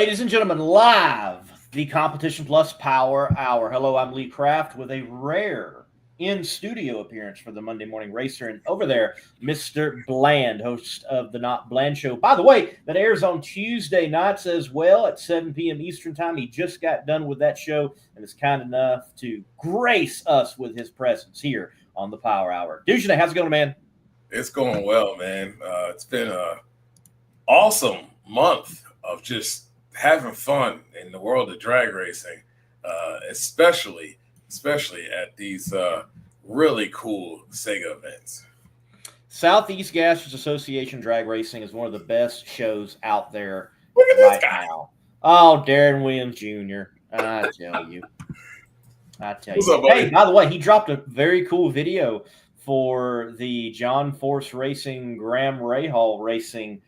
Ladies and gentlemen, live, the Competition Plus Power Hour. Hello, I'm Lee Kraft with a rare in-studio appearance for the Monday Morning Racer. And over there, Mr. Bland, host of the Not Bland Show. By the way, that airs on Tuesday nights as well at 7 p.m. Eastern Time. He just got done with that show and is kind enough to grace us with his presence here on the Power Hour. Dujane, how's it going, man? It's going well, man. It's been an awesome month of just having fun in the world of drag racing, especially at these really cool SEGA events. Southeast Gassers Association Drag Racing is one of the best shows out there Look at right this guy. now. Oh, Darren Williams Jr. I tell you. What's up, buddy? Hey, by the way, he dropped a very cool video for the John Force Racing Graham Rahal Racing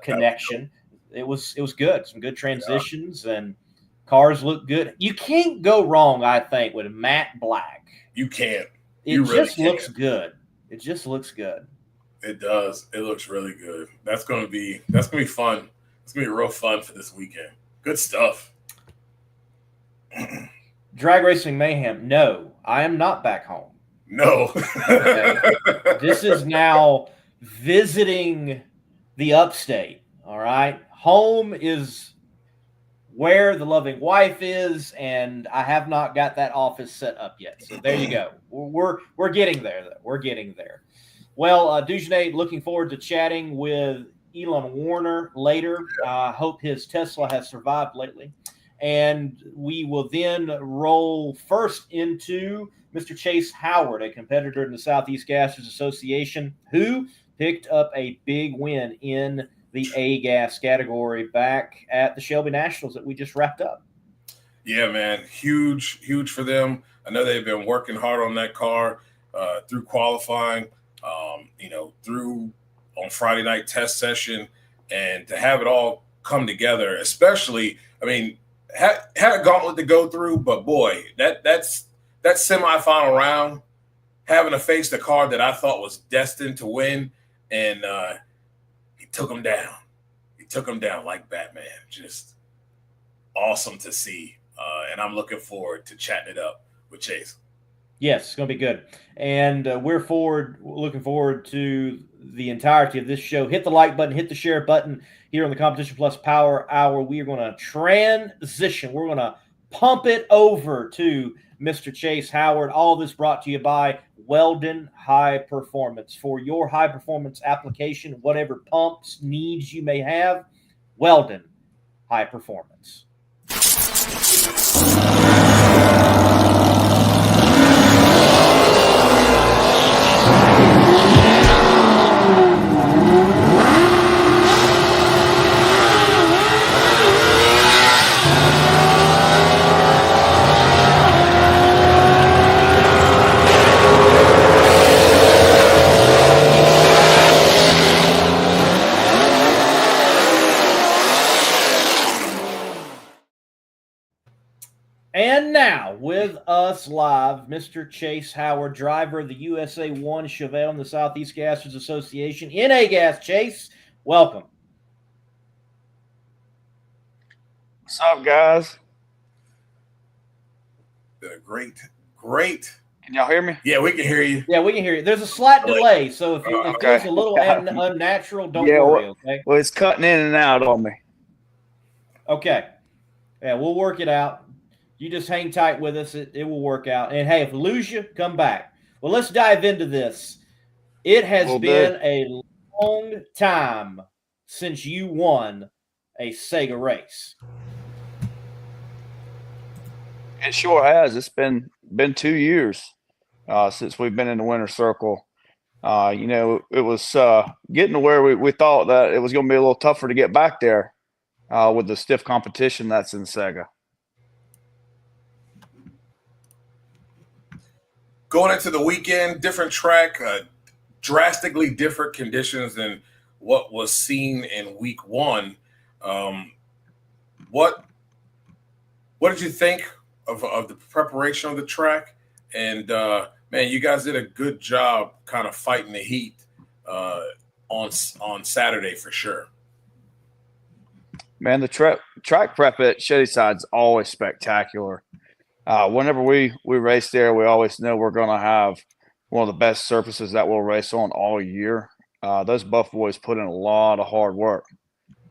connection. It was good. Some good transitions and cars look good. You can't go wrong, I think, with matte black. You can't. It just looks good. It just looks good. It does. It looks really good. That's gonna be fun. It's gonna be real fun for this weekend. Good stuff. Drag Racing Mayhem. No, I am not back home. No. Okay. This is now visiting the upstate. All right. Home is where the loving wife is, and I have not got that office set up yet. So there you go. We're getting there, though. We're getting there. Well, Dujane, looking forward to chatting with Elon Werner later. I hope his Tesla has survived lately. And we will then roll first into Mr. Chase Howard, a competitor in the Southeast Gassers Association, who picked up a big win in the A-Gas category back at the Shelby Nationals that we just wrapped up. Yeah, man. Huge for them. I know they've been working hard on that car through qualifying, through on Friday night test session, and to have it all come together, especially, had a gauntlet to go through, but boy, that semifinal round, having to face the car that I thought was destined to win, and he took him down. He took him down like Batman. Just awesome to see, and I'm looking forward to chatting it up with Chase. Yes, it's going to be good. And we're looking forward to the entirety of this show. Hit the like button, hit the share button here on the Competition Plus Power Hour. We are going to transition. We're going to pump it over to Mr. Chase Howard. All this brought to you by Weldon High Performance. For your high performance application, whatever pumps needs you may have, Weldon High Performance. And now, with us live, Mr. Chase Howard, driver of the USA 1 Chevelle in the Southeast Gassers Association in A-Gas. Chase, welcome. What's up, guys? Great. Can y'all hear me? Yeah, we can hear you. Yeah, we can hear you. There's a slight delay, so if it feels a little unnatural, don't worry, okay? Well, it's cutting in and out on me. Okay. Yeah, we'll work it out. You just hang tight with us. It will work out. And, hey, if we lose you, come back. Well, let's dive into this. It has been a long time since you won a SEGA race. It sure has. It's been 2 years since we've been in the winner's circle. It was getting to where we thought that it was going to be a little tougher to get back there with the stiff competition that's in SEGA. Going into the weekend, different track, drastically different conditions than what was seen in week one. What did you think of the preparation of the track? And man, you guys did a good job kind of fighting the heat on Saturday for sure. Man, the track prep at Shadyside is always spectacular. Whenever we race there, we always know we're going to have one of the best surfaces that we'll race on all year. Those Buff boys put in a lot of hard work,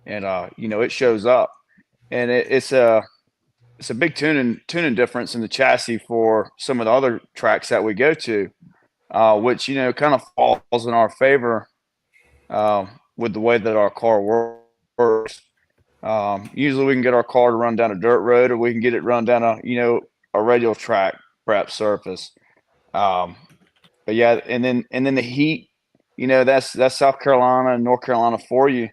and it shows up. And it's a big tuning difference in the chassis for some of the other tracks that we go to, which kind of falls in our favor with the way that our car works. Usually we can get our car to run down a dirt road, or we can get it run down a radial track prep surface. Um, but yeah, and then the heat, that's South Carolina and North Carolina for you.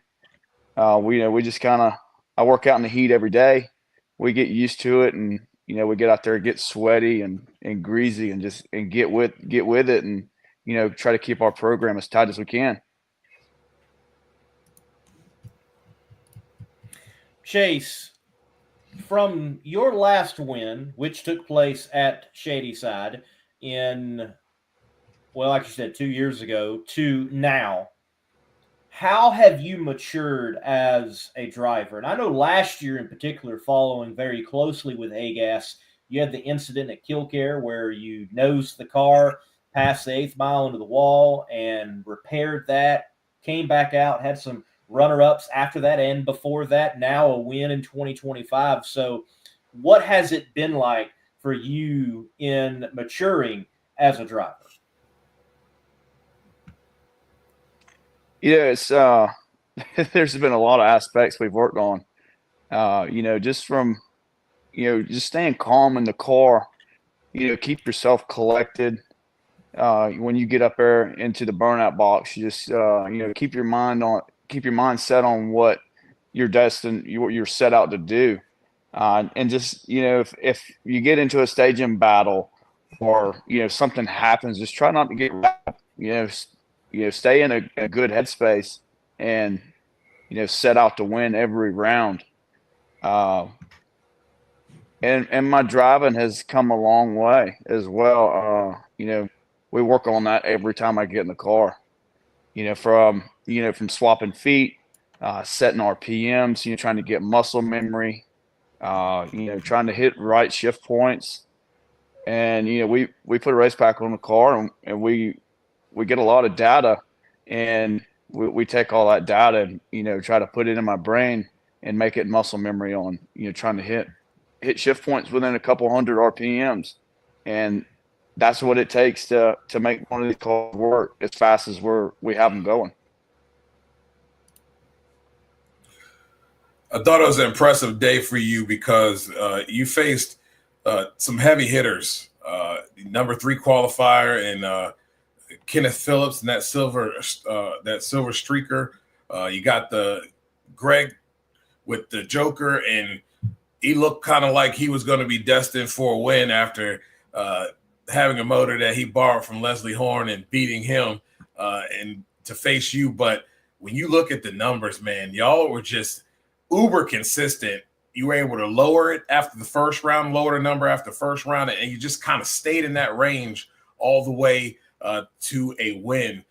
We just kind of I work out in the heat every day. We get used to it, and we get out there, get sweaty and greasy, and just and get with it, and try to keep our program as tight as we can. Chase, from your last win, which took place at Shadyside in, well, like you said, 2 years ago, to now, how have you matured as a driver? And I know last year in particular, following very closely with AGAS, you had the incident at Killcare where you nosed the car past the 8th mile into the wall and repaired that, came back out, had some runner-ups after that and before that, now a win in 2025. So what has it been like for you in maturing as a driver? Yeah, it's there's been a lot of aspects we've worked on. Just from just staying calm in the car. Keep yourself collected. When you get up there into the burnout box, you just keep your mind set on what what you're set out to do. And just if you get into a stage in battle, or something happens, just try not to get wrapped. Stay in a good headspace, and set out to win every round. Uh, and my driving has come a long way as well. We work on that every time I get in the car. From swapping feet, setting RPMs, trying to get muscle memory, trying to hit right shift points. And we put a race pack on the car, and we get a lot of data, and we take all that data and try to put it in my brain and make it muscle memory on trying to hit shift points within a couple hundred RPMs. And that's what it takes to make one of these cars work as fast as we have them going. I thought it was an impressive day for you because you faced some heavy hitters. Number 3 qualifier and Kenneth Phillips and that silver streaker. You got the Greg with the Joker, and he looked kind of like he was going to be destined for a win after having a motor that he borrowed from Leslie Horn and beating him and to face you. But when you look at the numbers, man, y'all were just uber consistent. You were able to lower it after the first round, lower the number after the first round, and you just kind of stayed in that range all the way to a win.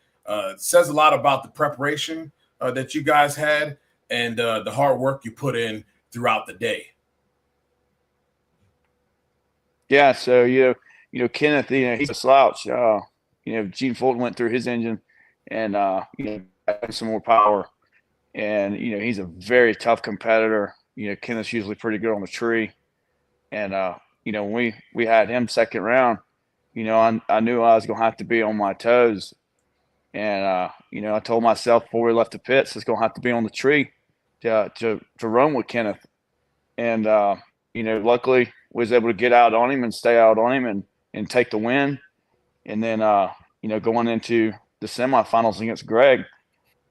Says a lot about the preparation that you guys had and the hard work you put in throughout the day. Yeah, so Kenneth, he's a slouch. Gene Fulton went through his engine, and added some more power, and he's a very tough competitor. Kenneth's usually pretty good on the tree, and when we had him second round, I knew I was gonna have to be on my toes, and I told myself before we left the pits, it's gonna have to be on the tree to run with Kenneth, and luckily was able to get out on him and stay out on him and take the win. And then, going into the semifinals against Greg,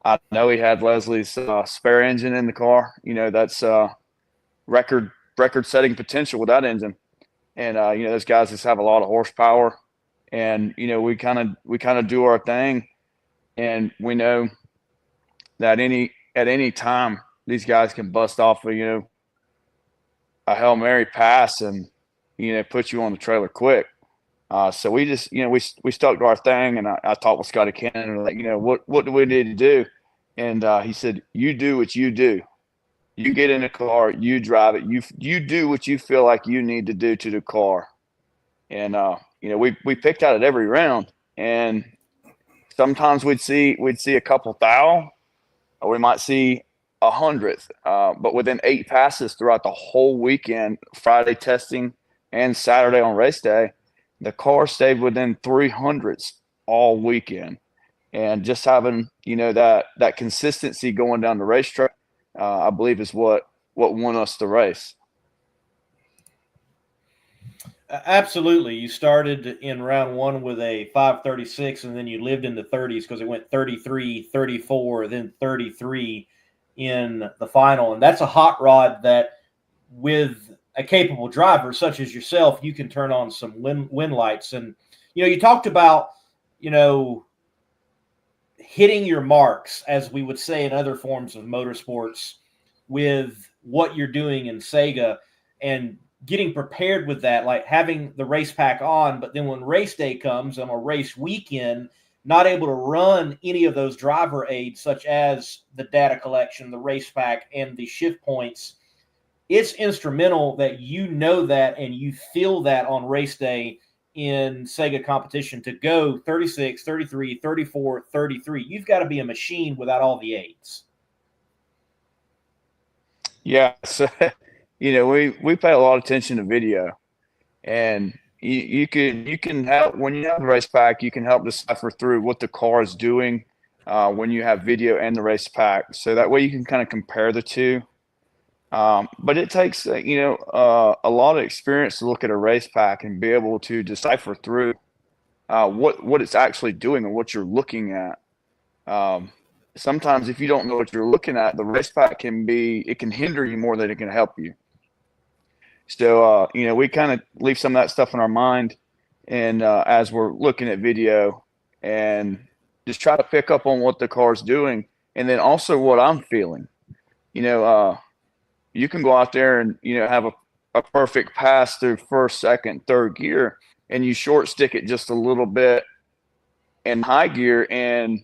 I know he had Leslie's spare engine in the car. That's record setting potential with that engine. And, those guys just have a lot of horsepower, and, we kind of do our thing. And we know that at any time, these guys can bust off a Hail Mary pass and, put you on the trailer quick. So we just, we stuck to our thing, and I talked with Scotty Cannon, like, what do we need to do? And he said, you do what you do. You get in the car, you drive it, you do what you feel like you need to do to the car. And we picked out at every round, and sometimes we'd see a couple thou, or we might see 100th. But within 8 passes throughout the whole weekend, Friday testing and Saturday on race day, the car stayed within 300s all weekend. And just having that consistency going down the racetrack, I believe, is what won us the race. Absolutely. You started in round 1 with a 5:36, and then you lived in the 30s because it went 33, 34, then 33 in the final. And that's a hot rod that, with a capable driver such as yourself, you can turn on some win lights. And, you talked about, hitting your marks, as we would say in other forms of motorsports, with what you're doing in SEGA, and getting prepared with that, like having the race pack on, but then when race day comes on a race weekend, not able to run any of those driver aids, such as the data collection, the race pack, and the shift points. It's instrumental that that and you feel that on race day in SEGA competition to go 36, 33, 34, 33. You've got to be a machine without all the aids. Yeah. So, we pay a lot of attention to video, and you can help when you have the race pack. You can help decipher through what the car is doing when you have video and the race pack, so that way you can kind of compare the two. But it takes a lot of experience to look at a race pack and be able to decipher through what it's actually doing and what you're looking at. Sometimes if you don't know what you're looking at, the race pack can hinder you more than it can help you. So, we kind of leave some of that stuff in our mind, and as we're looking at video, and just try to pick up on what the car's doing, and then also what I'm feeling. You can go out there and have a perfect pass through first, second, third gear, and you short stick it just a little bit in high gear, and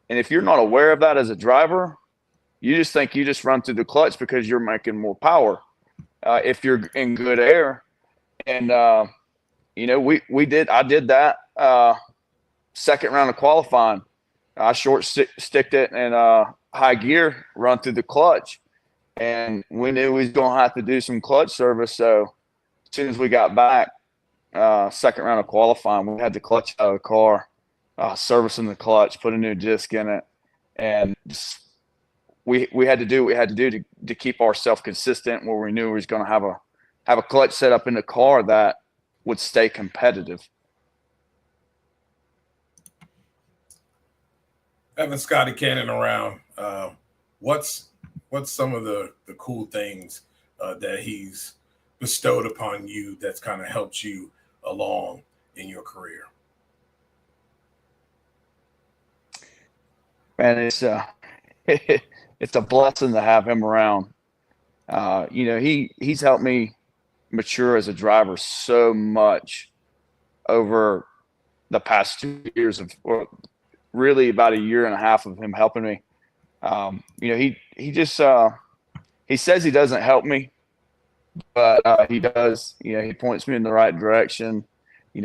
if you're not aware of that as a driver, you just think you just run through the clutch because you're making more power. If you're in good air, and I did that second round of qualifying. I short sticked it in high gear, run through the clutch, and we knew we was gonna have to do some clutch service. So as soon as we got back, second round of qualifying, we had the clutch out of the car, servicing the clutch, put a new disc in it, and we had to do what we had to do to keep ourselves consistent, where we knew we was going to have a clutch set up in the car that would stay competitive. Having Scotty Cannon around, what's some of the cool things that he's bestowed upon you that's kind of helped you along in your career? Man, it's it's a blessing to have him around. He's helped me mature as a driver so much over the past 2 years or really about a year and a half of him helping me. He just he says he doesn't help me, but he does. He points me in the right direction.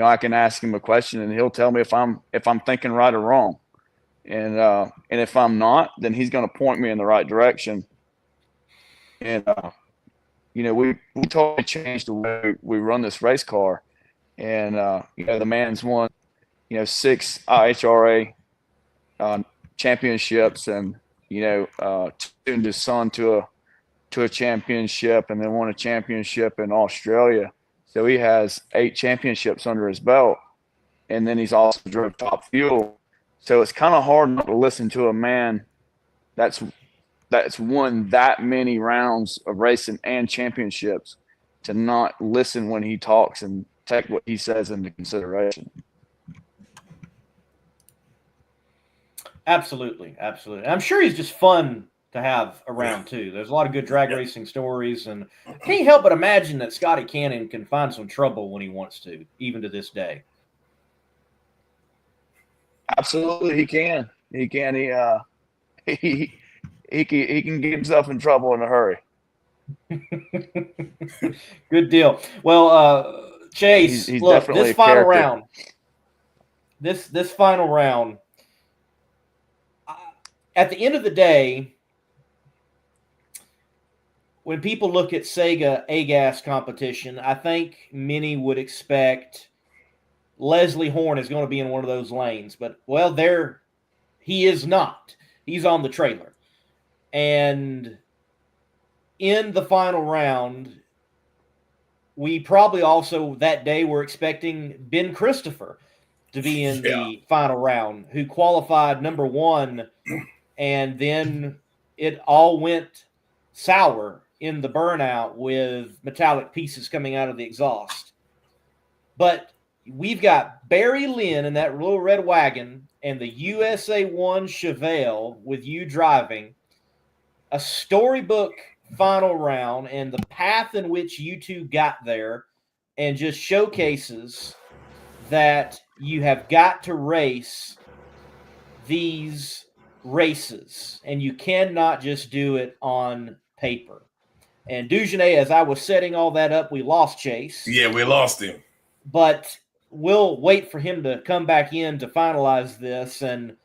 I can ask him a question and he'll tell me if I'm thinking right or wrong. And if I'm not, then he's going to point me in the right direction. And we totally changed the way we run this race car. And the man's won 6 IHRA championships, and tuned his son to a championship, and then won a championship in Australia. So he has 8 championships under his belt, and then he's also drove Top Fuel. So it's kind of hard not to listen to a man that's won that many rounds of racing and championships, to not listen when he talks and take what he says into consideration. Absolutely. I'm sure he's just fun to have around too. There's a lot of good drag racing stories, and I can't help but imagine that Scotty Cannon can find some trouble when he wants to, even to this day. Absolutely, he can. He he can get himself in trouble in a hurry. Good deal. Well, Chase, He's look, definitely a character. This final round, at the end of the day, when people look at SEGA AGAS competition, I think many would expect Leslie Horn is going to be in one of those lanes. But, well, he is not. He's on the trailer. And in the final round, we probably also that day were expecting Ben Christopher to be in the final round, who qualified number 1, and then it all went sour in the burnout with metallic pieces coming out of the exhaust. But we've got Barry Lynn in that little red wagon and the USA 1 Chevelle with you driving, a storybook final round, and the path in which you two got there, and just showcases that you have got to race these races, and you cannot just do it on paper. And Dugenet, as I was setting all that up, we lost Chase. Yeah, we lost him. But we'll wait for him to come back in to finalize this. And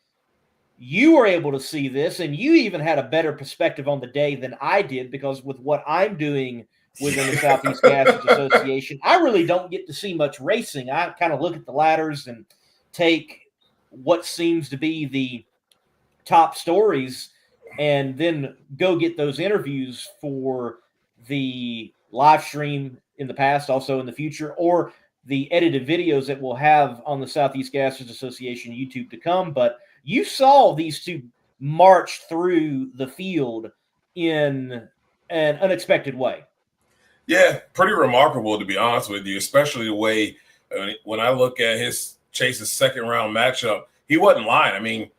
you were able to see this, and you even had a better perspective on the day than I did, because with what I'm doing within the Southeast Gassers Association, I really don't get to see much racing. I kind of look at the ladders and take what seems to be the top stories and then go get those interviews for the live stream in the past, also in the future, or the edited videos that we'll have on the Southeast Gassers Association YouTube to come. But you saw these two march through the field in an unexpected way. Yeah, pretty remarkable, to be honest with you, especially the way when I look at Chase's second round matchup, he wasn't lying. I mean,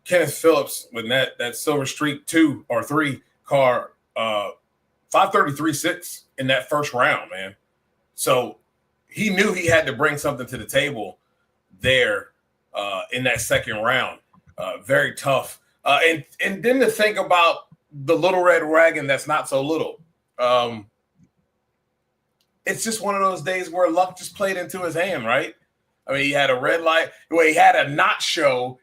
Kenneth Phillips with that Silver Streak 2 or 3 car, 5:33.6 in that first round, man. So he knew he had to bring something to the table there in that second round. Very tough. And then to think about the little red wagon that's not so little. It's just one of those days where luck just played into his hand, right? I mean, he had a red light, he had a not show.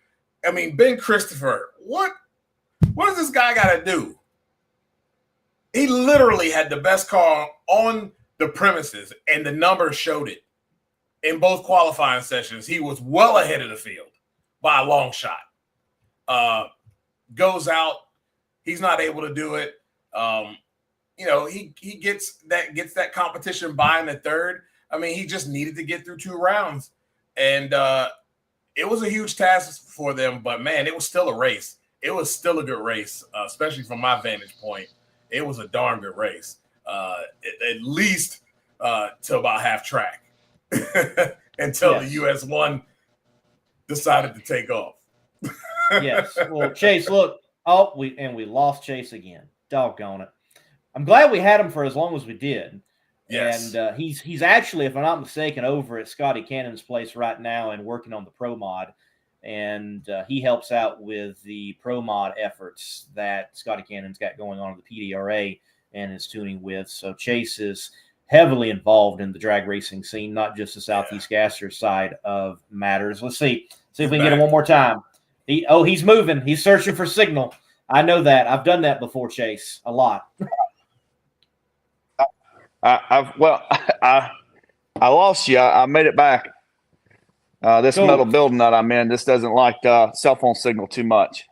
I mean, Ben Christopher, what does this guy got to do? He literally had the best car on the premises, and the numbers showed it. In both qualifying sessions, he was well ahead of the field by a long shot. Goes out, he's not able to do it. He gets that competition by in the third. I mean, he just needed to get through 2 rounds, and it was a huge task for them. But man, it was still a race. It was still a good race, especially from my vantage point. It was a darn good race, at least to about half track until the US 1 decided to take off. Yes. Well, Chase, look. Oh, we lost Chase again. Doggone it. I'm glad we had him for as long as we did. Yes. And he's actually, if I'm not mistaken, over at Scotty Cannon's place right now and working on the Pro Mod. And he helps out with the Pro Mod efforts that Scotty Cannon's got going on in the PDRA and is tuning with. So Chase is heavily involved in the drag racing scene, not just the Southeast Gasser side of matters. Let's see if we can get him one more time. He's moving. He's searching for signal. I know that. I've done that before, Chase, a lot. I lost you. I made it back. This Cool. metal building that I'm in, this doesn't like cell phone signal too much.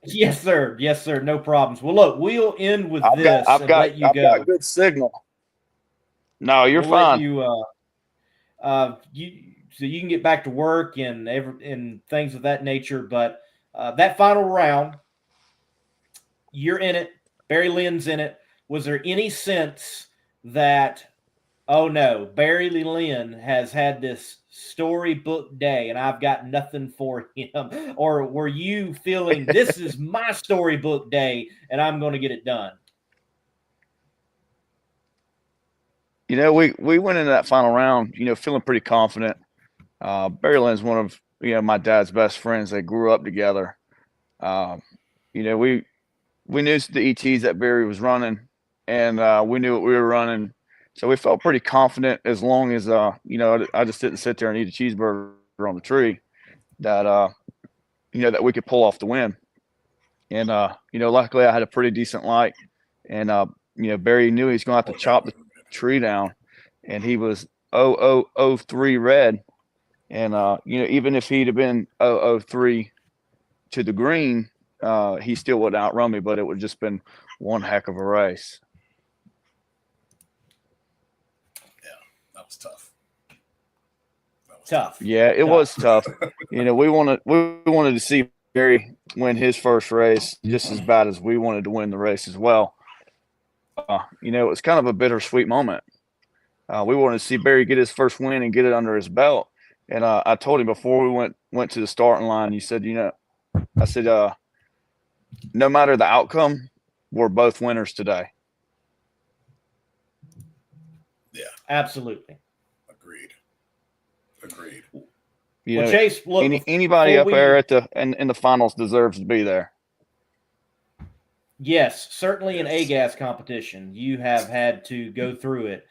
Yes, sir. Yes, sir. No problems. Well, look, we'll end with this I've and got, let you I've go. got good signal. No, you're We'll fine. let so you can get back to work and things of that nature. But that final round, you're in it. Barry Lynn's in it. Was there any sense that, oh no, Barry Lynn has had this storybook day and I've got nothing for him? Or were you feeling this is my storybook day and I'm going to get it done? We went into that final round, feeling pretty confident. Barry Lynn's one of my dad's best friends. They grew up together. we knew the ETs that Barry was running, and we knew what we were running, so we felt pretty confident as long as I just didn't sit there and eat a cheeseburger on the tree, that that we could pull off the win. And luckily I had a pretty decent light, and Barry knew he was going to have to chop the tree down, and he was 0.003 red, and even if he'd have been 0.03 to the green, he still would outrun me, but it would have just been one heck of a race. Yeah, that was tough. Tough. Yeah, it was tough. We wanted to see Barry win his first race just as bad as we wanted to win the race as well. It was kind of a bittersweet moment. We wanted to see Barry get his first win and get it under his belt. And I told him before we went to the starting line, he said, I said, no matter the outcome, we're both winners today. Yeah, absolutely. Agreed. Chase, look, anybody up there in the finals deserves to be there. Yes, certainly in A-gas competition, you have had to go through it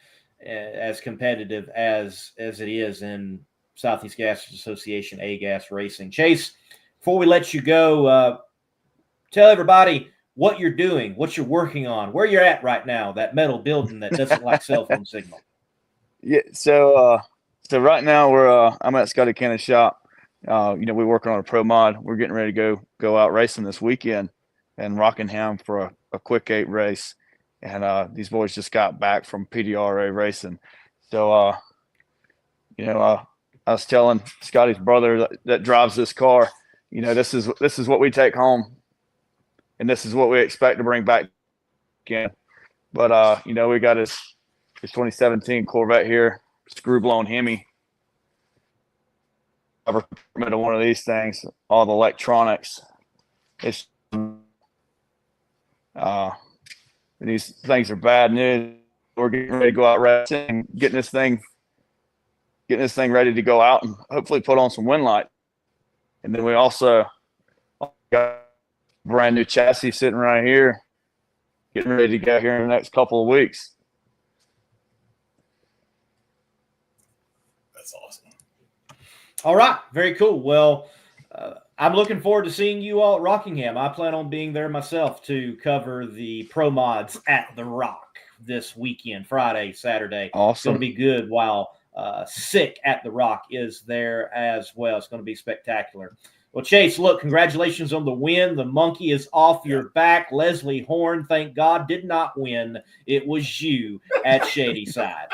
as competitive as it is in Southeast Gas Association A-gas racing. Chase, before we let you go, tell everybody what you're doing, what you're working on, where you're at right now, that metal building that doesn't like cell phone signal. Yeah, so right now I'm at Scotty Cannon's shop. We're working on a pro mod. We're getting ready to go out racing this weekend in Rockingham for a quick 8 race. And these boys just got back from PDRA racing. So I was telling Scotty's brother that drives this car, this is what we take home, and this is what we expect to bring back again. But we got his 2017 Corvette here, screw blown Hemi. I've recommended one of these things, all the electronics. It's these things are bad news. We're getting ready to go out racing, getting this thing ready to go out and hopefully put on some wind light. And then we also got a brand new chassis sitting right here, getting ready to go here in the next couple of weeks. That's awesome. All right, very cool. Well, I'm looking forward to seeing you all at Rockingham. I plan on being there myself to cover the pro mods at the Rock this weekend, Friday, Saturday. Awesome. It's going to be good while Sick at the Rock is there as well. It's going to be spectacular. Well, Chase, look, congratulations on the win. The monkey is off your back. Leslie Horn, thank God, did not win. It was you at Shady Side.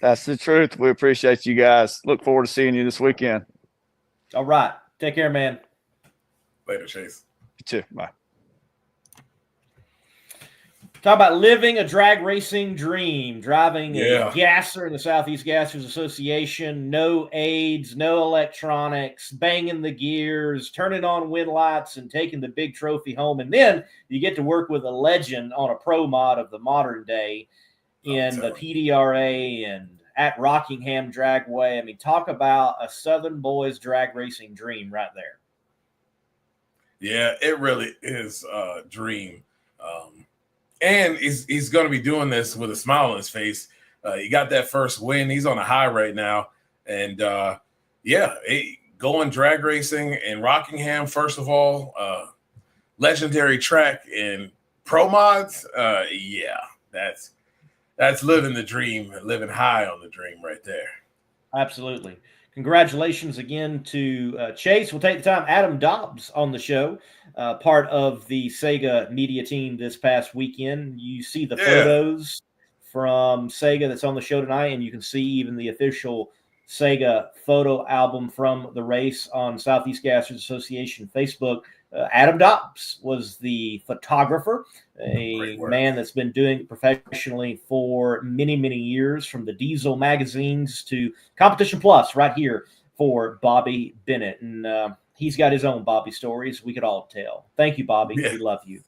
That's the truth. We appreciate you guys. Look forward to seeing you this weekend. All right. Take care, man. Later, Chase. You too. Bye. Talk about living a drag racing dream, driving a gasser in the Southeast Gassers Association, no aids, no electronics, banging the gears, turning on wind lights, and taking the big trophy home. And then you get to work with a legend on a pro mod of the modern day in the PDRA and at Rockingham Dragway. I mean, talk about a Southern boys drag racing dream right there. Yeah, it really is a dream. And he's going to be doing this with a smile on his face. He got that first win. He's on a high right now. And, going drag racing in Rockingham, first of all, legendary track in pro mods. That's living the dream, living high on the dream right there. Absolutely. Congratulations again to Chase. We'll take the time. Adam Dobbs on the show, part of the SEGA media team this past weekend. You see the photos from SEGA that's on the show tonight, and you can see even the official SEGA photo album from the race on Southeast Gassers Association Facebook. Adam Dobbs was the photographer, a man that's been doing it professionally for many, many years, from the Diesel magazines to Competition Plus right here for Bobby Bennett. And he's got his own Bobby stories we could all tell. Thank you, Bobby. We love you.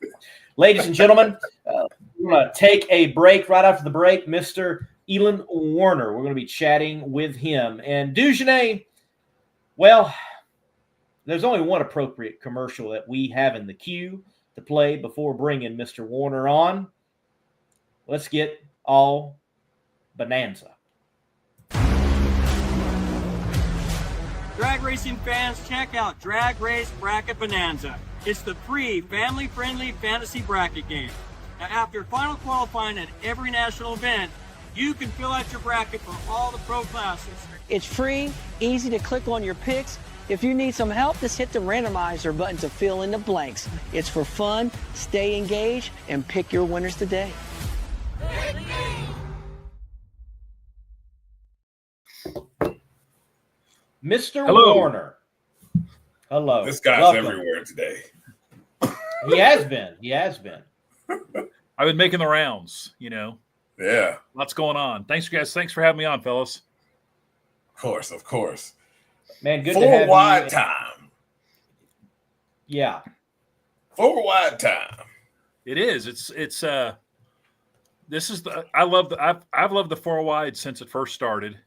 Ladies and gentlemen, we're going to take a break. Right after the break, Mr. Elon Werner. We're going to be chatting with him. And Dugenais, well, there's only one appropriate commercial that we have in the queue to play before bringing Mr. Werner on. Let's get all Bonanza. Drag racing fans, check out Drag Race Bracket Bonanza. It's the free, family-friendly fantasy bracket game. Now, after final qualifying at every national event, you can fill out your bracket for all the pro classes. It's free, easy to click on your picks. If you need some help, just hit the randomizer button to fill in the blanks. It's for fun, stay engaged, and pick your winners today. Mr. Hello. Werner. Hello. This guy's Welcome. everywhere today. He has been. He has been. I've been making the rounds, you know. Yeah, Lots going on. Thanks, guys. Thanks for having me on, fellas. of course. Man, good to Four have wide you. time. Yeah. 4 wide time. It is. It's this is the I've loved the 4 wide since it first started.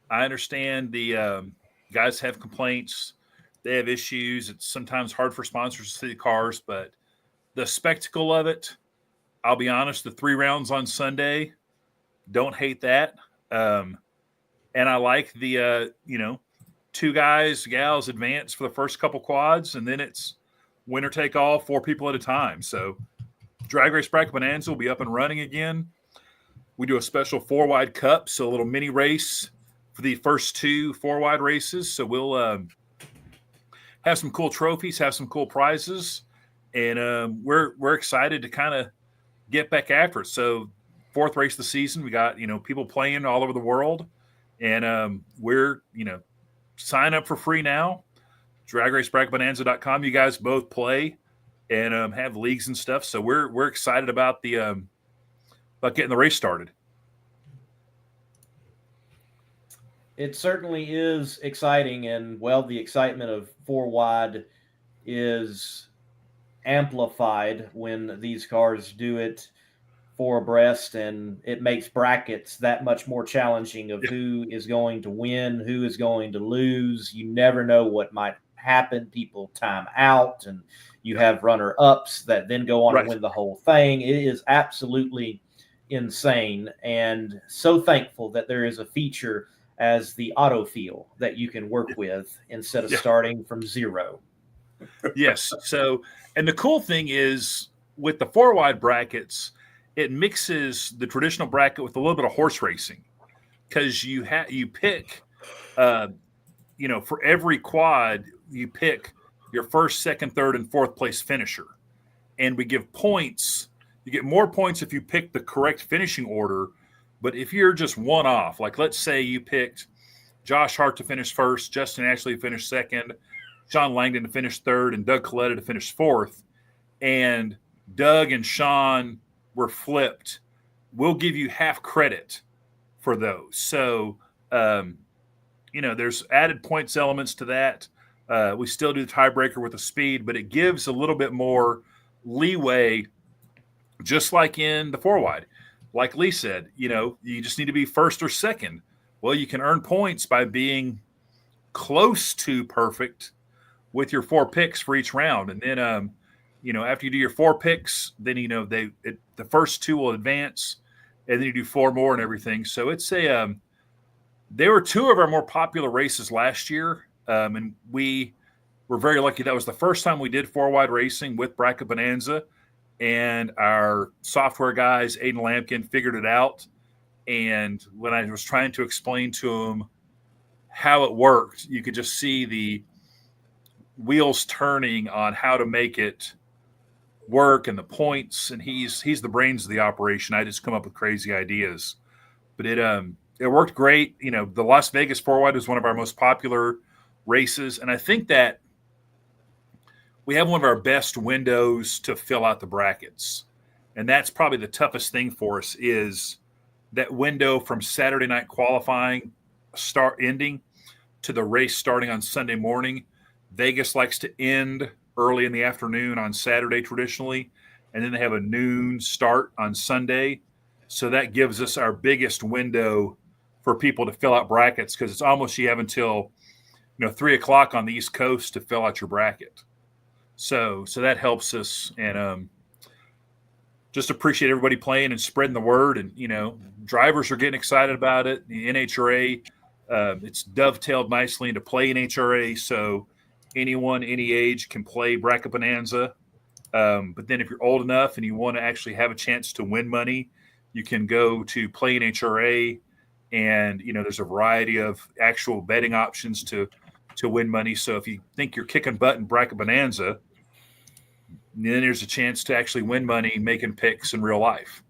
I understand the guys have complaints. They have issues. It's sometimes hard for sponsors to see the cars, but the spectacle of it, I'll be honest, the 3 rounds on Sunday, don't hate that. And I like the, 2 guys, gals advance for the first couple quads, and then it's winner take all, 4 people at a time. So Drag Race Bracket Bonanza will be up and running again. We do a special 4 wide cup, so a little mini race for the first 2 4 wide races. So we'll have some cool trophies, have some cool prizes, and we're excited to kind of get back after it. So 4th race of the season, we got people playing all over the world, and we're sign up for free now. DragRaceBracketBonanza.com. You guys both play and have leagues and stuff, so we're excited about the about getting the race started. It certainly is exciting, and the excitement of 4 wide is amplified when these cars do it 4 abreast, and it makes brackets that much more challenging of who is going to win, who is going to lose. You never know what might happen. People time out, and you have runner-ups that then go on to win the whole thing. It is absolutely insane, and so thankful that there is a feature as the autofill that you can work with instead of starting from 0. Yes. So, and the cool thing is with the 4 wide brackets, it mixes the traditional bracket with a little bit of horse racing, because you pick, for every quad, you pick your 1st, 2nd, 3rd, and 4th place finisher. And we give points. You get more points if you pick the correct finishing order. But if you're just one off, like let's say you picked Josh Hart to finish 1st, Justin Ashley to finish 2nd, Sean Langdon to finish 3rd, and Doug Coletta to finish 4th, and Doug and Sean were flipped, we'll give you half credit for those. So, there's added points elements to that. We still do the tiebreaker with the speed, but it gives a little bit more leeway, just like in the 4 wide. Like Lee said, you just need to be 1st or 2nd. Well, you can earn points by being close to perfect with your 4 picks for each round. And then, after you do your 4 picks, then, the first 2 will advance, and then you do 4 more and everything. So it's they were 2 of our more popular races last year. And we were very lucky. That was the first time we did 4 wide racing with Bracket Bonanza. And our software guys, Aiden Lampkin, figured it out. And when I was trying to explain to him how it worked, you could just see the wheels turning on how to make it work and the points. And he's the brains of the operation. I just come up with crazy ideas. But it worked great. The Las Vegas 4 wide was one of our most popular races. And I think that we have one of our best windows to fill out the brackets. And that's probably the toughest thing for us, is that window from Saturday night qualifying ending to the race starting on Sunday morning. Vegas likes to end early in the afternoon on Saturday traditionally, and then they have a noon start on Sunday. So that gives us our biggest window for people to fill out brackets, because it's almost you have until 3:00 on the East Coast to fill out your bracket. So that helps us, and just appreciate everybody playing and spreading the word. And drivers are getting excited about it. The NHRA, it's dovetailed nicely into Play NHRA, so anyone, any age can play Bracket Bonanza. But then if you're old enough and you want to actually have a chance to win money, you can go to Play NHRA, and there's a variety of actual betting options to win money. So if you think you're kicking butt in Bracket Bonanza, then there's a chance to actually win money making picks in real life.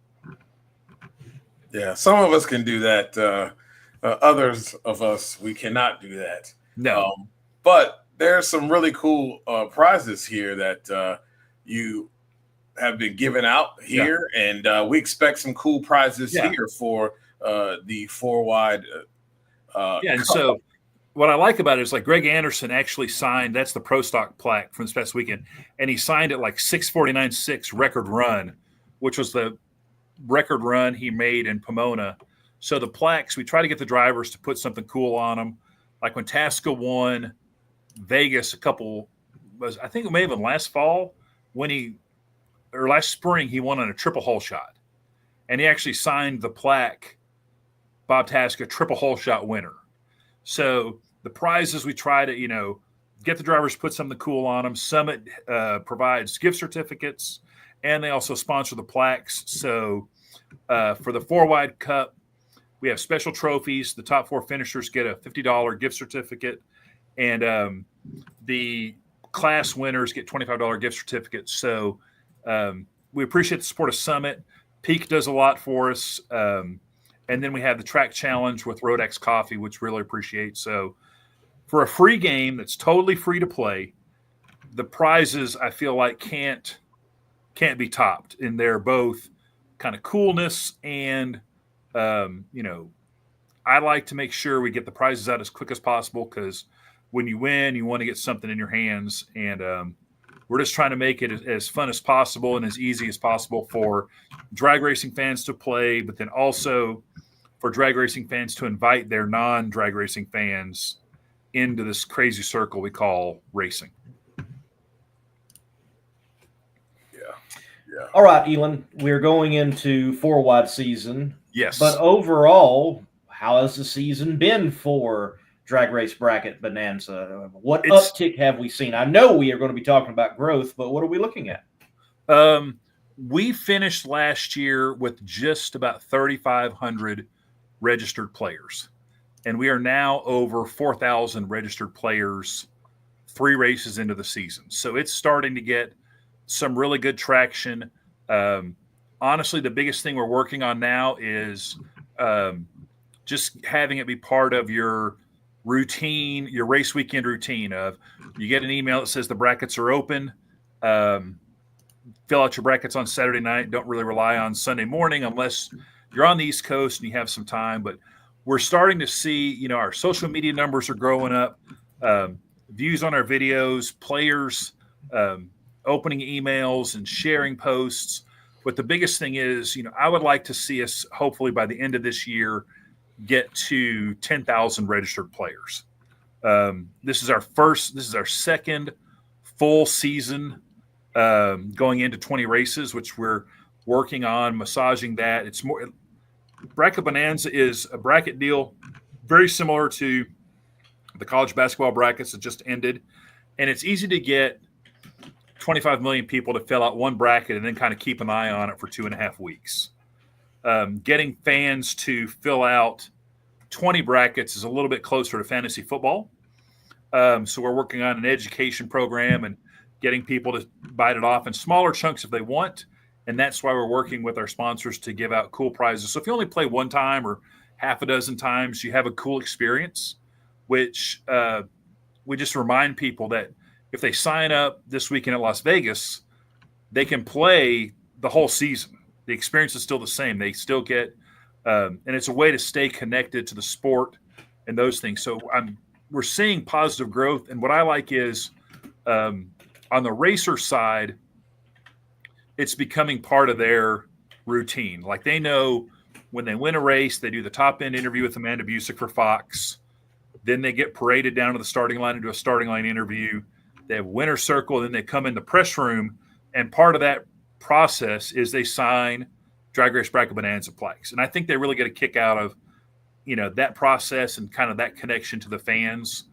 Yeah, some of us can do that. Others of us, we cannot do that. No. But there's some really cool prizes here that you have been given out here, and we expect some cool prizes here for the 4-wide. And so what I like about it is, like, Greg Anderson actually signed, that's the Pro Stock plaque from this past weekend, and he signed it like 6:49.6 record run, which was the record run he made in Pomona. So the plaques, we try to get the drivers to put something cool on them. Like when Tasca won Vegas I think it may have been last fall, or last spring, he won on a triple hole shot. And he actually signed the plaque, Bob Tasca, triple hole shot winner. So the prizes, we try to, get the drivers to put something cool on them. Summit provides gift certificates, and they also sponsor the plaques. So for the 4-wide cup, we have special trophies. The top 4 finishers get a $50 gift certificate, and the class winners get $25 gift certificates. So we appreciate the support of Summit. Peak does a lot for us. And then we have the track challenge with Rodex Coffee, which really appreciate. So for a free game that's totally free to play, the prizes, I feel like, can't be topped. And they're both kind of coolness and, I like to make sure we get the prizes out as quick as possible, because when you win, you want to get something in your hands. And we're just trying to make it as fun as possible and as easy as possible for drag racing fans to play, but then also for drag racing fans to invite their non-drag racing fans into this crazy circle we call racing. Yeah. All right, Elon, we're going into 4-wide season. Yes. But overall, how has the season been for Drag Race Bracket Bonanza? What uptick have we seen? I know we are going to be talking about growth, but what are we looking at? We finished last year with just about 3,500 registered players, and we are now over 4,000 registered players 3 races into the season. So it's starting to get some really good traction. Honestly, the biggest thing we're working on now is just having it be part of your routine, your race weekend routine of you get an email that says the brackets are open. Fill out your brackets on Saturday night. Don't really rely on Sunday morning unless you're on the East Coast and you have some time. But we're starting to see, our social media numbers are growing up, views on our videos, players opening emails and sharing posts. But the biggest thing is, I would like to see us hopefully by the end of this year get to 10,000 registered players. This is our second full season going into 20 races, which we're working on massaging that. It's more, Bracket Bonanza is a bracket deal very similar to the college basketball brackets that just ended. And it's easy to get 25 million people to fill out one bracket and then kind of keep an eye on it for 2.5 weeks. Getting fans to fill out 20 brackets is a little bit closer to fantasy football. So we're working on an education program and getting people to bite it off in smaller chunks if they want. And that's why we're working with our sponsors to give out cool prizes. So if you only play one time or half a dozen times, you have a cool experience, which we just remind people that if they sign up this weekend at Las Vegas, they can play the whole season. The experience is still the same. They still get, and it's a way to stay connected to the sport and those things. So we're seeing positive growth. And what I like is on the racer side, it's becoming part of their routine. Like they know when they win a race, they do the top end interview with Amanda Busick for Fox. Then they get paraded down to the starting line and do a starting line interview. They have winner circle, then they come in the press room, and part of that process is they sign Drag Race Bracket Bonanza plaques. And I think they really get a kick out of, that process and kind of that connection to the fans.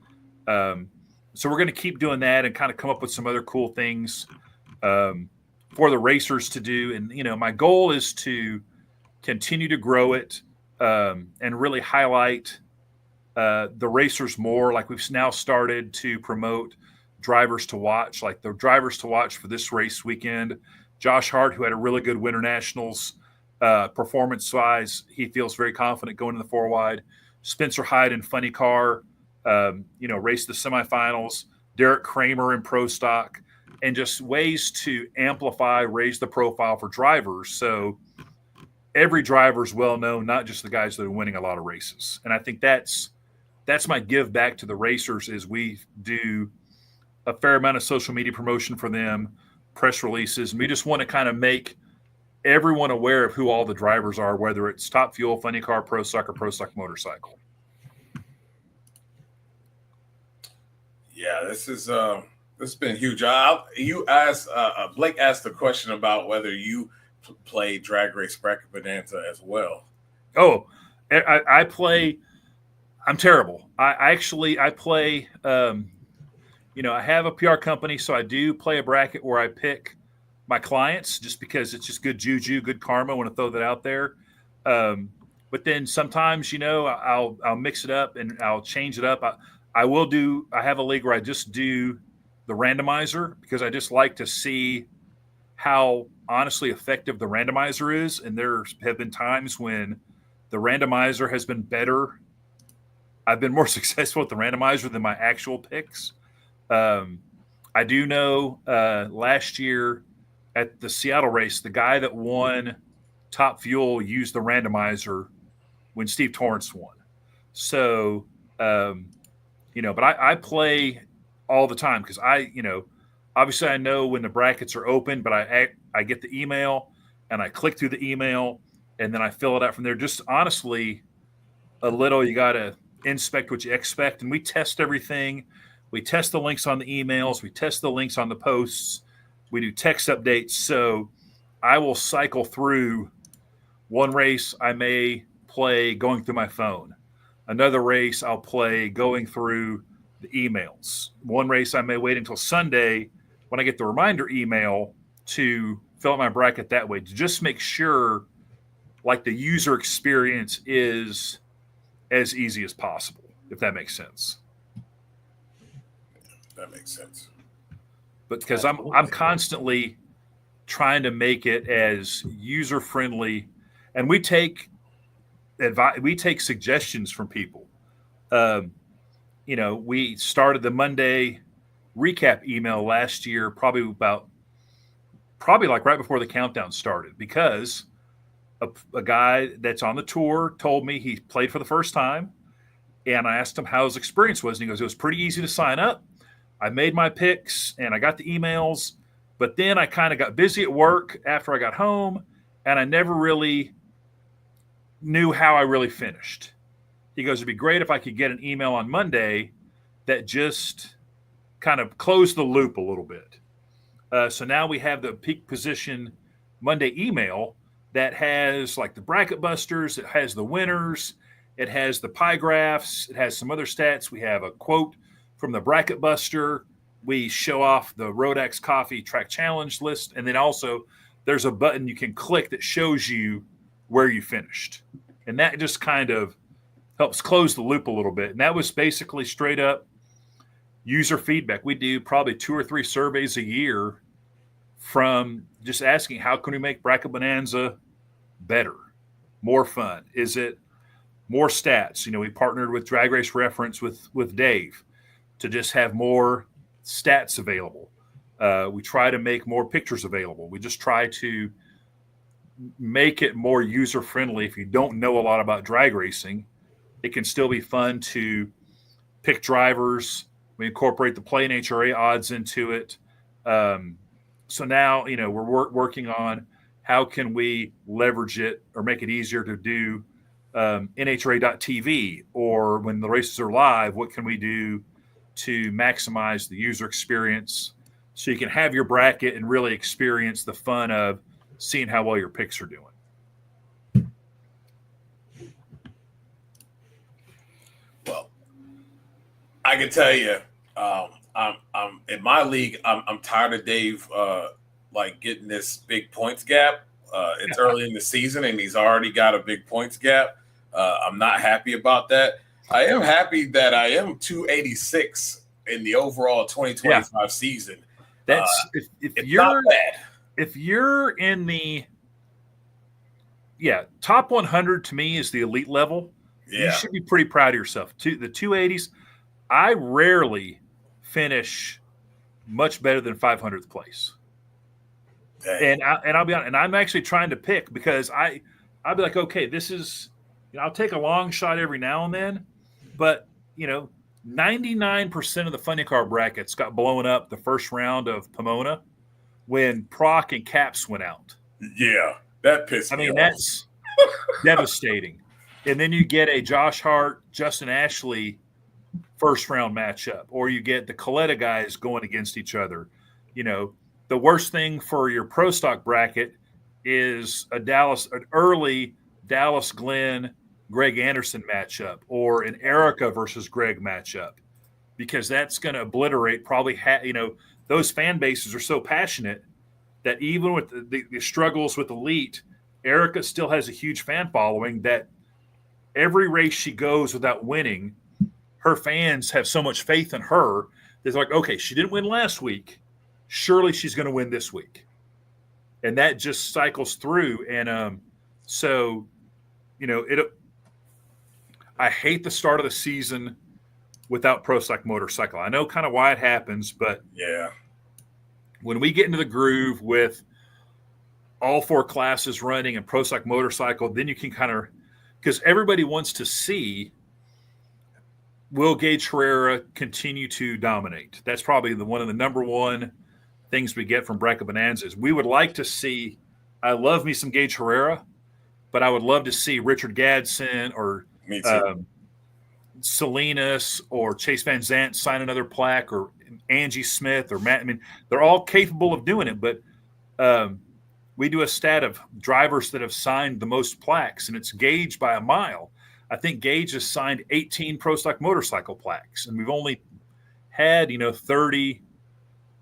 So we're going to keep doing that and kind of come up with some other cool things for the racers to do. And, my goal is to continue to grow it and really highlight the racers more. Like we've now started to promote drivers to watch, like the drivers to watch for this race weekend. Josh Hart, who had a really good Winter Nationals performance-wise, he feels very confident going to the 4-wide. Spencer Hyde in Funny Car, raced the semifinals. Derek Kramer in Pro Stock, and just ways to amplify, raise the profile for drivers. So every driver is well known, not just the guys that are winning a lot of races. And I think that's my give back to the racers is we do a fair amount of social media promotion for them, press releases, and we just want to kind of make everyone aware of who all the drivers are, whether it's Top Fuel, Funny Car, Pro Stock, or Pro Stock Motorcycle. Yeah, this has been huge. Blake asked a question about whether you play Drag Race Bracket Bonanza as well. Oh, I play. I'm terrible. I play. I have a PR company, so I do play a bracket where I pick my clients just because it's just good juju, good karma. I want to throw that out there. But then sometimes, I'll mix it up and I'll change it up. I have a league where I just do the randomizer because I just like to see how honestly effective the randomizer is. And there have been times when the randomizer has been better. I've been more successful with the randomizer than my actual picks. I do know last year at the Seattle race, the guy that won Top Fuel used the randomizer when Steve Torrance won. So, but I play all the time because obviously I know when the brackets are open, but I get the email and I click through the email and then I fill it out from there. Just honestly, a little, you got to inspect what you expect. And we test everything. We test the links on the emails. We test the links on the posts. We do text updates. So I will cycle through one race I may play going through my phone. Another race I'll play going through the emails. One race I may wait until Sunday when I get the reminder email to fill out my bracket that way to just make sure like the user experience is as easy as possible, if that makes sense. That makes sense. But because I'm constantly trying to make it as user friendly, and we take suggestions from people. We started the Monday recap email last year, probably like right before the countdown started, because a guy that's on the tour told me he played for the first time, and I asked him how his experience was, and he goes, "It was pretty easy to sign up. I made my picks and I got the emails, but then I kind of got busy at work after I got home and I never really knew how I really finished." He goes, "It'd be great if I could get an email on Monday that just kind of closed the loop a little bit." So now we have the peak position Monday email that has like the bracket busters, it has the winners, it has the pie graphs, it has some other stats. We have a quote from the bracket buster. We show off the Rodax Coffee Track Challenge list. And then also there's a button you can click that shows you where you finished. And that just kind of helps close the loop a little bit. And that was basically straight up user feedback. We do probably 2 or 3 surveys a year from just asking, how can we make Bracket Bonanza better, more fun? Is it more stats? We partnered with Drag Race Reference with Dave to just have more stats available. We try to make more pictures available. We just try to make it more user-friendly. If you don't know a lot about drag racing, it can still be fun to pick drivers. We incorporate the Play NHRA odds into it. So now, we're working on how can we leverage it or make it easier to do NHRA.TV, or when the races are live, what can we do to maximize the user experience so you can have your bracket and really experience the fun of seeing how well your picks are doing. Well, I can tell you, I'm in my league. I'm tired of Dave like getting this big points gap. It's early in the season, and he's already got a big points gap. I'm not happy about that. I am happy that I am 286 in the overall 2025 season. That's if you're not bad. If you're in the top 100, to me is the elite level. You should be pretty proud of yourself. The 280s, I rarely finish much better than 500th place. Dang. And I'll be honest, and I'm actually trying to pick, because I'll be like, okay, this is, I'll take a long shot every now and then, but 99% of the Funny Car brackets got blown up the first round of Pomona when Proc and Caps went out. Yeah, that pissed me off. That's devastating. And then you get a Josh Hart, Justin Ashley first round matchup, or you get the Coletta guys going against each other. The worst thing for your pro stock bracket is an early Dallas Glenn, Greg Anderson matchup, or an Erica versus Greg matchup, because that's going to obliterate probably, those fan bases are so passionate that even with the struggles with Elite, Erica still has a huge fan following that every race she goes without winning, her fans have so much faith in her. They're like, okay, she didn't win last week. Surely she's going to win this week. And that just cycles through. And I hate the start of the season without Pro Stock Motorcycle. I know kind of why it happens, but when we get into the groove with all four classes running and Pro Stock Motorcycle, then you can kind of, because everybody wants to see, will Gage Herrera continue to dominate? That's probably one of the number one things we get from Bracket Bonanzas. We would like to see, I love me some Gage Herrera, but I would love to see Richard Gadsden or Salinas or Chase Van Zandt sign another plaque, or Angie Smith or Matt. I mean, they're all capable of doing it, but we do a stat of drivers that have signed the most plaques, and it's Gage by a mile. I think Gage has signed 18 Pro Stock Motorcycle plaques, and we've only had,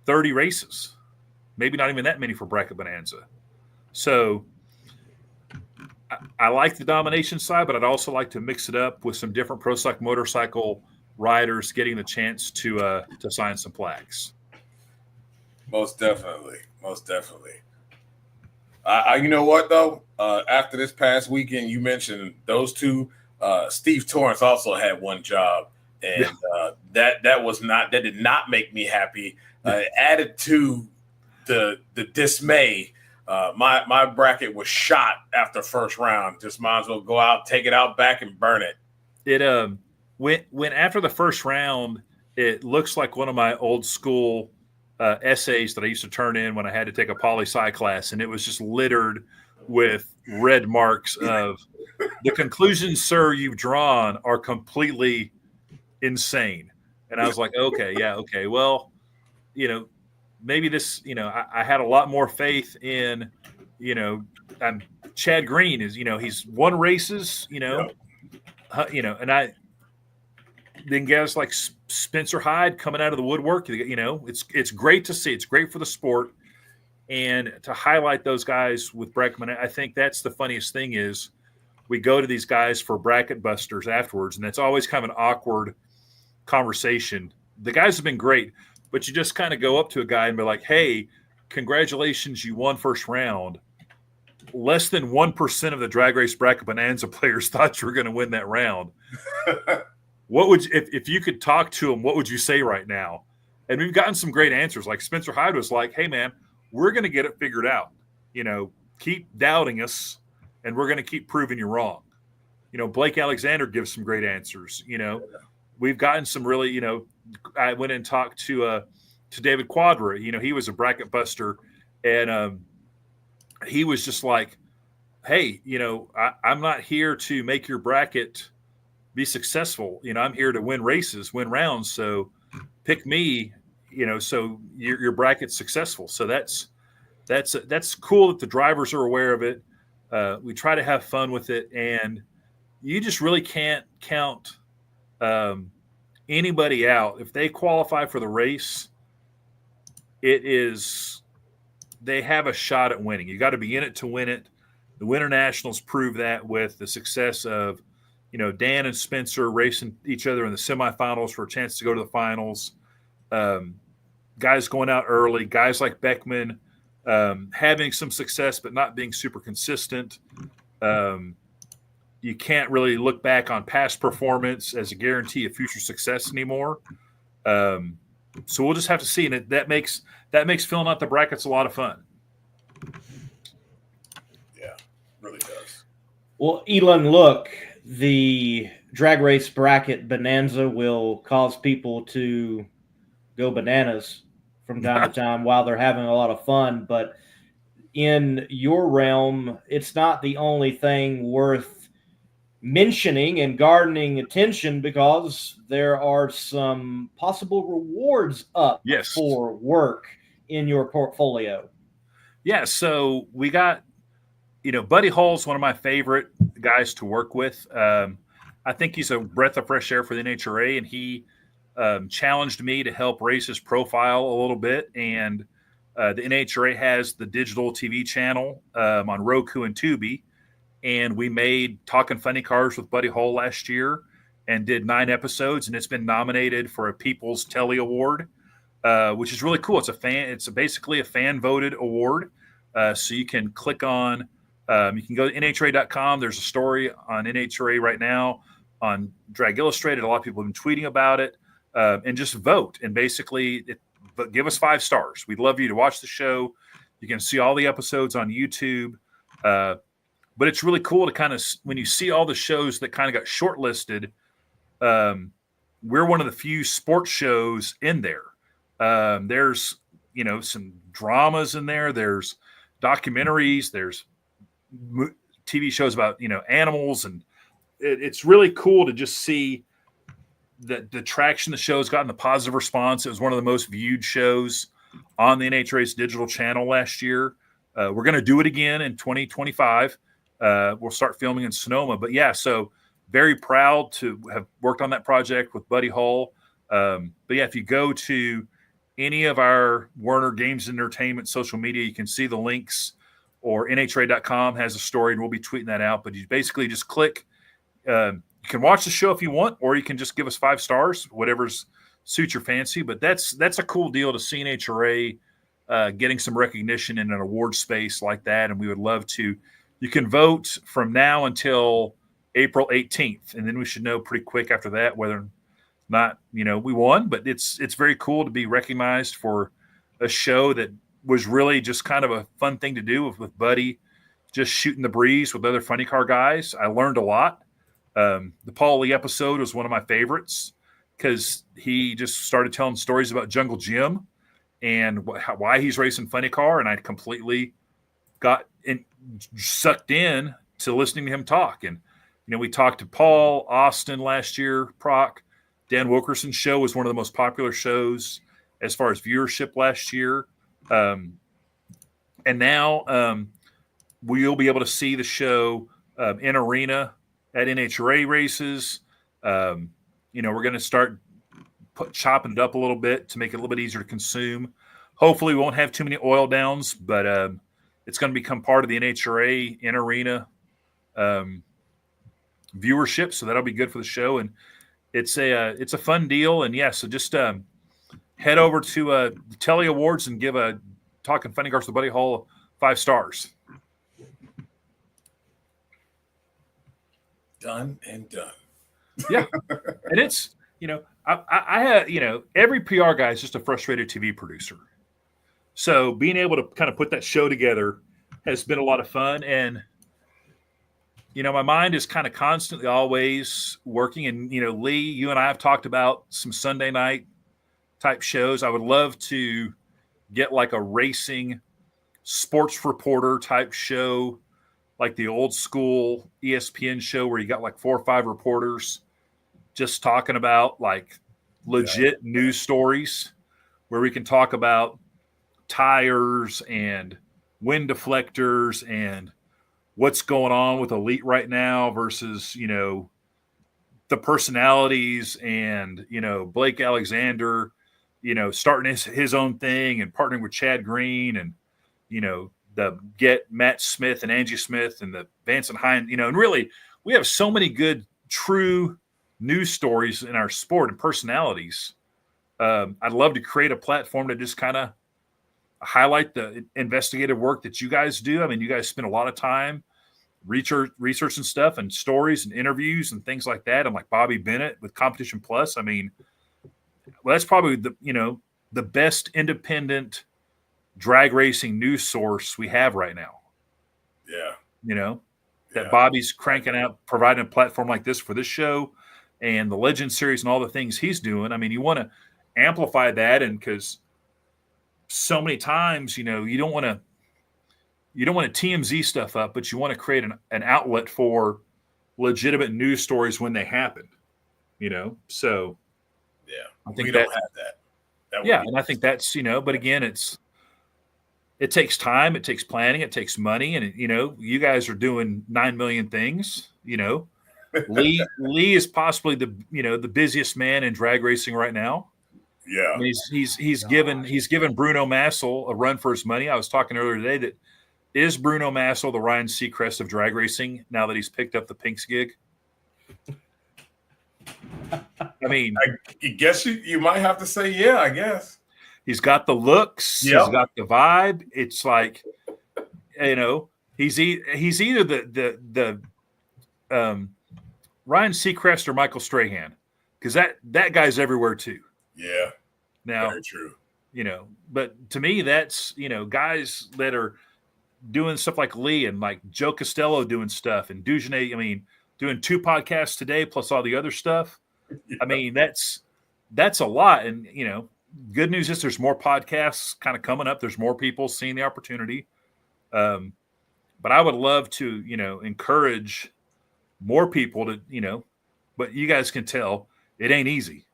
30 races, maybe not even that many for Bracket Bonanza. So I like the domination side, but I'd also like to mix it up with some different Pro Stock Motorcycle riders getting the chance to sign some plaques. Most definitely. You know what though? After this past weekend, you mentioned those two. Steve Torrance also had one job, and that did not make me happy. Added to the dismay, my bracket was shot after first round. Just might as well go out, take it out back, and burn it. It when after the first round, it looks like one of my old school essays that I used to turn in when I had to take a poli-sci class, and it was just littered with red marks of the conclusions, sir, you've drawn are completely insane. And I was like, okay, well, maybe this, I had a lot more faith in, Chad Green is, he's won races, and I then guys like Spencer Hyde coming out of the woodwork, it's great to see. It's great for the sport. And to highlight those guys with Brackman, I think that's the funniest thing is we go to these guys for bracket busters afterwards, and that's always kind of an awkward conversation. The guys have been great, but you just kind of go up to a guy and be like, hey, congratulations, you won first round. Less than 1% of the Drag Race Bracket Bonanza players thought you were going to win that round. What would if you could talk to them, what would you say right now? And we've gotten some great answers. Like Spencer Hyde was like, hey, man, we're going to get it figured out. Keep doubting us, and we're going to keep proving you wrong. Blake Alexander gives some great answers. We've gotten some really, I went and talked to David Quadra. He was a bracket buster, and he was just like, hey, I'm not here to make your bracket be successful. I'm here to win races, win rounds. So pick me, so your bracket's successful. So that's cool that the drivers are aware of it. We try to have fun with it, and you just really can't count anybody out. If they qualify for the race, they have a shot at winning. You got to be in it to win it. The Winter Nationals prove that with the success of, Dan and Spencer racing each other in the semifinals for a chance to go to the finals. Guys going out early, guys like Beckman having some success but not being super consistent. You can't really look back on past performance as a guarantee of future success anymore. So we'll just have to see, and that makes filling out the brackets a lot of fun. Yeah, really does. Well, Elon, look, the drag race bracket Bonanza will cause people to go bananas from time to time while they're having a lot of fun. But in your realm, it's not the only thing worth mentioning and garnering attention, because there are some possible rewards up for work in your portfolio. Yeah, so we got, Buddy Hull's one of my favorite guys to work with. I think he's a breath of fresh air for the NHRA, and he challenged me to help raise his profile a little bit. And the NHRA has the digital TV channel on Roku and Tubi, and we made Talking Funny Cars with Buddy Hull last year and did 9 episodes, and it's been nominated for a People's Telly Award, which is really cool. It's basically a fan voted award. So you can click on, you can go to NHRA.com. There's a story on NHRA right now on Drag Illustrated. A lot of people have been tweeting about it, and just vote. And basically, give us 5 stars. We'd love you to watch the show. You can see all the episodes on YouTube. But it's really cool to kind of, when you see all the shows that kind of got shortlisted, we're one of the few sports shows in there. There's, some dramas in there. There's documentaries. There's TV shows about, animals. And it's really cool to just see the traction the show's gotten, the positive response. It was one of the most viewed shows on the NHRA's digital channel last year. We're going to do it again in 2025. We'll start filming in Sonoma. But yeah, so very proud to have worked on that project with Buddy Hull. But yeah, if you go to any of our Werner Games Entertainment social media, you can see the links, or NHRA.com has a story, and we'll be tweeting that out. But you basically just click. You can watch the show if you want, or you can just give us 5 stars, whatever's suits your fancy. But that's a cool deal to see NHRA getting some recognition in an award space like that. And we would love to. You can vote from now until April 18th, and then we should know pretty quick after that whether or not, we won. But it's very cool to be recognized for a show that was really just kind of a fun thing to do with Buddy, just shooting the breeze with other funny car guys. I learned a lot. The Paul Lee episode was one of my favorites because he just started telling stories about Jungle Jim and why he's racing funny car, and I completely got sucked in to listening to him talk. And we talked to Paul Austin last year. Proc Dan Wilkerson's show was one of the most popular shows as far as viewership last year. And now we'll be able to see the show in arena at NHRA races. We're going to start chopping it up a little bit to make it a little bit easier to consume. Hopefully we won't have too many oil downs, but it's going to become part of the NHRA in arena viewership, so that'll be good for the show. And it's a fun deal. And yeah, so just head over to the Telly Awards and give a Talking Funny Cars with Buddy Hull 5 stars. Done and done. Yeah, and it's I have every PR guy is just a frustrated TV producer. So being able to kind of put that show together has been a lot of fun. And, my mind is kind of constantly always working. And, Lee, you and I have talked about some Sunday night type shows. I would love to get like a racing sports reporter type show like the old school ESPN show where you got like 4 or 5 reporters just talking about like legit news stories, where we can talk about tires and wind deflectors and what's going on with Elite right now versus, the personalities and, Blake Alexander, starting his own thing and partnering with Chad Green and, the get Matt Smith and Angie Smith and the Vance and Hine, and really we have so many good, true news stories in our sport and personalities. I'd love to create a platform to just kind of highlight the investigative work that you guys do. I mean, you guys spend a lot of time researching stuff and stories and interviews and things like that. And like Bobby Bennett with Competition Plus. I mean, well, that's probably the best independent drag racing news source we have right now. Yeah. That Bobby's cranking out, providing a platform like this for this show and the Legend Series and all the things he's doing. I mean, you want to amplify that, and because so many times, you don't want to TMZ stuff up, but you want to create an outlet for legitimate news stories when they happen. So yeah, I think we don't have that. And I think that's but again, it takes time, it takes planning, it takes money, and you guys are doing 9 million things. Lee is possibly the busiest man in drag racing right now. Yeah, I mean, he's given Bruno Massel a run for his money. I was talking earlier today that is Bruno Massel the Ryan Seacrest of drag racing now that he's picked up the Pinks gig? I mean, I guess you might have to say, yeah, I guess. He's got the looks. Yep. He's got the vibe. It's like, he's either the Ryan Seacrest or Michael Strahan, because that guy's everywhere too. Yeah. Now, very true. But to me, that's guys that are doing stuff like Lee and like Joe Costello doing stuff and Dugenet. I mean, doing 2 podcasts today plus all the other stuff. Yeah. I mean, that's a lot. And good news is there's more podcasts kind of coming up. There's more people seeing the opportunity. But I would love to, encourage more people to, but you guys can tell it ain't easy.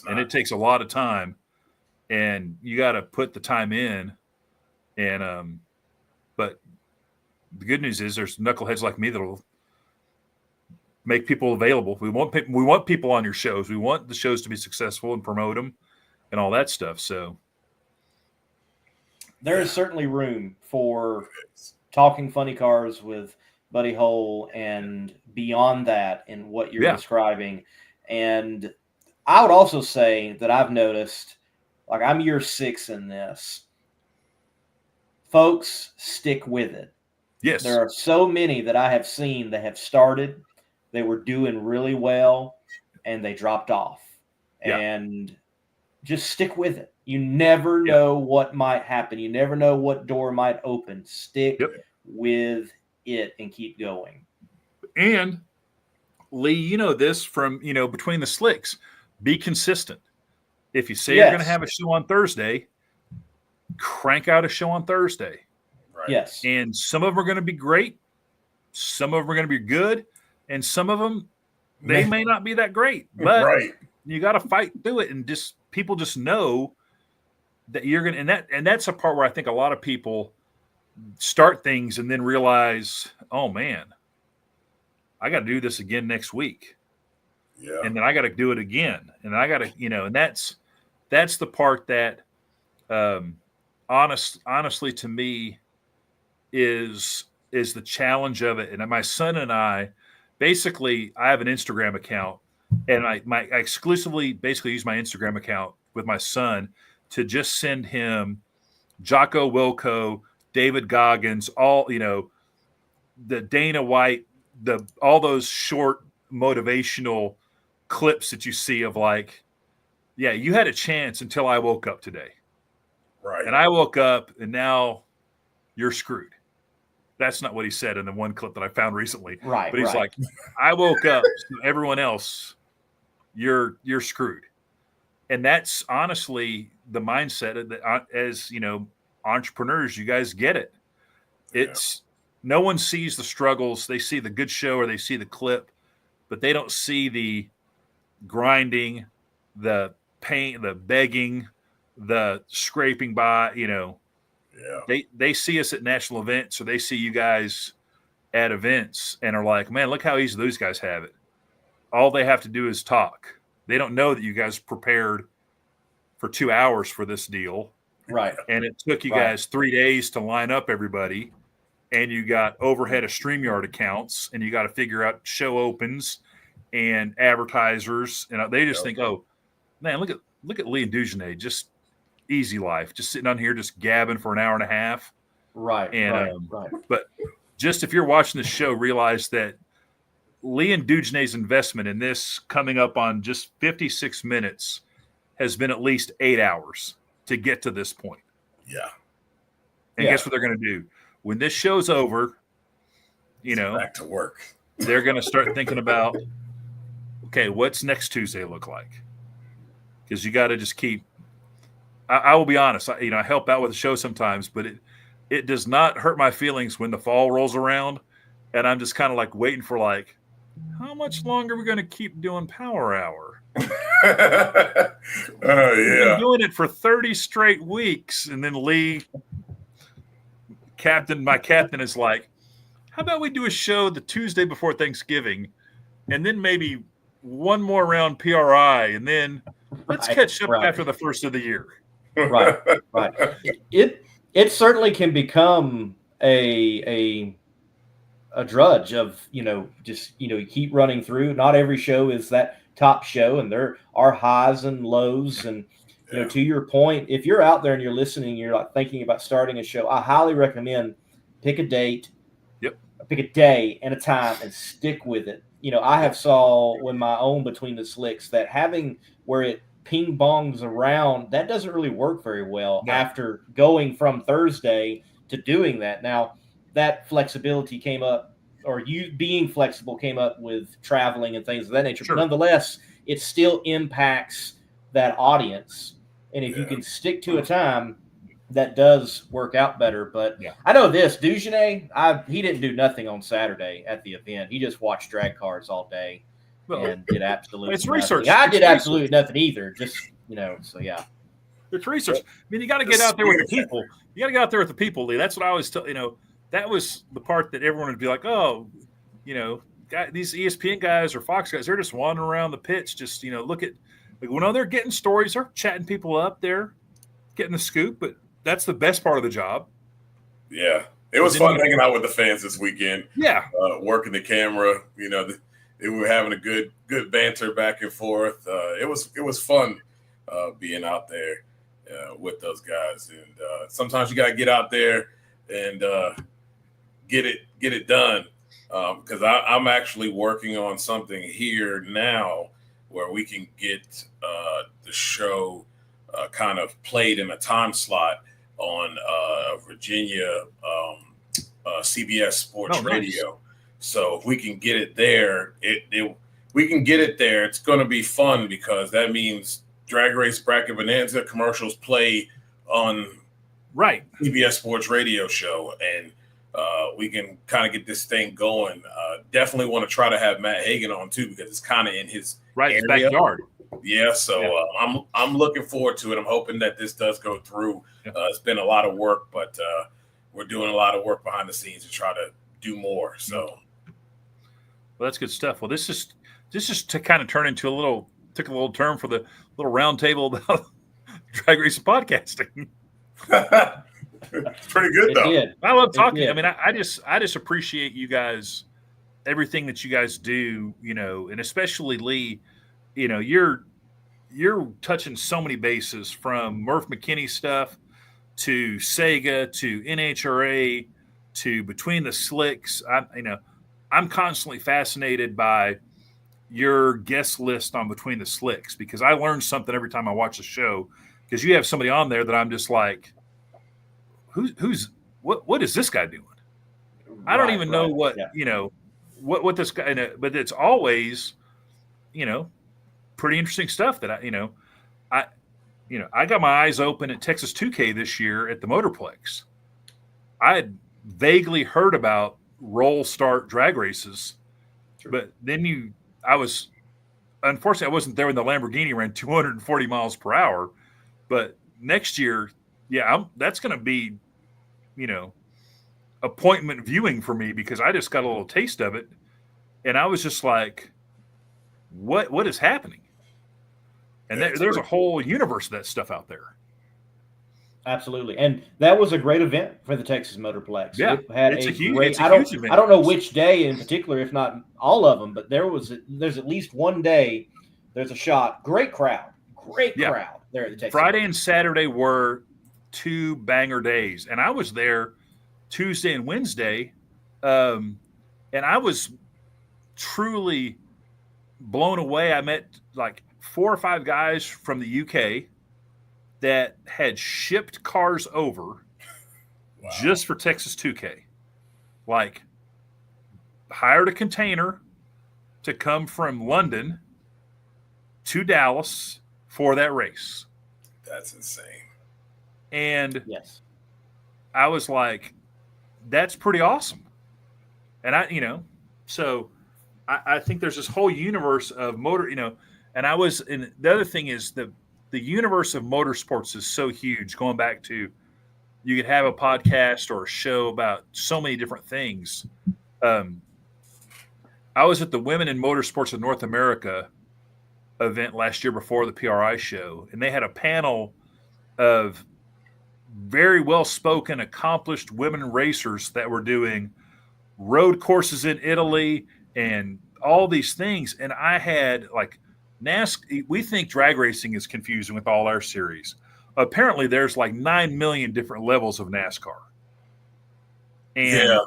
And it takes a lot of time, and you got to put the time in. And, but the good news is there's knuckleheads like me that'll make people available. We want people on your shows. We want the shows to be successful and promote them and all that stuff. So there is certainly room for talking funny cars with Buddy Hole and beyond that in what you're describing. And I would also say that I've noticed, like, I'm year 6 in this. Folks, stick with it. Yes. There are so many that I have seen that have started, they were doing really well, and they dropped off. Yeah. And just stick with it. You never know what might happen. You never know what door might open. Stick with it and keep going. And Lee, this from, between the slicks, be consistent. If you say you're going to have a show on Thursday, crank out a show on Thursday. Right. Yes. And some of them are going to be great. Some of them are going to be good. And some of them, they may not be that great. But you got to fight through it. And just people just know that you're going to, and that's a part where I think a lot of people start things and then realize, oh man, I got to do this again next week. Yeah. And then I got to do it again. And I got to, and that's the part that, honestly to me is the challenge of it. And my son and I, basically, I have an Instagram account, and I exclusively basically use my Instagram account with my son to just send him Jocko Wilco, David Goggins, all, the Dana White, all those short motivational clips that you see of like, yeah, you had a chance until I woke up today. Right. And I woke up and now you're screwed. That's not what he said in the one clip that I found recently. Right. But he's like, I woke up, so everyone else, you're screwed. And that's honestly the mindset that, as entrepreneurs, you guys get it. It's no one sees the struggles. They see the good show or they see the clip, but they don't see the grinding, the pain, the begging, the scraping by, they see us at national events, or they see you guys at events and are like, man, look how easy those guys have it. All they have to do is talk. They don't know that you guys prepared for 2 hours for this deal. Right. And it took you guys 3 days to line up everybody. And you got overhead of StreamYard accounts, and you got to figure out show opens and advertisers. And they just think, oh, man, look at Lee and Dugenay, just easy life, just sitting on here, just gabbing for an hour and a half. Right. And right. But just if you're watching the show, realize that Lee and Dugenay's investment in this coming up on just 56 minutes has been at least 8 hours to get to this point. Yeah. And guess what they're going to do? When this show's over, back to work. They're going to start thinking about, okay, what's next Tuesday look like? Because you got to just keep. I will be honest. I help out with the show sometimes, but it does not hurt my feelings when the fall rolls around, and I'm just kind of like waiting for how much longer are we going to keep doing Power Hour? We've been doing it for 30 straight weeks, and then Lee. My captain is like, how about we do a show the Tuesday before Thanksgiving, and then maybe one more round PRI, and then let's catch up after the first of the year. Right. It certainly can become a drudge of, just, you keep running through. Not every show is that top show, and there are highs and lows. And to your point, if you're out there and you're listening, you're thinking about starting a show, I highly recommend pick a date, pick a day and a time, and stick with it. I have saw when my own Between the Slicks that having where it ping bongs around, that doesn't really work very well after going from Thursday to doing that. Now, that flexibility came up, or you being flexible came up with traveling and things of that nature. Sure. But nonetheless, it still impacts that audience. And if you can stick to a time, that does work out better. But I know this, Dugenay, he didn't do nothing on Saturday at the event. He just watched drag cars all day and did absolutely nothing. Research. I did absolutely nothing either. Just, so yeah. It's research. I mean, you got to get out there with the people. You got to get out there with the people, Lee. That's what I always tell, that was the part that everyone would be like, oh, these ESPN guys or Fox guys, they're just wandering around the pitch. Just, look at, they're getting stories, they're chatting people up, they're getting the scoop, but that's the best part of the job. Yeah. It was fun hanging out with the fans this weekend. Yeah. Working the camera, we were having a good banter back and forth. It was fun being out there with those guys. And sometimes you got to get out there and get it done. Because I'm actually working on something here now where we can get the show kind of played in a time slot on Virginia CBS Sports Radio. So if we can get it there, we can get it there. It's going to be fun because that means Drag Race Bracket Bonanza commercials play on CBS Sports Radio show, and we can kind of get this thing going. Definitely want to try to have Matt Hagan on too because it's kind of in his area. Backyard. Yeah, so I'm looking forward to it. I'm hoping that this does go through. It's been a lot of work, but we're doing a lot of work behind the scenes to try to do more. So, well, that's good stuff. Well, this is to kind of turn into took a little turn for the little round table about drag racing podcasting. It's pretty good though. I love talking. I mean, I just appreciate you guys, everything that you guys do, and especially Lee. You're touching so many bases from Murph McKinney stuff to SEGA to NHRA to Between the Slicks. I'm constantly fascinated by your guest list on Between the Slicks because I learn something every time I watch the show because you have somebody on there that I'm just like, what is this guy doing? I don't even know what this guy, but it's always, pretty interesting stuff that I got my eyes open at Texas 2K this year at the Motorplex. I had vaguely heard about roll start drag races, but then unfortunately, I wasn't there when the Lamborghini ran 240 miles per hour. But next year, that's going to be, appointment viewing for me because I just got a little taste of it, and I was just like, "What is happening?" And there's a whole universe of that stuff out there. Absolutely, and that was a great event for the Texas Motorplex. Yeah, it had it's a a huge great. event. I don't know which day in particular, if not all of them, but there's at least one day. There's a shot. Great crowd there at the Texas. Friday and Saturday were 2 banger days, and I was there Tuesday and Wednesday, and I was truly blown away. I met like 4 or 5 guys from the UK that had shipped cars over just for Texas 2K. Like, hired a container to come from London to Dallas for that race. That's insane. And yes, I was like, that's pretty awesome. And I think there's this whole universe of motor, and the other thing is the universe of motorsports is so huge. Going back to, you could have a podcast or a show about so many different things. I was at the Women in Motorsports of North America event last year before the PRI show, and they had a panel of very well-spoken, accomplished women racers that were doing road courses in Italy and all these things. And I had like NASCAR. We think drag racing is confusing with all our series. Apparently, there's like 9 million different levels of NASCAR. And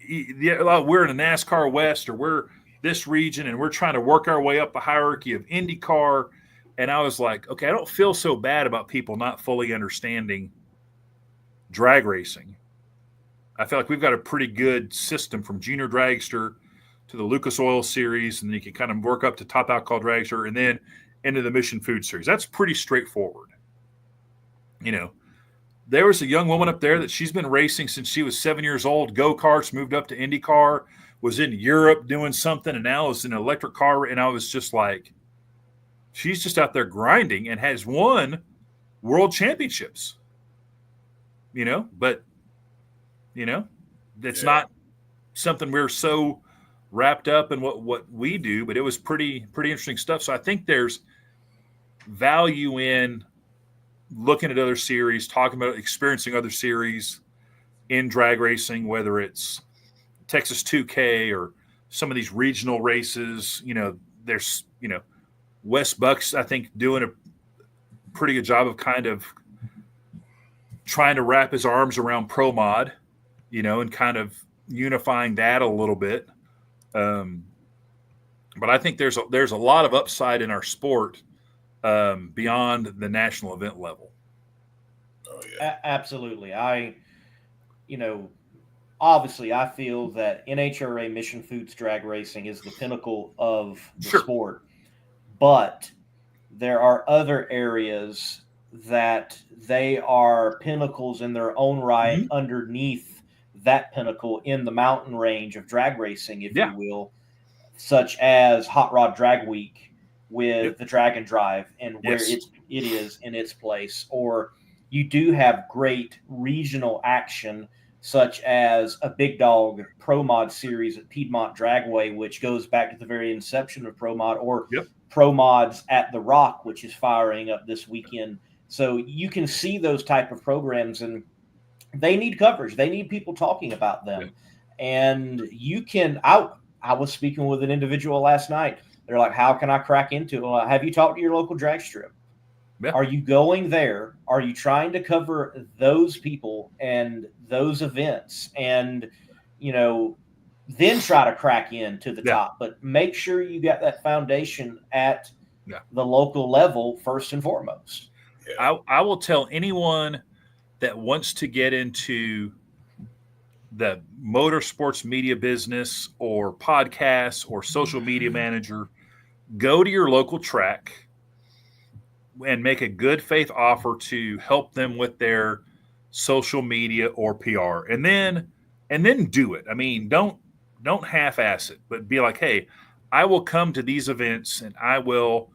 we're in a NASCAR West, or we're this region, and we're trying to work our way up the hierarchy of IndyCar. And I was like, okay, I don't feel so bad about people not fully understanding drag racing. I feel like we've got a pretty good system from Junior Dragster to the Lucas Oil Series, and then you can kind of work up to Top Alcohol Dragster and then into the Mission Food Series. That's pretty straightforward. There was a young woman up there that she's been racing since she was 7 years old, go-karts, moved up to IndyCar, was in Europe doing something, and now is in an electric car. And I was just like, she's just out there grinding and has won world championships. But it's not something we're so wrapped up in what we do, but it was pretty interesting stuff. So I think there's value in looking at other series, talking about experiencing other series in drag racing, whether it's Texas 2K or some of these regional races. There's, Wes Buck's, I think, doing a pretty good job of kind of trying to wrap his arms around Pro Mod, and kind of unifying that a little bit. But I think there's a lot of upside in our sport beyond the national event level. Oh yeah, absolutely. Obviously, I feel that NHRA Mission Foods drag racing is the pinnacle of the sport, but there are other areas that they are pinnacles in their own right underneath that pinnacle in the mountain range of drag racing, if you will, such as Hot Rod Drag Week with the Dragon Drive and where it is in its place. Or you do have great regional action, such as a Big Dog Pro Mod series at Piedmont Dragway, which goes back to the very inception of Pro Mod, or Pro Mods at The Rock, which is firing up this weekend. So you can see those type of programs, and they need coverage. They need people talking about them. And you can, I was speaking with an individual last night. They're like, how can I crack into it? Well, have you talked to your local drag strip? Yeah. Are you going there? Are you trying to cover those people and those events? And, then try to crack into the top. But make sure you got that foundation at the local level first and foremost. I will tell anyone that wants to get into the motorsports media business or podcasts or social media manager, go to your local track and make a good faith offer to help them with their social media or PR. And then and then do it. I mean, don't half-ass it, but be like, hey, I will come to these events and I will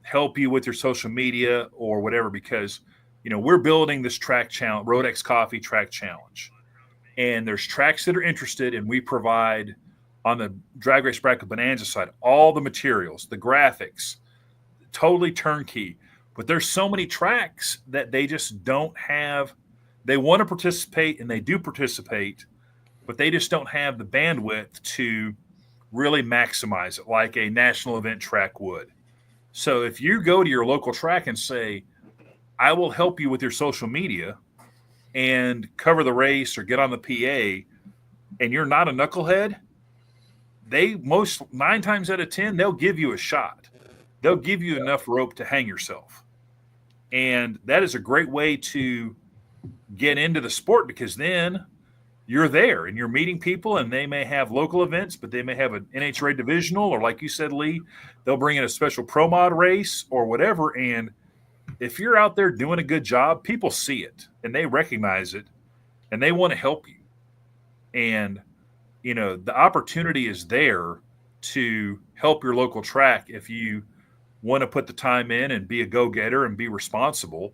help you with your social media or whatever, because we're building this track challenge, Rodex Coffee Track Challenge, and there's tracks that are interested, and we provide on the Drag Race Bracket Bonanza side all the materials, the graphics, totally turnkey. But there's so many tracks that they just don't have. They want to participate, and they do participate, but they just don't have the bandwidth to really maximize it like a national event track would. So if you go to your local track and say, I will help you with your social media and cover the race or get on the PA, and you're not a knucklehead, they 9 times out of 10, they'll give you a shot. They'll give you enough rope to hang yourself. And that is a great way to get into the sport, because then you're there and you're meeting people, and they may have local events, but they may have an NHRA divisional, or like you said, Lee, they'll bring in a special pro mod race or whatever. And if you're out there doing a good job, people see it and they recognize it and they want to help you. And, the opportunity is there to help your local track if you want to put the time in and be a go-getter and be responsible.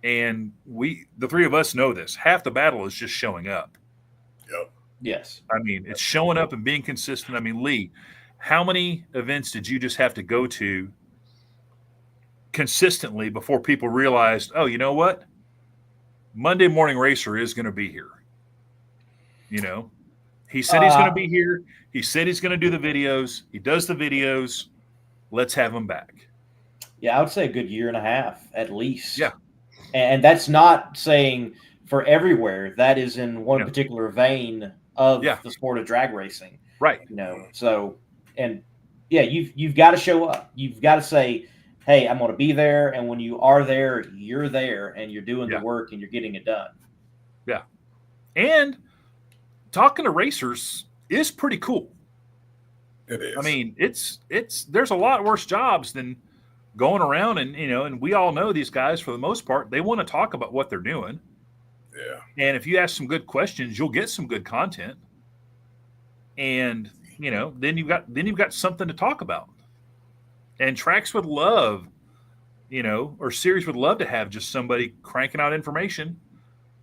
And the three of us know this. Half the battle is just showing up. Yep. Yes. I mean, it's showing up and being consistent. I mean, Lee, how many events did you just have to go to consistently before people realized, oh, you know what? Monday Morning Racer is going to be here. He said he's going to be here. He said he's going to do the videos. He does the videos. Let's have him back. Yeah, I would say a good year and a half at least. Yeah. And that's not saying for everywhere. That is in one particular vein of the sport of drag racing. Right. So, and yeah, you've got to show up. You've got to say, hey, I'm going to be there. And when you are there, you're there and you're doing the work and you're getting it done. Yeah. And talking to racers is pretty cool. It is. I mean, there's a lot worse jobs than going around and we all know these guys, for the most part, they want to talk about what they're doing. Yeah. And if you ask some good questions, you'll get some good content. And, then you've got something to talk about. And tracks would love, or series would love to have just somebody cranking out information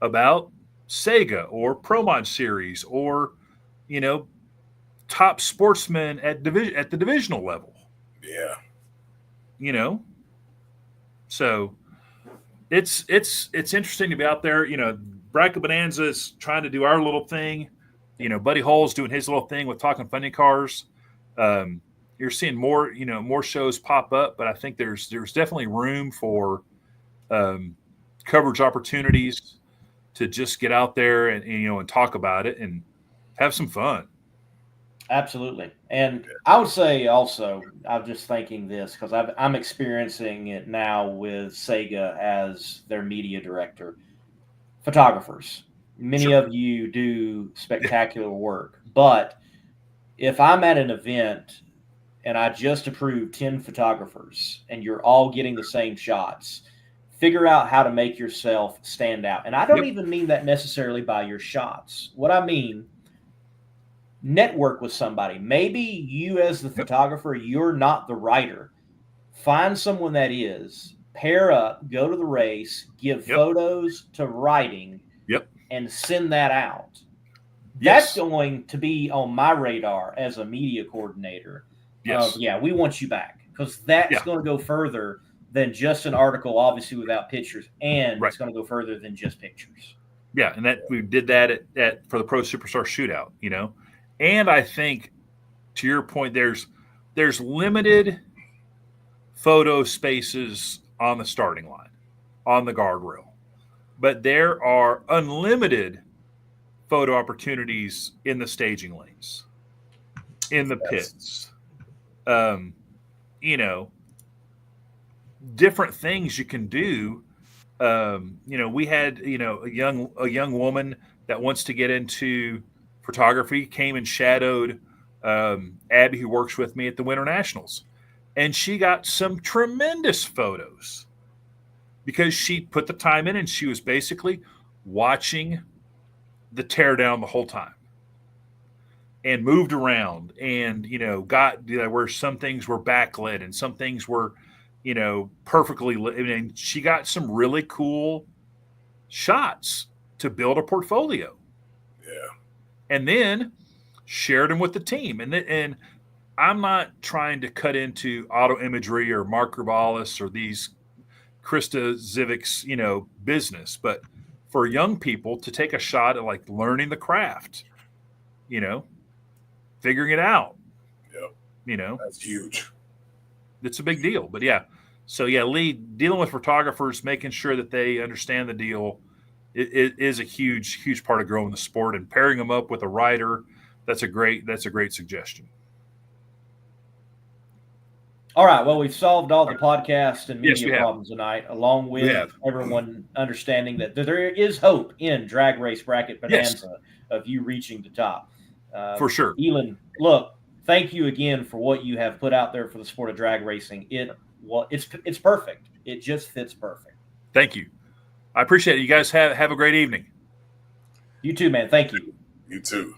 about SEGA or Pro Mod series or, top sportsmen at the divisional level. Yeah. So it's interesting to be out there. Bracket Bonanza is trying to do our little thing. Buddy Hull's doing his little thing with talking funny cars. You're seeing more shows pop up, but I think there's definitely room for coverage opportunities to just get out there and talk about it and have some fun. Absolutely. And I would say also, I'm just thinking this because I'm experiencing it now with SEGA as their media director. Photographers. Many of you do spectacular work, but if I'm at an event and I just approved 10 photographers and you're all getting the same shots, figure out how to make yourself stand out. And I don't even mean that necessarily by your shots. What I mean, network with somebody. Maybe you as the photographer, you're not the writer. Find someone that is, pair up, go to the race, give photos to writing, and send that out. That's going to be on my radar as a media coordinator. Yes. We want you back, because that's going to go further than just an article, obviously without pictures, and it's going to go further than just pictures. Yeah, and that we did that at for the Pro Superstar Shootout, And I think, to your point, there's limited photo spaces on the starting line, on the guardrail, but there are unlimited photo opportunities in the staging lanes, in the pits. Different things you can do. We had a young woman that wants to get into photography, came and shadowed Abby, who works with me at the Winter Nationals, and she got some tremendous photos because she put the time in and she was basically watching the tear down the whole time and moved around and, got where some things were backlit and some things were, perfectly lit. I mean, she got some really cool shots to build a portfolio. Yeah. And then shared them with the team. And I'm not trying to cut into auto imagery or Mark Gravalis or these Krista Zivic's, business, but for young people to take a shot at like learning the craft, figuring it out, Yep. That's huge. It's a big deal. But yeah, so yeah, Lee, dealing with photographers, making sure that they understand the deal, it is a huge part of growing the sport, and pairing them up with a writer. That's a great suggestion. All right. Well, we've solved all the podcast and media Yes, problems tonight, along with everyone understanding that there is hope in Drag Race Bracket Bonanza of you reaching the top. For sure. Elon, look, thank you again for what you have put out there for the sport of drag racing. It's perfect. It just fits perfect. Thank you. I appreciate it. You guys have a great evening. You too, man. Thank you. You too.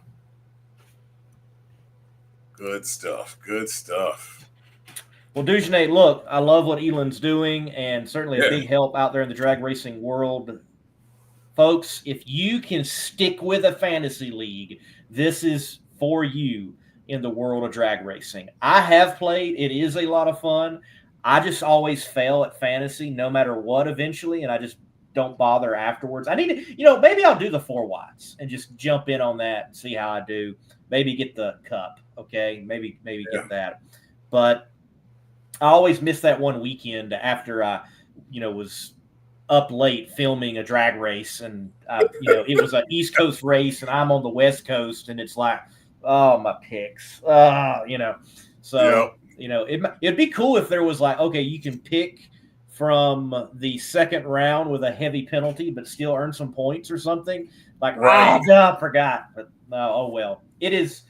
Good stuff. Good stuff. Well, Dujanay, look, I love what Elon's doing, and certainly a big help out there in the drag racing world. Folks, if you can stick with a fantasy league, this is for you in the world of drag racing. I have played. It is a lot of fun. I just always fail at fantasy no matter what eventually, and I just don't bother afterwards. I need to, maybe I'll do the 4 wides and just jump in on that and see how I do. Maybe get the cup, okay? Maybe get that. But I always miss that one weekend after I, was up late filming a drag race, and it was an East Coast race, and I'm on the West Coast, and it's like, oh, my picks, So it'd be cool if there was like, okay, you can pick from the second round with a heavy penalty, but still earn some points or something. Like, I forgot, but oh well. It is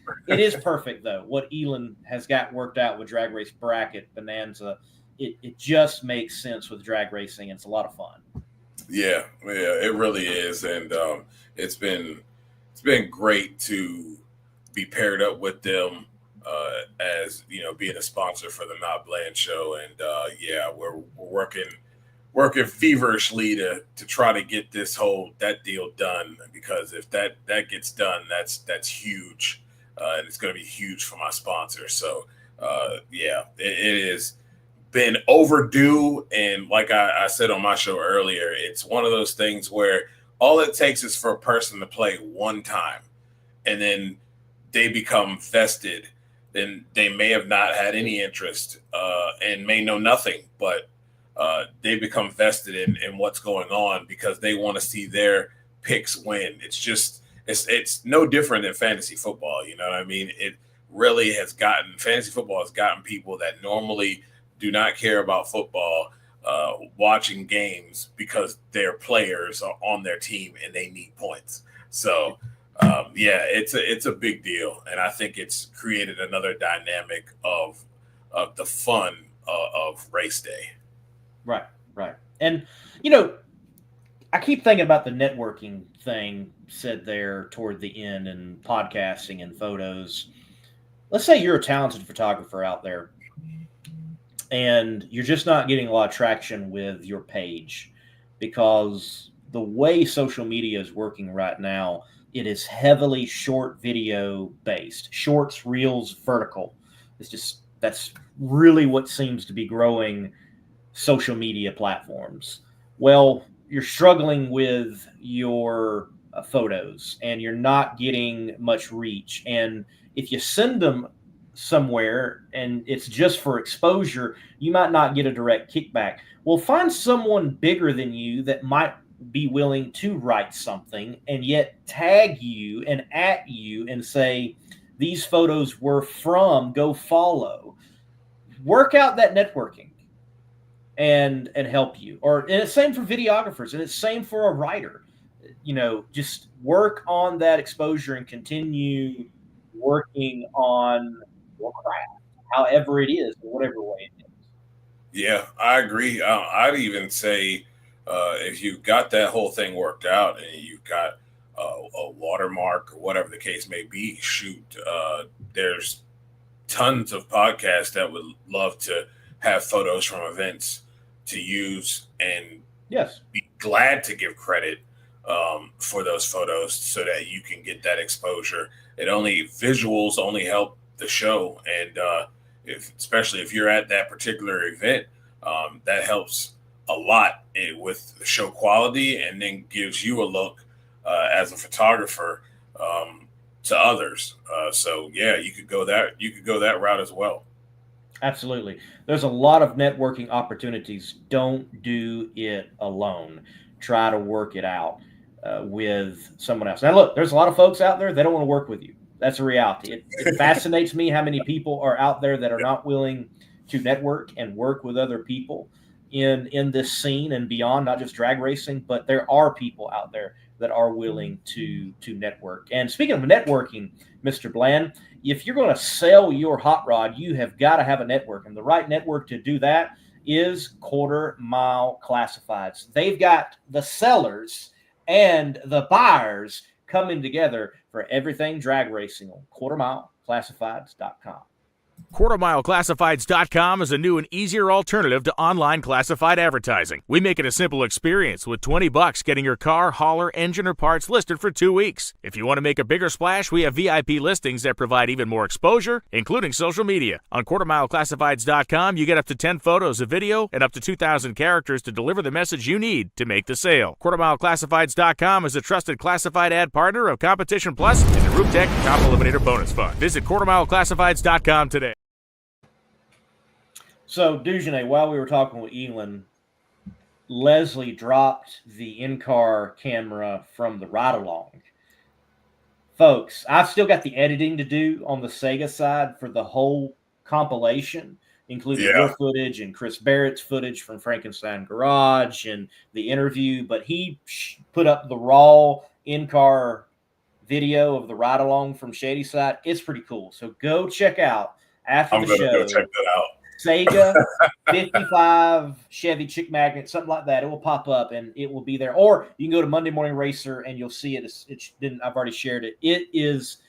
perfect though. What Elon has got worked out with Drag Race Bracket Bonanza, it just makes sense with drag racing. It's a lot of fun. Yeah, it really is, and it's been great to be paired up with them as being a sponsor for the Not Bland show, and we're working feverishly to try to get that deal done, because if that gets done, that's huge, and it's going to be huge for my sponsor. So it has been overdue, and like I said on my show earlier, it's one of those things where all it takes is for a person to play one time, and then they become vested. Then they may have not had any interest and may know nothing, but they become vested in what's going on because they want to see their picks win. It's no different than fantasy football. You know what I mean? It really fantasy football has gotten people that normally do not care about football watching games because their players are on their team and they need points. So it's a big deal, and I think it's created another dynamic of the fun of race day. Right. And, I keep thinking about the networking thing said there toward the end, and podcasting and photos. Let's say you're a talented photographer out there, and you're just not getting a lot of traction with your page because the way social media is working right now, it is heavily short video based, shorts, reels, vertical. That's really what seems to be growing social media platforms. Well, you're struggling with your photos and you're not getting much reach. And if you send them somewhere and it's just for exposure, you might not get a direct kickback. Well, find someone bigger than you that might be willing to write something and yet tag you and at you and say, these photos were from, go follow. Work out that networking and help you. And it's same for videographers, and it's same for a writer. Just work on that exposure and continue working on your craft, however it is, in whatever way it is. Yeah, I agree. I'd even say if you got that whole thing worked out and you've got a watermark or whatever the case may be, shoot, there's tons of podcasts that would love to have photos from events to use and Yes. be glad to give credit for those photos so that you can get that exposure. Visuals only help the show. And especially if you're at that particular event, that helps a lot with the show quality, and then gives you a look as a photographer to others. So yeah, you could go that route as well. Absolutely. There's a lot of networking opportunities. Don't do it alone. Try to work it out with someone else. Now, look, there's a lot of folks out there that don't want to work with you. That's a reality. It fascinates me how many people are out there that are not willing to network and work with other people in this scene and beyond, not just drag racing, but there are people out there that are willing to network. And speaking of networking, Mr. Bland, if you're going to sell your hot rod, you have got to have a network. And the right network to do that is Quarter Mile Classifieds. They've got the sellers and the buyers coming together for everything drag racing on quartermileclassifieds.com. QuartermileClassifieds.com is a new and easier alternative to online classified advertising. We make it a simple experience with $20 getting your car, hauler, engine, or parts listed for 2 weeks. If you want to make a bigger splash, we have VIP listings that provide even more exposure, including social media. On QuartermileClassifieds.com, you get up to 10 photos of video and up to 2,000 characters to deliver the message you need to make the sale. QuartermileClassifieds.com is a trusted classified ad partner of Competition Plus and the Roof Tech Top Eliminator Bonus Fund. Visit QuartermileClassifieds.com today. So, Dujanay, while we were talking with Elon, Leslie dropped the in-car camera from the ride-along. Folks, I've still got the editing to do on the SEGA side for the whole compilation, including your footage and Chris Barrett's footage from Frankenstein Garage and the interview. But he put up the raw in-car video of the ride-along from Shady Side. It's pretty cool. So go check out after the show. Go check that out. SEGA 55 Chevy Chick Magnet, something like that. It will pop up and it will be there. Or you can go to Monday Morning Racer and you'll see it. I've already shared it. It is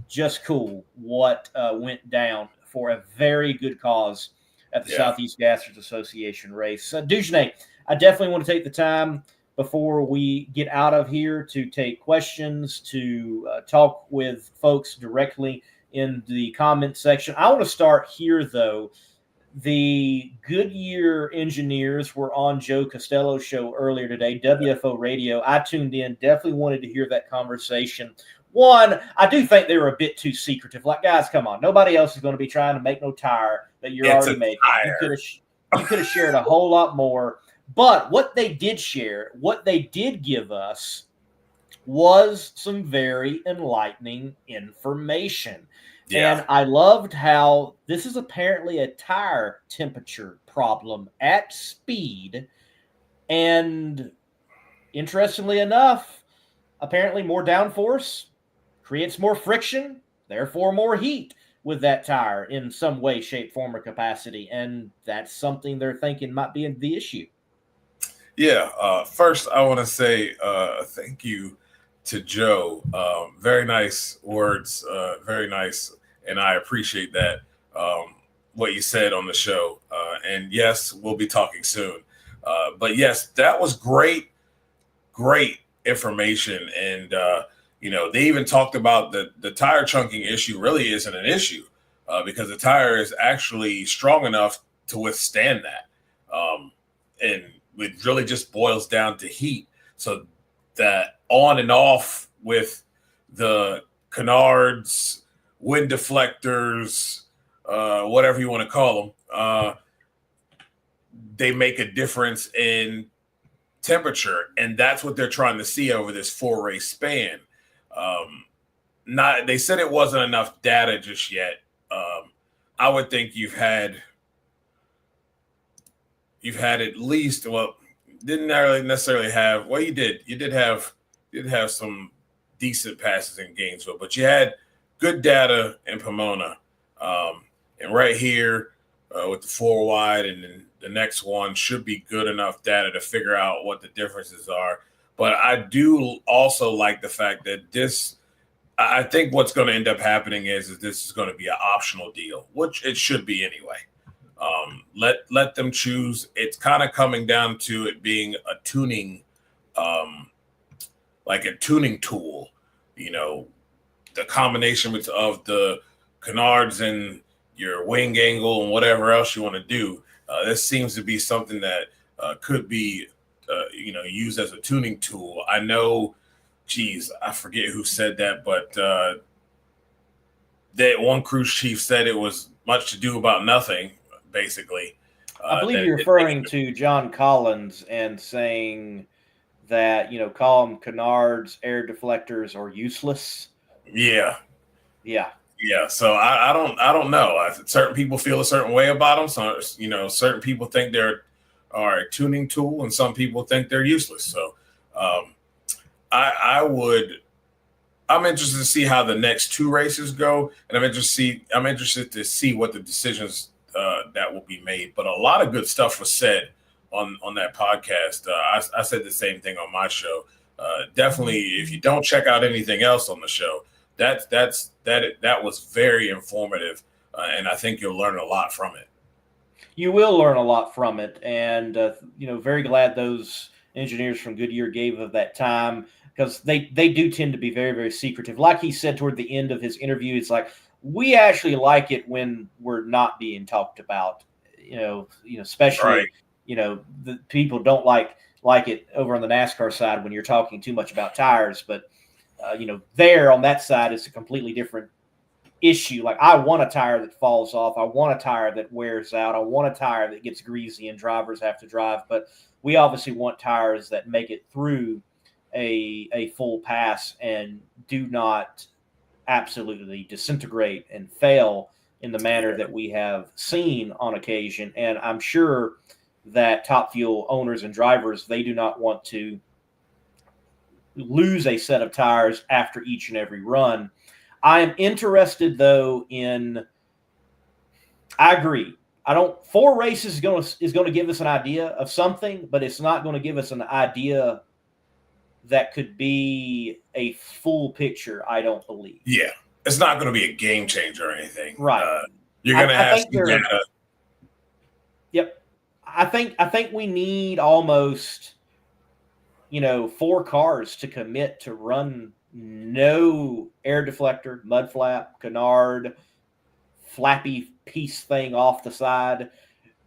just cool what went down for a very good cause at the Southeast Gassers Association race. Dujanay, I definitely want to take the time before we get out of here to take questions, to talk with folks directly in the comment section. I want to start here, though. The Goodyear engineers were on Joe Costello's show earlier today, WFO Radio. I tuned in, definitely wanted to hear that conversation. One, I do think they were a bit too secretive. Like, guys, come on. Nobody else is going to be trying to make no tire that you're already making. You could have shared a whole lot more. But what they did share, what they did give us was some very enlightening information. Yeah. And I loved how this is apparently a tire temperature problem at speed. And interestingly enough, apparently more downforce creates more friction, therefore more heat with that tire in some way, shape, form, or capacity. And that's something they're thinking might be the issue. Yeah. First, I want to say thank you to Joe. Very nice words. Very nice. And I appreciate that, what you said on the show. And yes, we'll be talking soon. But yes, that was great information. And, they even talked about the tire chunking issue really isn't an issue because the tire is actually strong enough to withstand that. And it really just boils down to heat. So that on and off with the canards, wind deflectors, whatever you want to call them, they make a difference in temperature. And that's what they're trying to see over this 4-race span. They said it wasn't enough data just yet. I would think you've had at least, didn't necessarily have, you did have some decent passes in Gainesville, but you had good data in Pomona. And right here with the 4 wide and then the next one should be good enough data to figure out what the differences are. But I do also like the fact that I think what's going to end up happening is this is going to be an optional deal, which it should be anyway. Let them choose. It's kind of coming down to it being a tuning, like a tuning tool. You know, the combination of the canards and your wing angle and whatever else you want to do. This seems to be something that could be, used as a tuning tool. I know, geez, I forget who said that, but that one cruise chief said it was much to do about nothing, basically. I believe you're referring to John Collins and saying that, call them canards, air deflectors, or useless. Yeah. Yeah. Yeah. So I don't know. Certain people feel a certain way about them. So, certain people think they're a tuning tool and some people think they're useless. So I'm interested to see how the next two races go. And I'm interested to see what the decisions that will be made. But a lot of good stuff was said on that podcast. I said the same thing on my show. Definitely, if you don't check out anything else on the show, that was very informative, and I think you'll learn a lot from it. You will learn a lot from it, and very glad those engineers from Goodyear gave of that time, because they do tend to be very, very secretive. Like he said toward the end of his interview, it's like, we actually like it when we're not being talked about, especially right. The people don't like it over on the NASCAR side when you're talking too much about tires, but there on that side is a completely different issue. Like, I want a tire that falls off. I want a tire that wears out. I want a tire that gets greasy and drivers have to drive. But we obviously want tires that make it through a full pass and do not absolutely disintegrate and fail in the manner that we have seen on occasion. And I'm sure that Top Fuel owners and drivers, they do not want to lose a set of tires after each and every run. I am interested, though, I agree. 4 races is going to give us an idea of something, but it's not going to give us an idea that could be a full picture, I don't believe. Yeah. It's not going to be a game changer or anything. Right. You're going to have some data. Yep. I think we need almost 4 cars to commit to run no air deflector, mud flap, canard, flappy piece thing off the side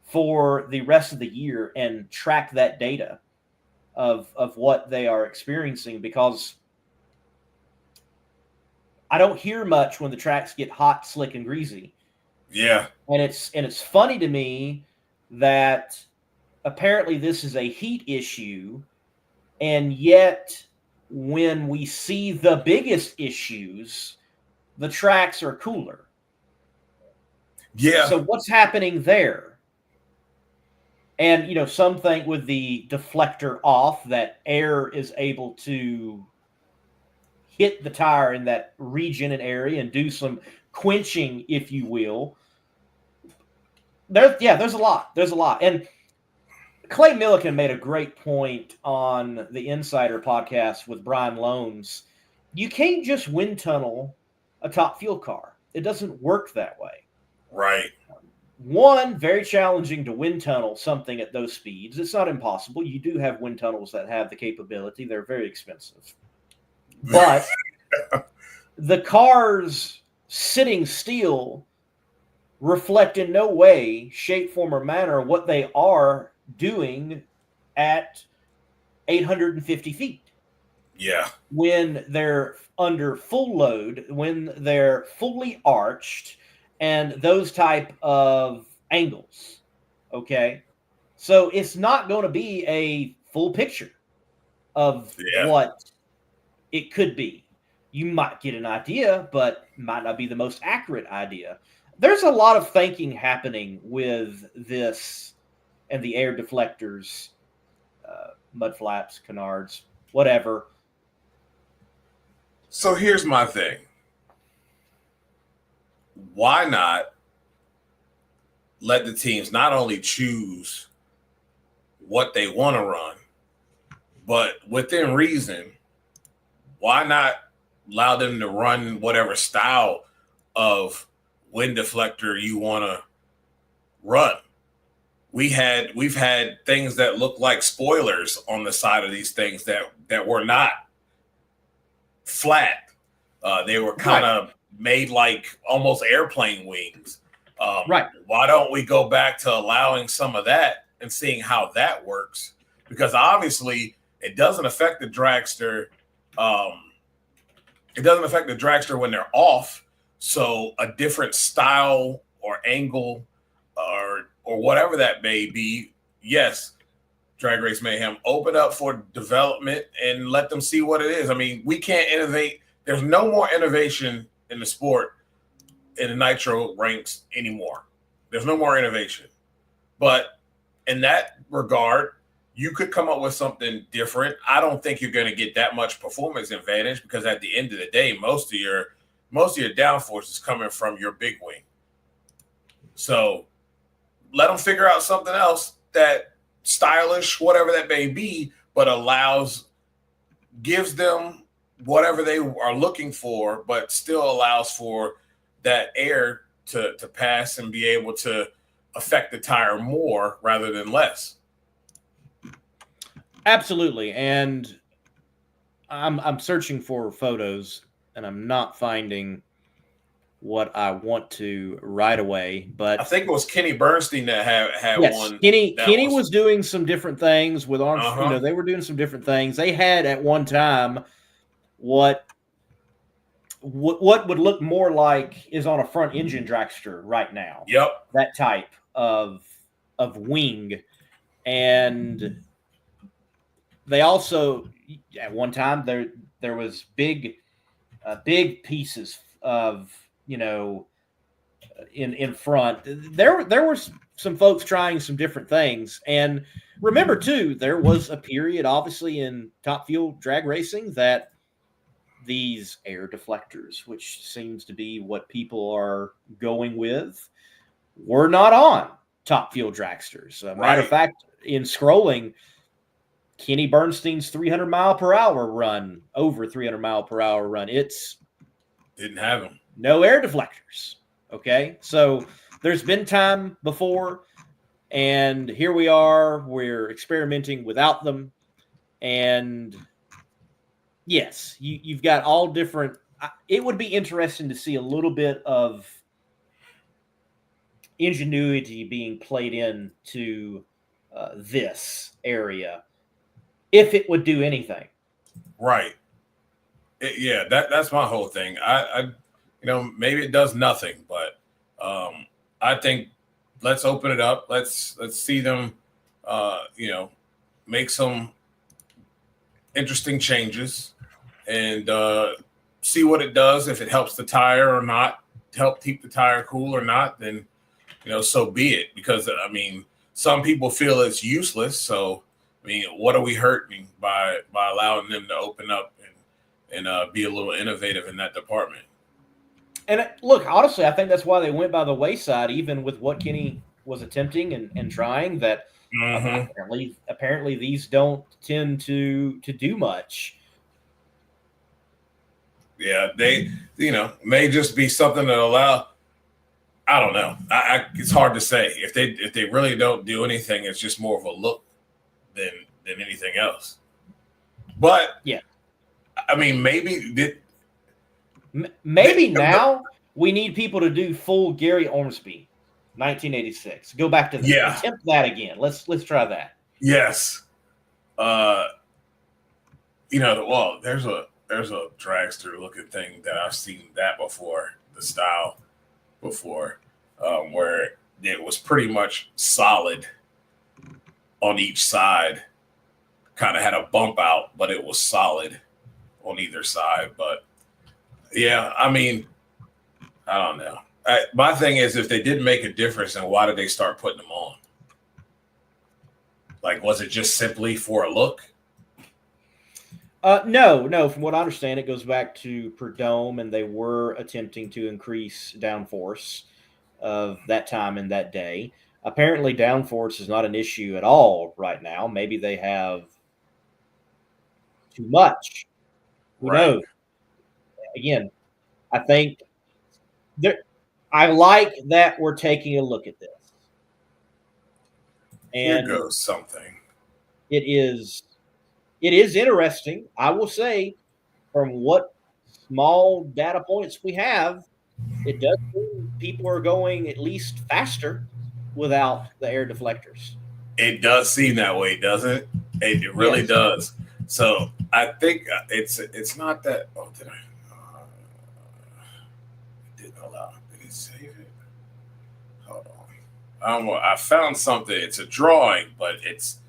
for the rest of the year and track that data of what they are experiencing, because I don't hear much when the tracks get hot, slick, and greasy. Yeah. And it's funny to me that apparently this is a heat issue, and yet when we see the biggest issues, the tracks are cooler. Yeah. So what's happening there? And, some think with the deflector off that air is able to hit the tire in that region and area and do some quenching, if you will. There's a lot. There's a lot. And Clay Millican made a great point on the Insider podcast with Brian Loans. You can't just wind tunnel a Top Fuel car. It doesn't work that way. Right. One, very challenging to wind tunnel something at those speeds. It's not impossible. You do have wind tunnels that have the capability. They're very expensive. But the cars sitting still reflect in no way, shape, form, or manner what they are doing at 850 feet. Yeah. When they're under full load, when they're fully arched, and those type of angles. Okay. So it's not going to be a full picture of what it could be. You might get an idea, but might not be the most accurate idea. There's a lot of thinking happening with this and the air deflectors, mud flaps, canards, whatever. So here's my thing. Why not let the teams not only choose what they want to run, but within reason, why not allow them to run whatever style of wind deflector you want to run? We've had things that look like spoilers on the side of these things that were not flat. They were kind of made like almost airplane wings. Right. Why don't we go back to allowing some of that and seeing how that works? Because obviously it doesn't affect the dragster. It doesn't affect the dragster when they're off. So a different style or angle or whatever that may be, yes, Drag Race Mayhem, open up for development and let them see what it is. I mean, we can't innovate. There's no more innovation in the sport in the nitro ranks anymore. There's no more innovation. But in that regard, you could come up with something different. I don't think you're going to get that much performance advantage because at the end of the day, most of your downforce is coming from your big wing. So let them figure out something else that stylish, whatever that may be, but gives them whatever they are looking for, but still allows for that air to pass and be able to affect the tire more rather than less. Absolutely. And I'm searching for photos and I'm not finding what I want to right away. But I think it was Kenny Bernstein that had yes, one. Kenny was doing some different things with arms. Uh-huh. They were doing some different things. They had at one time what would look more like is on a front engine dragster right now. Yep. That type of wing. And they also at one time there was big pieces of in front. There were some folks trying some different things. And remember too, there was a period obviously in Top Fuel drag racing that these air deflectors, which seems to be what people are going with, were not on Top Fuel dragsters. Matter of fact, in scrolling, Kenny Bernstein's 300 mile per hour run, over 300 mile per hour run, it's didn't have them. No air deflectors. Okay. So there's been time before, and here we are. We're experimenting without them. And yes, you've got all different. It would be interesting to see a little bit of ingenuity being played into this area, if it would do anything. Right. That's my whole thing. I maybe it does nothing, but I think let's open it up. Let's see them, make some interesting changes and see what it does. If it helps the tire or not, help keep the tire cool or not, then so be it. Because I mean, some people feel it's useless. So I mean, what are we hurting by allowing them to open up and be a little innovative in that department? And look, honestly, I think that's why they went by the wayside, even with what Kenny was attempting and trying. That apparently these don't tend to do much. Yeah, they may just be something that allow. I don't know. It's hard to say. If they really don't do anything, it's just more of a look than anything else. But yeah, I mean, maybe now we need people to do full Gary Ormsby, 1986. Go back to that. Yeah. Attempt that again. Let's try that. Yes. Well, there's a dragster looking thing that I've seen that before, the style before, where it was pretty much solid on each side. Kind of had a bump out, but it was solid on either side. But yeah, I mean, I don't know. My thing is, if they didn't make a difference, then why did they start putting them on? Like, was it just simply for a look? No. From what I understand, it goes back to per dome, and they were attempting to increase downforce of that time and that day. Apparently, downforce is not an issue at all right now. Maybe they have too much. Who Right. knows? Again, I think there. I like that we're taking a look at this, Here and goes something. it is interesting. I will say, from what small data points we have, it does seem people are going at least faster without the air deflectors. It does seem that way, doesn't it? It really Yes. does. So I think it's not that. Oh, did I? Didn't allow. Did it save it? Hold on. I found something. It's a drawing, but it's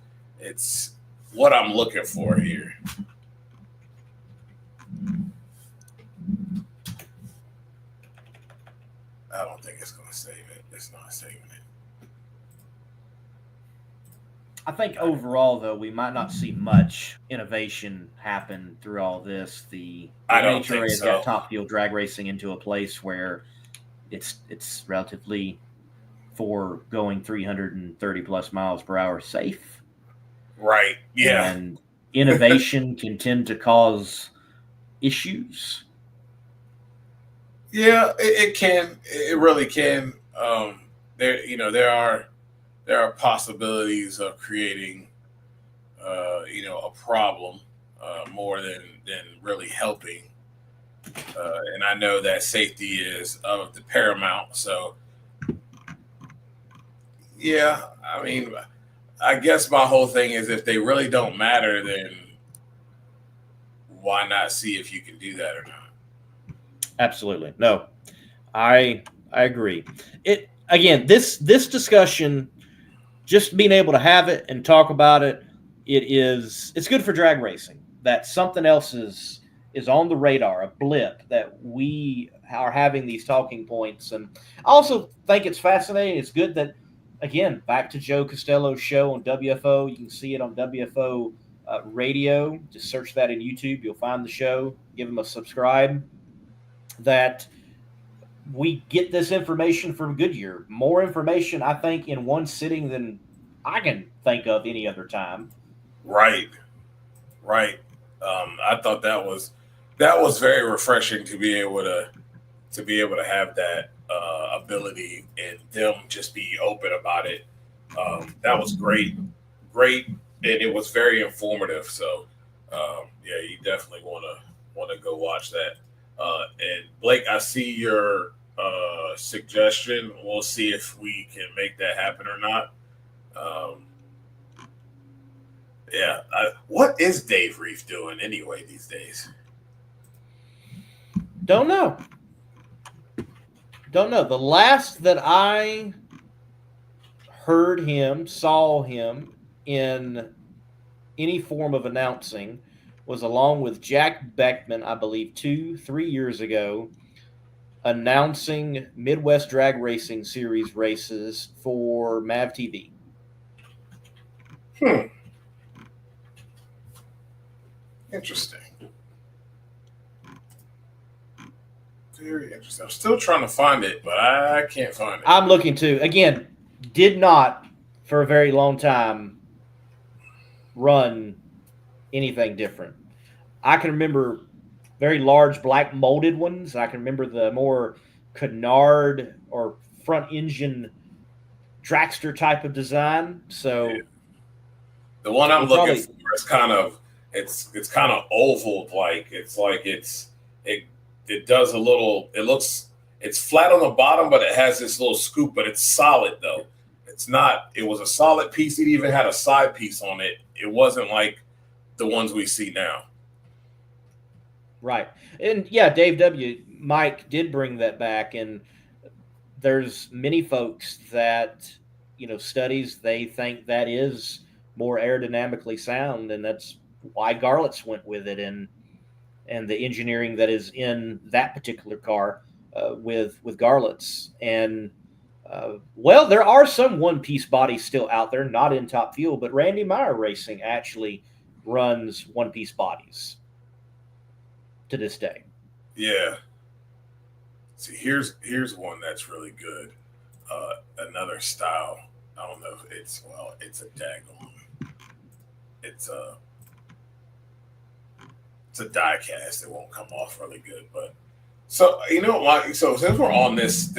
what I'm looking for here. I don't think it's going to save it. It's not saving it. I think overall, though, we might not see much innovation happen through all this. The I don't NHRA think has so. got top fuel drag racing into a place where it's relatively, for going 330 plus miles per hour, safe. Right. Yeah. And innovation can tend to cause issues. Yeah, it can. It really can. There are possibilities of creating, a problem more than really helping. And I know that safety is of the paramount. So, yeah, I mean, I guess my whole thing is if they really don't matter, then why not see if you can do that or not? Absolutely. No, I agree. It again, this discussion, just being able to have it and talk about it, it's good for drag racing. That something else is on the radar, a blip that we are having these talking points. And I also think it's fascinating. It's good that, again, back to Joe Costello's show on WFO. You can see it on WFO radio. Just search that in YouTube. You'll find the show. Give them a subscribe. That we get this information from Goodyear. More information, I think, in one sitting than I can think of any other time. Right. I thought that was very refreshing to be able to have that ability and them just be open about it. That was great, and it was very informative. So, yeah, you definitely want to go watch that. And Blake, I see your suggestion. We'll see if we can make that happen or not. Yeah. What is Dave Reef doing anyway these days? Don't know. The last that I heard him, saw him in any form of announcing was along with Jack Beckman, I believe 2-3 years ago, announcing Midwest Drag Racing Series races for MAV TV. Interesting. Very interesting. I'm still trying to find it, but I can't find it. I'm looking to. Again, did not for a very long time run anything different. I can remember very large black molded ones. I can remember the more canard or front engine dragster type of design. So yeah. The one I'm looking for is kind of it's kind of oval like. It does a little. It's flat on the bottom, but it has this little scoop. But it's solid though. It's not. It was a solid piece. It even had a side piece on it. It wasn't like the ones we see now. Right. And yeah, Mike did bring that back. And there's many folks that, studies, they think that is more aerodynamically sound. And that's why Garlett's went with it. And the engineering that is in that particular car with Garlett's. And, there are some one-piece bodies still out there, not in Top Fuel, but Randy Meyer Racing actually runs one-piece bodies to this day. Yeah. See, here's one that's really good. Another style. I don't know if it's a daggone. It's It's a die cast. It won't come off really good. But so you know what? So since we're on this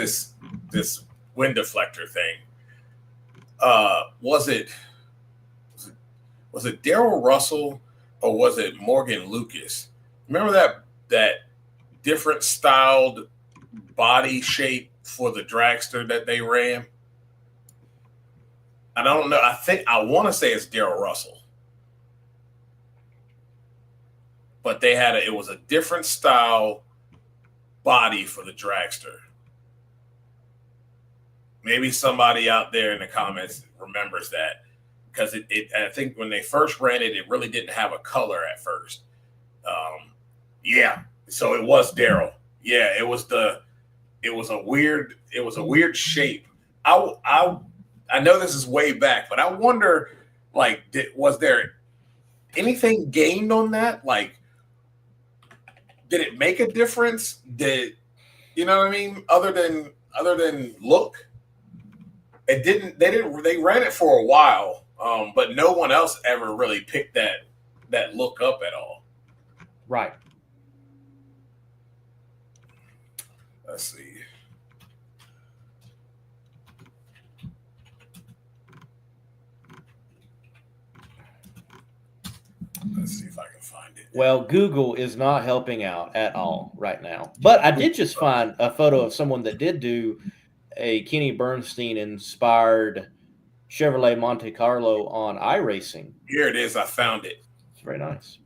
wind deflector thing, was it Daryl Russell or was it Morgan Lucas? Remember that different styled body shape for the dragster that they ran? I don't know. I want to say it's Daryl Russell, but it was a different style body for the dragster. Maybe somebody out there in the comments remembers that, because I think when they first ran it, it really didn't have a color at first. Yeah, so it was Daryl. Yeah, it was a weird shape. I know this is way back, but I wonder, like, was there anything gained on that? Like, did it make a difference? You know what I mean? Other than look, it didn't. They ran it for a while, but no one else ever really picked that look up at all. Right. Let's see. Let's see if I can find it. Well, Google is not helping out at all right now. But I did just find a photo of someone that did do a Kenny Bernstein inspired Chevrolet Monte Carlo on iRacing. Here it is. I found it. It's very nice.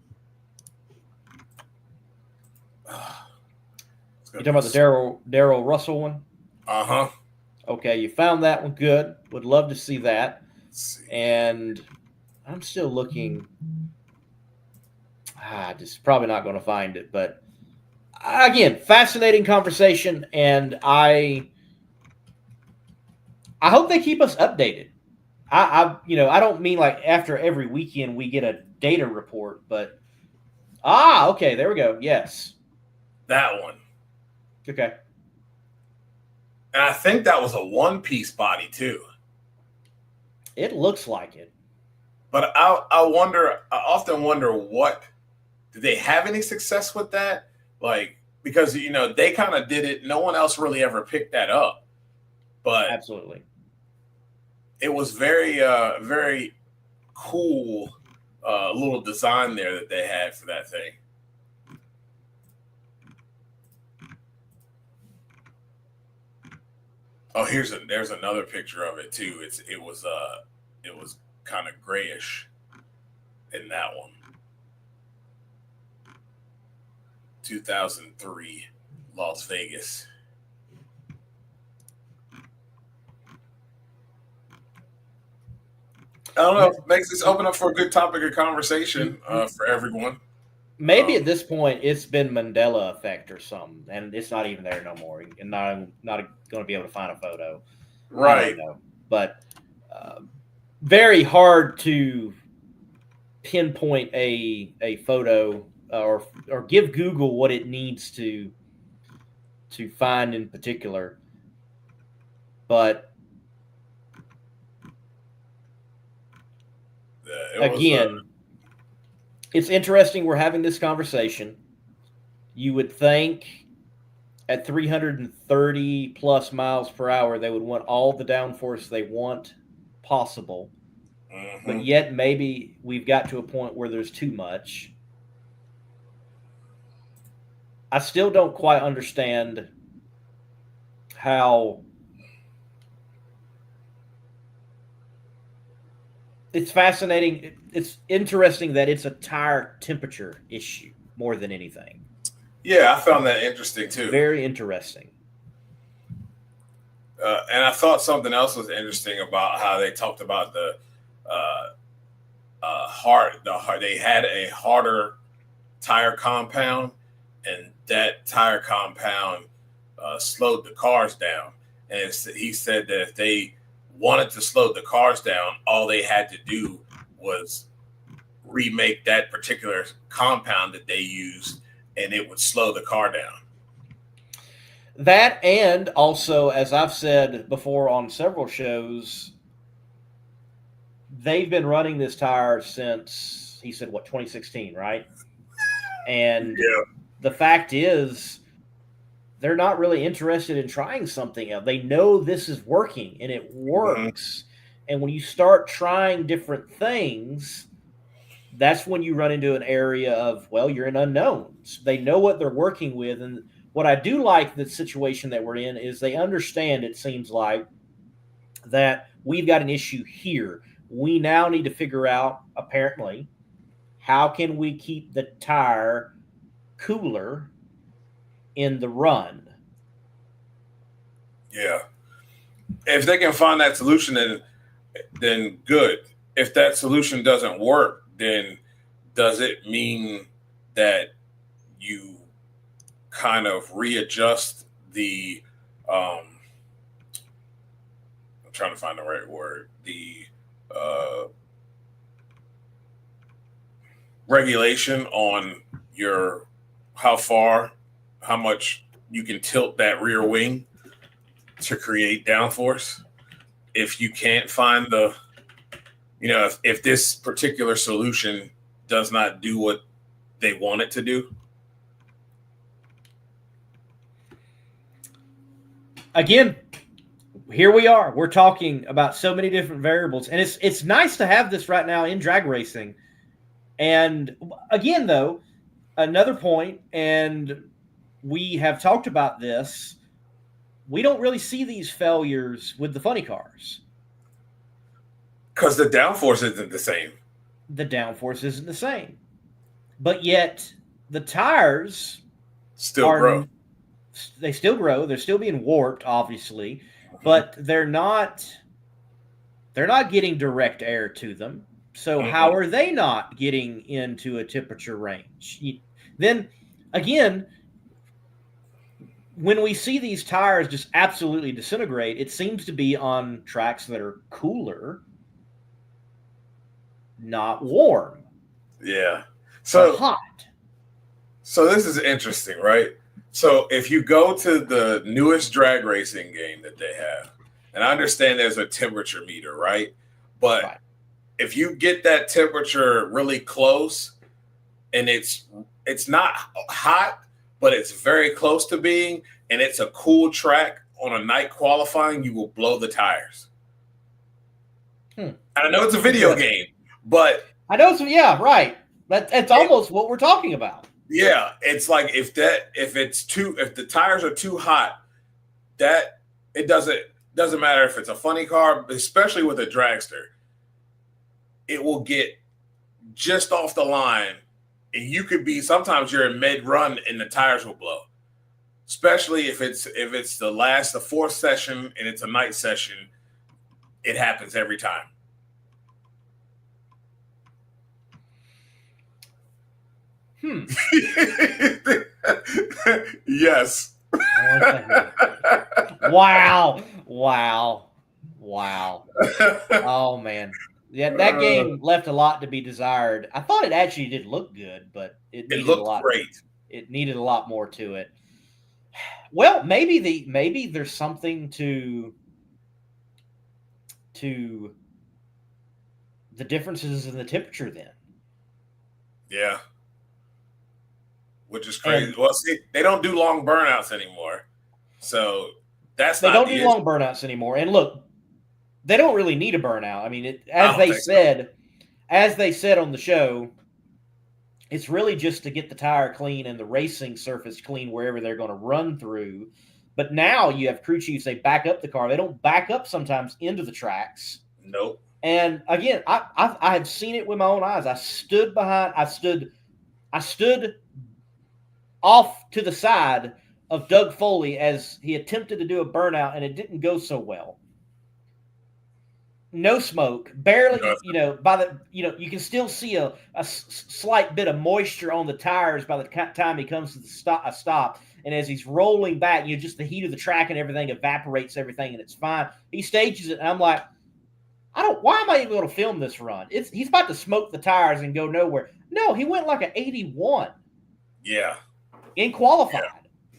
You talking about the Daryl Russell one? Uh-huh. Okay, you found that one. Good. Would love to see that. Let's see. And I'm still looking. Just probably not going to find it. But again, fascinating conversation, and I hope they keep us updated. I don't mean like after every weekend we get a data report, but okay, there we go. Yes, that one. Okay. And I think that was a one-piece body too. It looks like it. But I often wonder, did they have any success with that? Like, because, they kind of did it. No one else really ever picked that up. But absolutely. It was very, very cool little design there that they had for that thing. Oh, there's another picture of it too. It was kind of grayish in that one. 2003, Las Vegas. I don't know. It makes this open up for a good topic of conversation for everyone. Maybe at this point it's been Mandela effect or something, and it's not even there no more, and not going to be able to find a photo. Right. But very hard to pinpoint a photo or give Google what it needs to find in particular. But again, it's interesting we're having this conversation. You would think at 330 plus miles per hour, they would want all the downforce they want possible. Mm-hmm. But yet maybe we've got to a point where there's too much. I still don't quite understand how it's fascinating. It's interesting that it's a tire temperature issue more than anything. Yeah, I found that interesting too. Very interesting. And I thought something else was interesting about how they talked about the they had a harder tire compound, and that tire compound slowed the cars down. And he said that if they wanted to slow the cars down, all they had to do was remake that particular compound that they used, and it would slow the car down. That, and also, as I've said before on several shows, they've been running this tire since, he said, 2016, right? And Yeah. the fact is, they're not really interested in trying something else. They know this is working and it works. And when you start trying different things, that's when you run into an area of, well, you're in unknowns. They know what they're working with. And what I do like the situation that we're in is they understand, it seems like, that we've got an issue here. We now need to figure out, apparently, how can we keep the tire cooler in the run? Yeah. If they can find that solution, then good. If that solution doesn't work, then does it mean that you kind of readjust the I'm trying to find the right word, the regulation on your how much you can tilt that rear wing to create downforce? If you can't find if this particular solution does not do what they want it to do. Again, here we are. We're talking about so many different variables, and it's nice to have this right now in drag racing. And again, though, another point, and we have talked about this, we don't really see these failures with the funny cars. Because the downforce isn't the same. The downforce isn't the same. But yet the tires still grow. They still grow. They're still being warped, obviously, but they're not getting direct air to them. So how are they not getting into a temperature range? Then again, when we see these tires just absolutely disintegrate, it seems to be on tracks that are cooler, not warm. Yeah. So hot. So this is interesting, right? So if you go to the newest drag racing game that they have, and I understand there's a temperature meter, right? But if you get that temperature really close and it's not hot, but it's very close to being, and it's a cool track on a night qualifying, you will blow the tires. And I know it's a video game, but I know it's right. That's almost what we're talking about. Yeah, it's like if the tires are too hot, that it doesn't matter if it's a funny car, especially with a dragster. It will get just off the line, and you could be sometimes you're in mid run and the tires will blow. Especially if it's the fourth session and it's a night session, it happens every time. Yes. Wow. Oh man. Yeah, that game left a lot to be desired. I thought it actually did look good, but it looked great. It needed a lot more to it. Well, maybe there's something to the differences in the temperature then. Yeah. Which is crazy. Well, see, they don't do long burnouts anymore. So they don't do long burnouts anymore. And look, they don't really need a burnout. I mean, as they said on the show, it's really just to get the tire clean and the racing surface clean wherever they're going to run through. But now you have crew chiefs, they back up the car. They don't back up sometimes into the tracks. Nope. And again, I have seen it with my own eyes. I stood off to the side of Doug Foley as he attempted to do a burnout, and it didn't go so well. No smoke, barely, you can still see a slight bit of moisture on the tires by the time he comes to the stop. And as he's rolling back, just the heat of the track and everything evaporates everything, and it's fine. He stages it, and I'm like, why am I even going to film this run? He's about to smoke the tires and go nowhere. No, he went like an 81. Yeah. In qualified.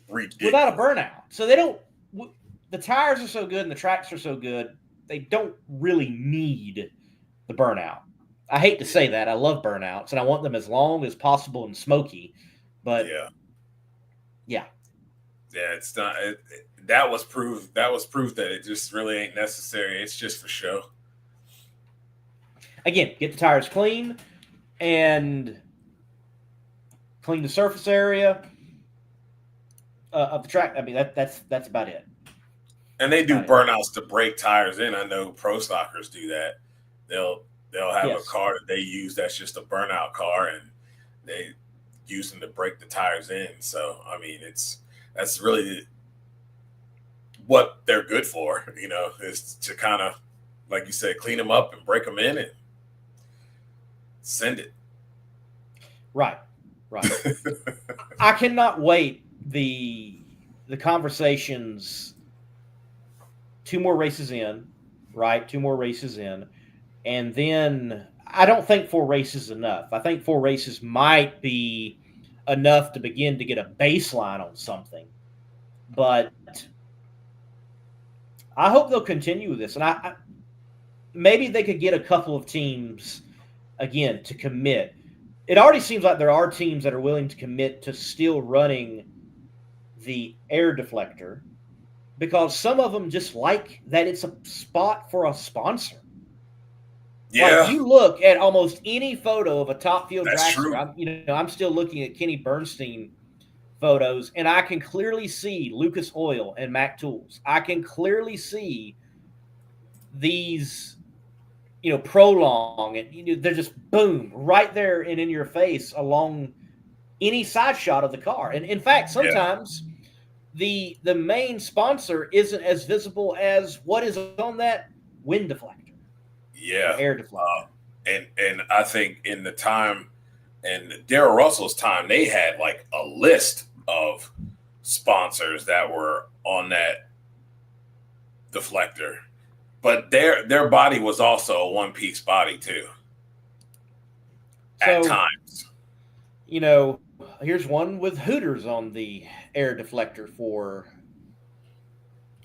Yeah. Without a burnout. So the tires are so good and the tracks are so good, they don't really need the burnout. I hate to say that. I love burnouts and I want them as long as possible and smoky. But yeah, yeah, it's not. That was proof. That was proof that it just really ain't necessary. It's just for show. again, get the tires clean and clean the surface area of the track. I mean, that's about it. And they do burnouts to break tires in. I know pro stockers do that. They'll have a car that they use that's just a burnout car, and they use them to break the tires in. So I mean, that's really what they're good for. Is to kind of, like you said, clean them up and break them in and send it. Right. I cannot wait the conversations. 2 more races in, right? 2 more races in. And then I don't think 4 races is enough. I think 4 races might be enough to begin to get a baseline on something. But I hope they'll continue with this. And I maybe they could get a couple of teams, again, to commit. It already seems like there are teams that are willing to commit to still running the air deflector, because some of them just like that it's a spot for a sponsor. Yeah, like you look at almost any photo of a top field that's dragster. true. I'm still looking at Kenny Bernstein photos, and I can clearly see Lucas Oil and Mac Tools. I can clearly see these, Prolong, and they're just boom right there and in your face along any side shot of the car. And in fact, sometimes the main sponsor isn't as visible as what is on that wind deflector. Yeah, Air deflector. And I think in the time, and Darrell Russell's time, they had like a list of sponsors that were on that deflector, but their body was also a one-piece body too. At times, here's one with Hooters on the air deflector for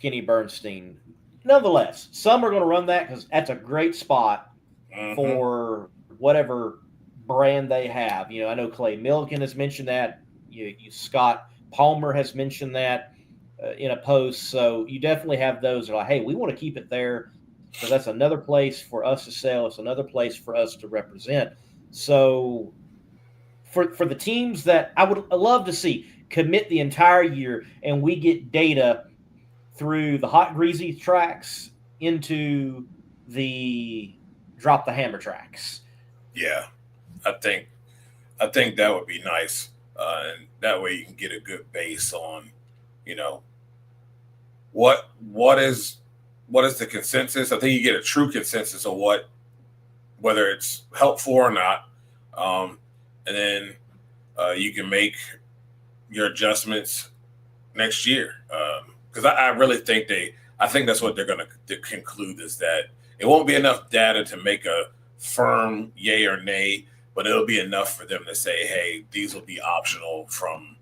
Kenny Bernstein. Nonetheless, some are going to run that because that's a great spot for whatever brand they have. I know Clay Milliken has mentioned that. Scott Palmer has mentioned that in a post. So you definitely have those that are like, hey, we want to keep it there because that's another place for us to sell. It's another place for us to represent. So for the teams that I would love to see commit the entire year, and we get data through the hot, greasy tracks into the drop the hammer tracks. Yeah, I think that would be nice, and that way you can get a good base on, what is the consensus. I think you get a true consensus of whether it's helpful or not, and then you can make your adjustments next year. Because I really think I think that's what they're going to conclude, is that it won't be enough data to make a firm yay or nay, but it'll be enough for them to say, hey, these will be optional from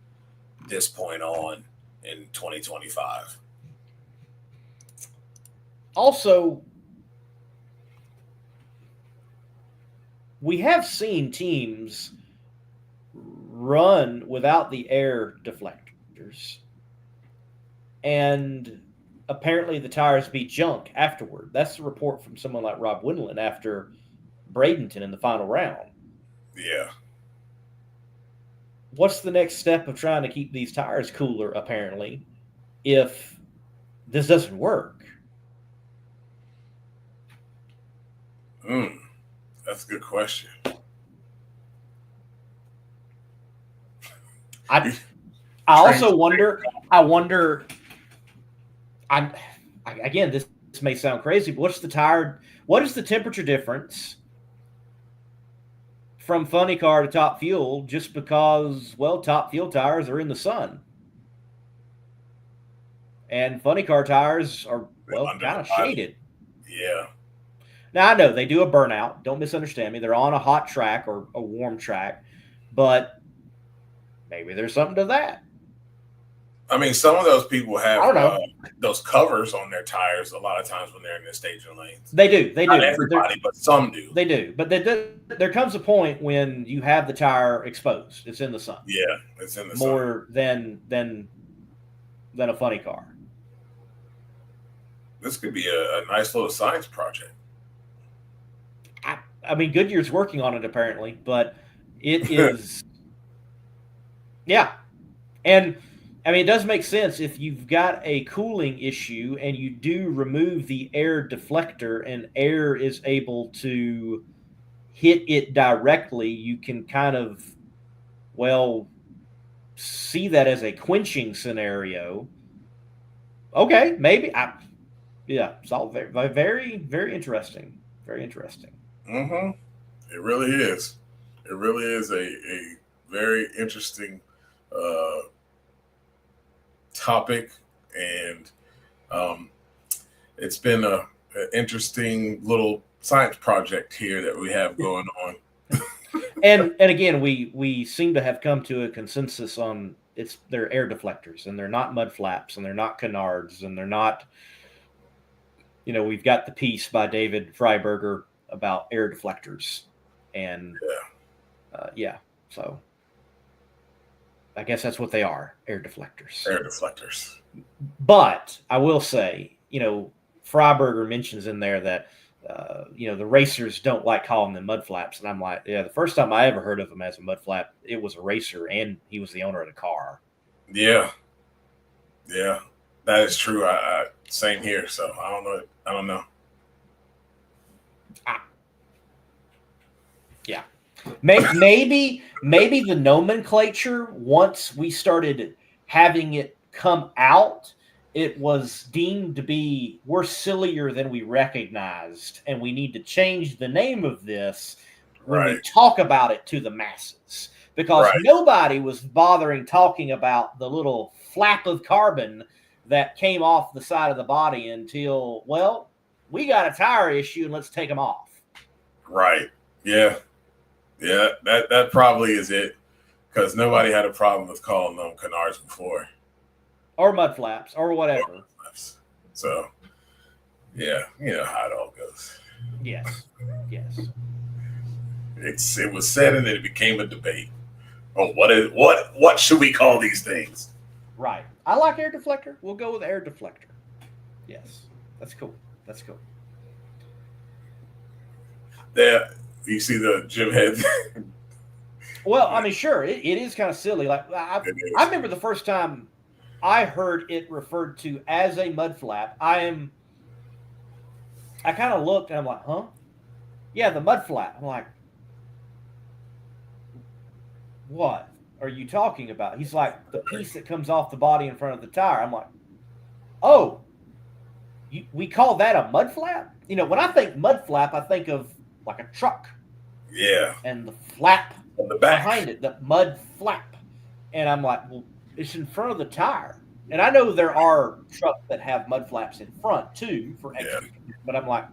this point on in 2025. Also, we have seen teams run without the air deflectors, and apparently the tires be junk afterward. That's the report from someone like Rob Wendland after Bradenton in the final round. Yeah. What's the next step of trying to keep these tires cooler, apparently, if this doesn't work? That's a good question. I also wonder. Again, this may sound crazy, but what is the temperature difference from funny car to top fuel just because, top fuel tires are in the sun? And funny car tires are, kind of shaded. Yeah. Now, I know they do a burnout. Don't misunderstand me. They're on a hot track or a warm track, but maybe there's something to that. I mean, some of those people have I don't know. those covers on their tires a lot of times when they're in the staging lanes. They do. They Not do. everybody, but some do. They do. But there comes a point when you have the tire exposed. It's in the sun. Yeah, it's in the sun. More than a funny car. This could be a nice little science project. I mean, Goodyear's working on it apparently, but it is, yeah. And I mean, it does make sense if you've got a cooling issue and you do remove the air deflector and air is able to hit it directly, you can kind of, well, see that as a quenching scenario. Okay, maybe. Yeah, it's all very, very, very interesting. Very interesting. Mm-hmm. It really is. It really is a very interesting topic, and it's been an interesting little science project here that we have going on. And again, we seem to have come to a consensus on they're air deflectors, and they're not mud flaps, and they're not canards, and they're not. We've got the piece by David Freiberger about air deflectors, and so I guess that's what they are, air deflectors. Air deflectors. But I will say, Freiberger mentions in there that the racers don't like calling them mud flaps, and I'm like, yeah, the first time I ever heard of him as a mud flap, it was a racer, and he was the owner of the car. Yeah, that is true. I same here. So I don't know. Yeah, maybe the nomenclature, once we started having it come out, it was deemed to be, we're sillier than we recognized, and we need to change the name of this when we talk about it to the masses, because nobody was bothering talking about the little flap of carbon that came off the side of the body until, well, we got a tire issue and let's take them off. Right. Yeah. That probably is it, because nobody had a problem with calling them canards before, or mud flaps, or whatever. So, yeah, you know how it all goes. Yes. It was said, and then it became a debate. Oh, what should we call these things? Right. I like air deflector. We'll go with air deflector. Yes, that's cool. Yeah, you see the gym head. Well, I mean, sure, it is kind of silly. Like I remember the first time I heard it referred to as a mud flap. I kind of looked and I'm like, huh? Yeah, the mud flap. I'm like, what are you talking about? He's like, the piece that comes off the body in front of the tire. I'm like, oh, we call that a mud flap? When I think mud flap, I think of like a truck. Yeah. And the flap on the back behind it, the mud flap. And I'm like, well, it's in front of the tire. And I know there are trucks that have mud flaps in front too for extra, but I'm like,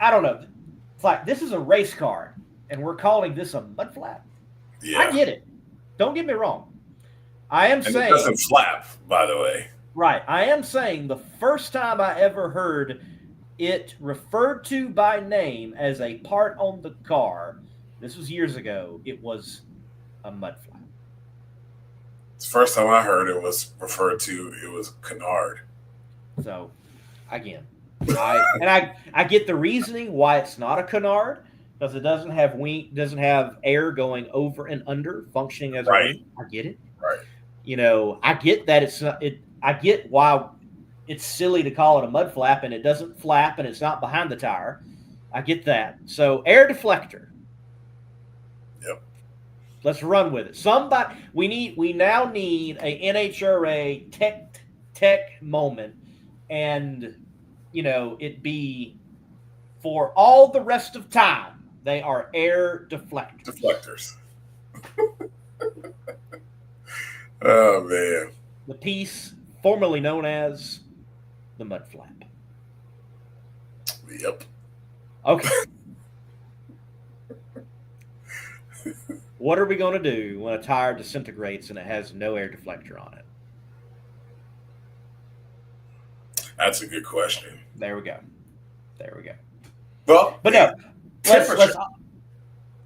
I don't know. It's like, this is a race car, and we're calling this a mud flap. Yeah. I get it. Don't get me wrong. I am saying it doesn't flap, by the way. Right. I am saying the first time I ever heard it referred to by name as a part on the car, this was years ago, it was a mud flap. The first time I heard it was referred to, it was canard. So, again, I get the reasoning why it's not a canard, because it doesn't have air going over and under, functioning as a wing. I get it. Right. I get that it's not it. I get why it's silly to call it a mud flap, and it doesn't flap, and it's not behind the tire. I get that. So air deflector. Yep. Let's run with it. We now need a NHRA tech moment, and it be for all the rest of time. They are air deflectors. Deflectors. Oh man. The piece formerly known as the mud flap. Yep. Okay. What are we going to do when a tire disintegrates and it has no air deflector on it? That's a good question. There we go. There we go. Well, But no, temperature. let's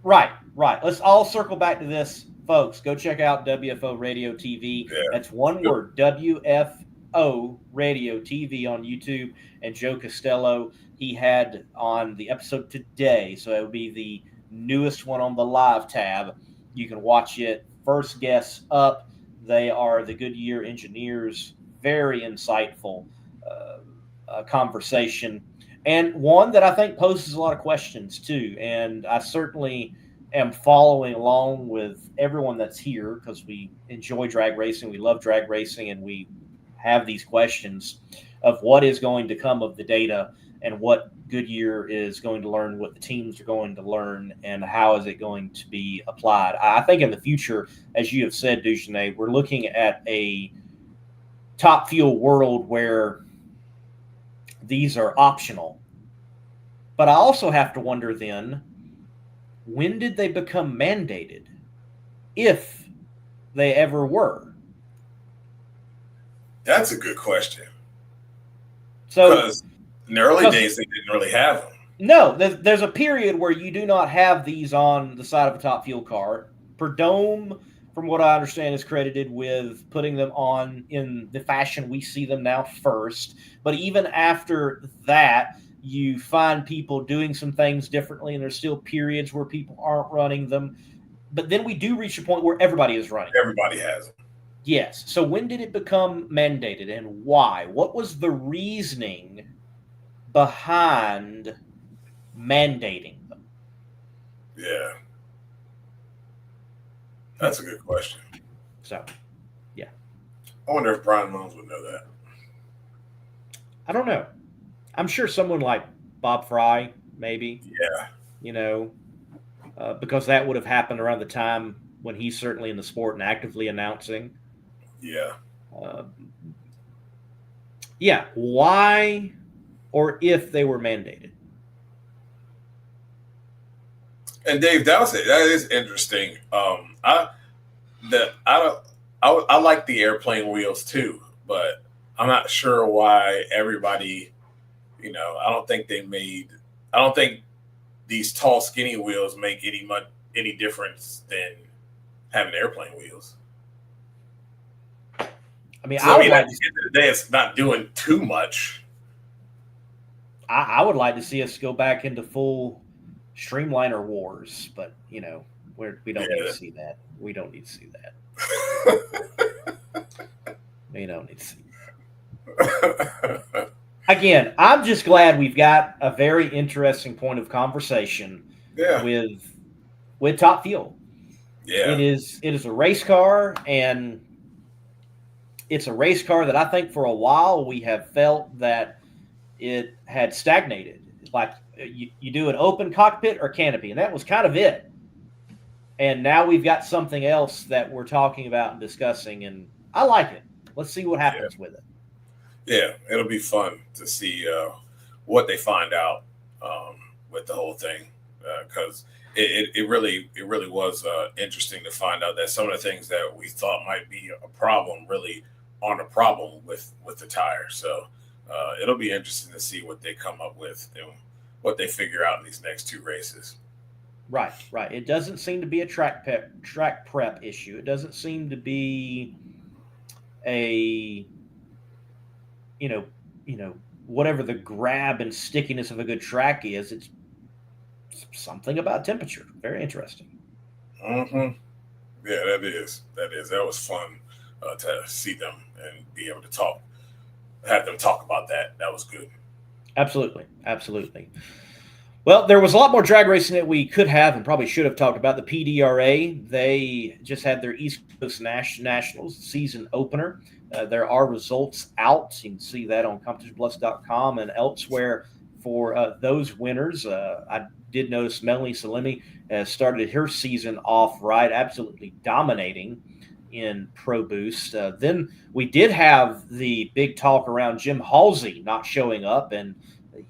right. Let's all circle back to this, folks. Go check out WFO Radio TV. Yeah. That's one word, WFO Radio TV on YouTube. And Joe Costello, he had on the episode today, so it would be the newest one on the live tab. You can watch it. First guests up. They are the Goodyear engineers. Very insightful conversation, and one that I think poses a lot of questions too. And I certainly am following along with everyone that's here because we enjoy drag racing, we love drag racing, and we have these questions of what is going to come of the data and what Goodyear is going to learn, what the teams are going to learn, and how is it going to be applied. I think in the future, as you have said, Duchesne, we're looking at a top fuel world where these are optional. But I also have to wonder then, when did they become mandated? If they ever were. That's a good question. So, because in the early days, they didn't really have them. No, there's a period where you do not have these on the side of a top fuel car. Perdome, from what I understand, is credited with putting them on in the fashion we see them now first. But even after that, you find people doing some things differently, and there's still periods where people aren't running them. But then we do reach a point where everybody is running. Everybody has them. Yes. So when did it become mandated and why? What was the reasoning behind mandating them? Yeah. That's a good question. So, yeah. I wonder if Brian Mones would know that. I don't know. I'm sure someone like Bob Fry, maybe. Yeah. You know, because that would have happened around the time when he's certainly in the sport and actively announcing. Yeah. Yeah. Why or if they were mandated? And Dave, that is interesting. I like the airplane wheels too, but I'm not sure why everybody, I don't think these tall, skinny wheels make any difference than having airplane wheels. I mean, at the end of the day, it's not doing too much. I would like to see us go back into full Streamliner wars, but we don't need to see that. We don't need to see that. We don't need to see that. Again, I'm just glad we've got a very interesting point of conversation with Top Fuel. Yeah. It is a race car, and it's a race car that I think for a while we have felt that it had stagnated. Like you do an open cockpit or canopy, and that was kind of it. And now we've got something else that we're talking about and discussing, and I like it. Let's see what happens with it. Yeah, it'll be fun to see what they find out with the whole thing, because it really was interesting to find out that some of the things that we thought might be a problem really aren't a problem with the tire. So it'll be interesting to see what they come up with and what they figure out in these next two races. Right. It doesn't seem to be a track prep issue. It doesn't seem to be a whatever the grab and stickiness of a good track is. It's something about temperature. Very interesting. Mm-hmm. Yeah, that is. That was fun to see them and be able to have them talk about that. That was good. Absolutely. Well, there was a lot more drag racing that we could have and probably should have talked about. The PDRA, they just had their East Coast Nationals season opener. There are results out. You can see that on CompetitionPlus.com and elsewhere for those winners. I did notice Melanie Salemi has started her season off right, absolutely dominating in Pro Boost. Then we did have the big talk around Jim Halsey not showing up, and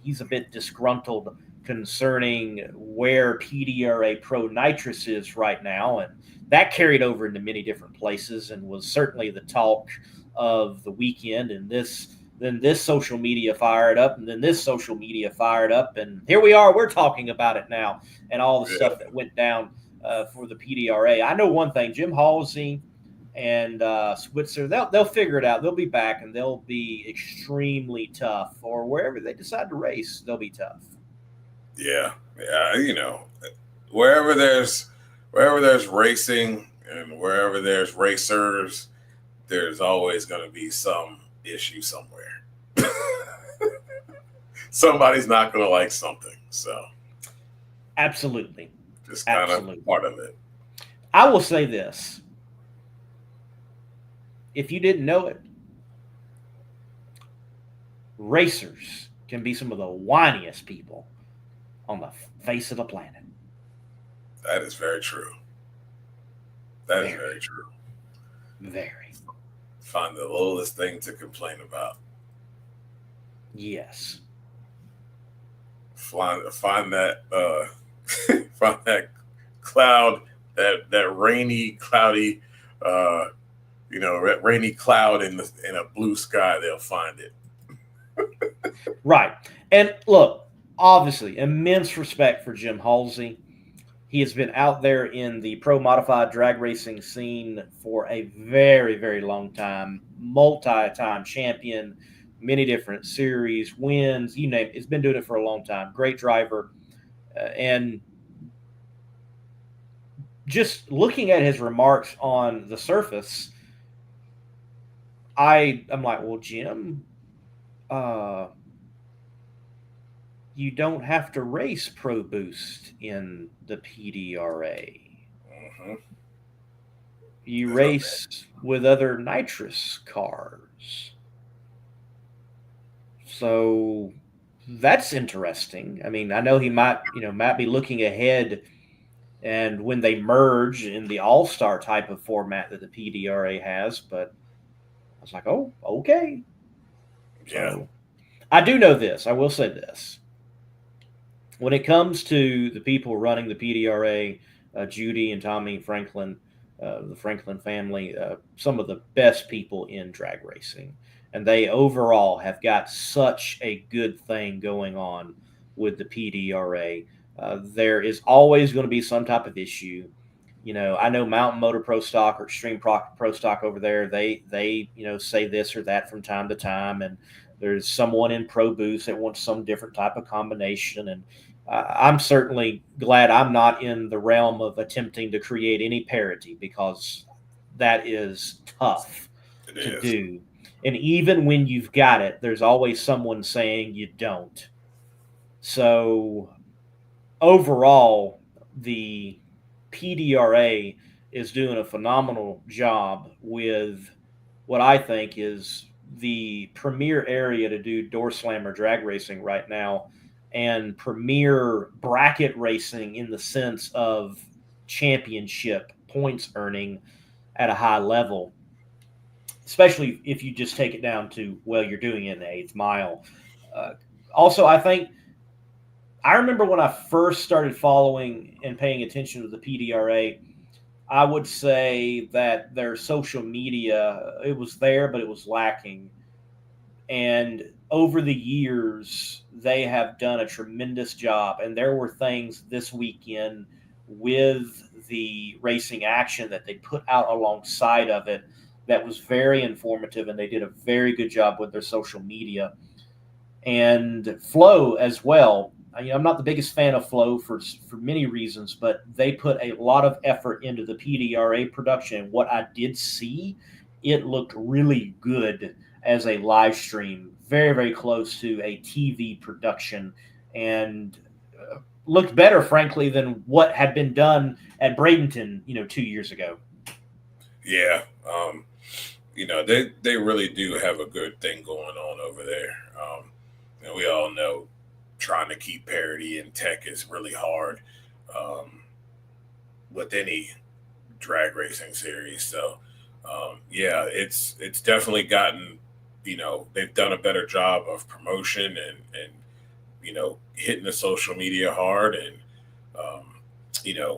he's a bit disgruntled concerning where PDRA Pro Nitrous is right now, and that carried over into many different places and was certainly the talk of the weekend. And then this social media fired up, and then this social media fired up, and here we are. We're talking about it now, and all the stuff that went down for the PDRA. I know one thing: Jim Halsey and Switzer, they'll figure it out. They'll be back, and they'll be extremely tough. Or wherever they decide to race, they'll be tough. Yeah. You know, wherever there's racing and wherever there's racers, there's always going to be some issue somewhere. Somebody's not going to like something. So, absolutely, just kind of part of it. I will say this. If you didn't know it, racers can be some of the whiniest people on the face of the planet. That is very true. That is very true. Very. Find the littlest thing to complain about. Yes. Find that find that cloud, that rainy, cloudy, rainy cloud in a blue sky. They'll find it. Right. And look, obviously, immense respect for Jim Halsey. He has been out there in the pro modified drag racing scene for a very, very long time. Multi-time champion, many different series, wins, you name it. He's been doing it for a long time. Great driver. And just looking at his remarks on the surface, I'm like, well, Jim, you don't have to race Pro Boost in the PDRA. Mm-hmm. You race with other nitrous cars. So that's interesting. I mean, I know he might be looking ahead, and when they merge in the all-star type of format that the PDRA has, but I was like, oh, okay. Yeah. So, I do know this. I will say this. When it comes to the people running the PDRA, Judy and Tommy Franklin, the Franklin family, some of the best people in drag racing. And they overall have got such a good thing going on with the PDRA. There is always going to be some type of issue. I know Mountain Motor Pro Stock or Extreme Pro Stock over there, they say this or that from time to time. And there's someone in Pro Boost that wants some different type of combination. And I'm certainly glad I'm not in the realm of attempting to create any parity, because that is tough to do. And even when you've got it, there's always someone saying you don't. So overall, the PDRA is doing a phenomenal job with what I think is the premier area to do door slammer drag racing right now, and premier bracket racing in the sense of championship points earning at a high level, especially if you just take it down to, well, you're doing it in the eighth mile. Also, I remember when I first started following and paying attention to the PDRA, I would say that their social media, it was there, but it was lacking. And over the years, they have done a tremendous job. And there were things this weekend with the racing action that they put out alongside of it that was very informative, and they did a very good job with their social media. And Flow as well. I'm not the biggest fan of Flow for many reasons, but they put a lot of effort into the PDRA production. And what I did see, it looked really good as a live stream, very, very close to a TV production, and looked better, frankly, than what had been done at Bradenton, 2 years ago. Yeah. They really do have a good thing going on over there. And we all know trying to keep parity in tech is really hard with any drag racing series. So, it's definitely gotten, they've done a better job of promotion and hitting the social media hard, and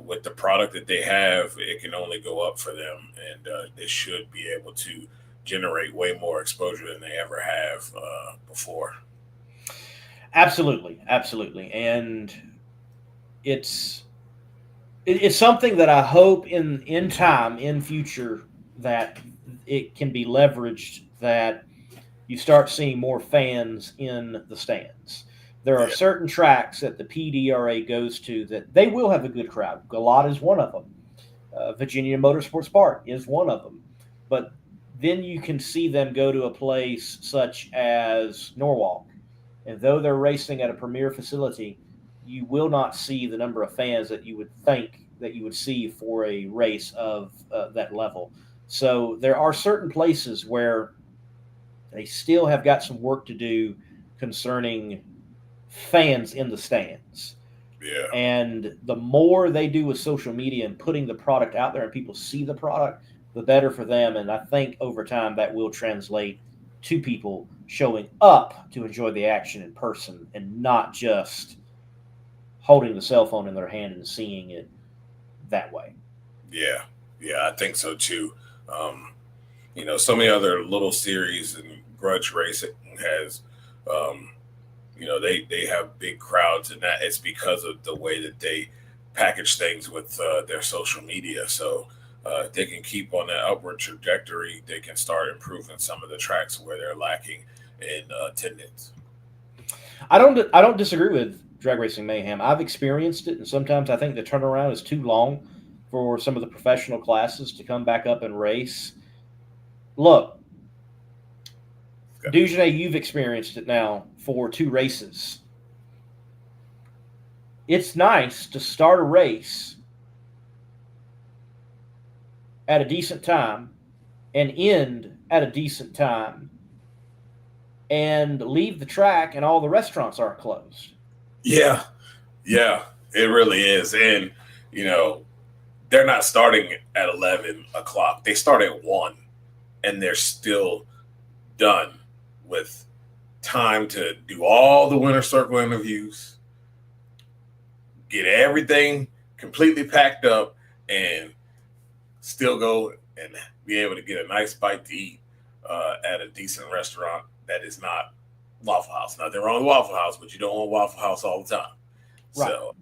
with the product that they have, it can only go up for them, and they should be able to generate way more exposure than they ever have before. Absolutely, absolutely, and it's something that I hope in time, in future, that it can be leveraged, that you start seeing more fans in the stands. There are Yeah. certain tracks that the PDRA goes to that they will have a good crowd. Galot is one of them. Virginia Motorsports Park is one of them. But then you can see them go to a place such as Norwalk, and though they're racing at a premier facility, you will not see the number of fans that you would think that you would see for a race of that level. So there are certain places where they still have got some work to do concerning fans in the stands. Yeah. And the more they do with social media and putting the product out there and people see the product, the better for them. And I think over time that will translate to people showing up to enjoy the action in person and not just holding the cell phone in their hand and seeing it that way. Yeah. Yeah, I think so too. So many other little series and grudge racing has, they have big crowds, and that it's because of the way that they package things with their social media. So if they can keep on that upward trajectory, they can start improving some of the tracks where they're lacking in attendance. I don't disagree with Drag Racing Mayhem. I've experienced it, and sometimes I think the turnaround is too long for some of the professional classes to come back up and race. Look, Dujournay, you've experienced it now for 2 races. It's nice to start a race at a decent time and end at a decent time and leave the track and all the restaurants aren't closed. Yeah, it really is. And, they're not starting at 11 o'clock. They start at 1, and they're still done with time to do all the winter circle interviews, get everything completely packed up, and still go and be able to get a nice bite to eat at a decent restaurant that is not Waffle House. Nothing wrong with Waffle House, but you don't want Waffle House all the time. Right. So,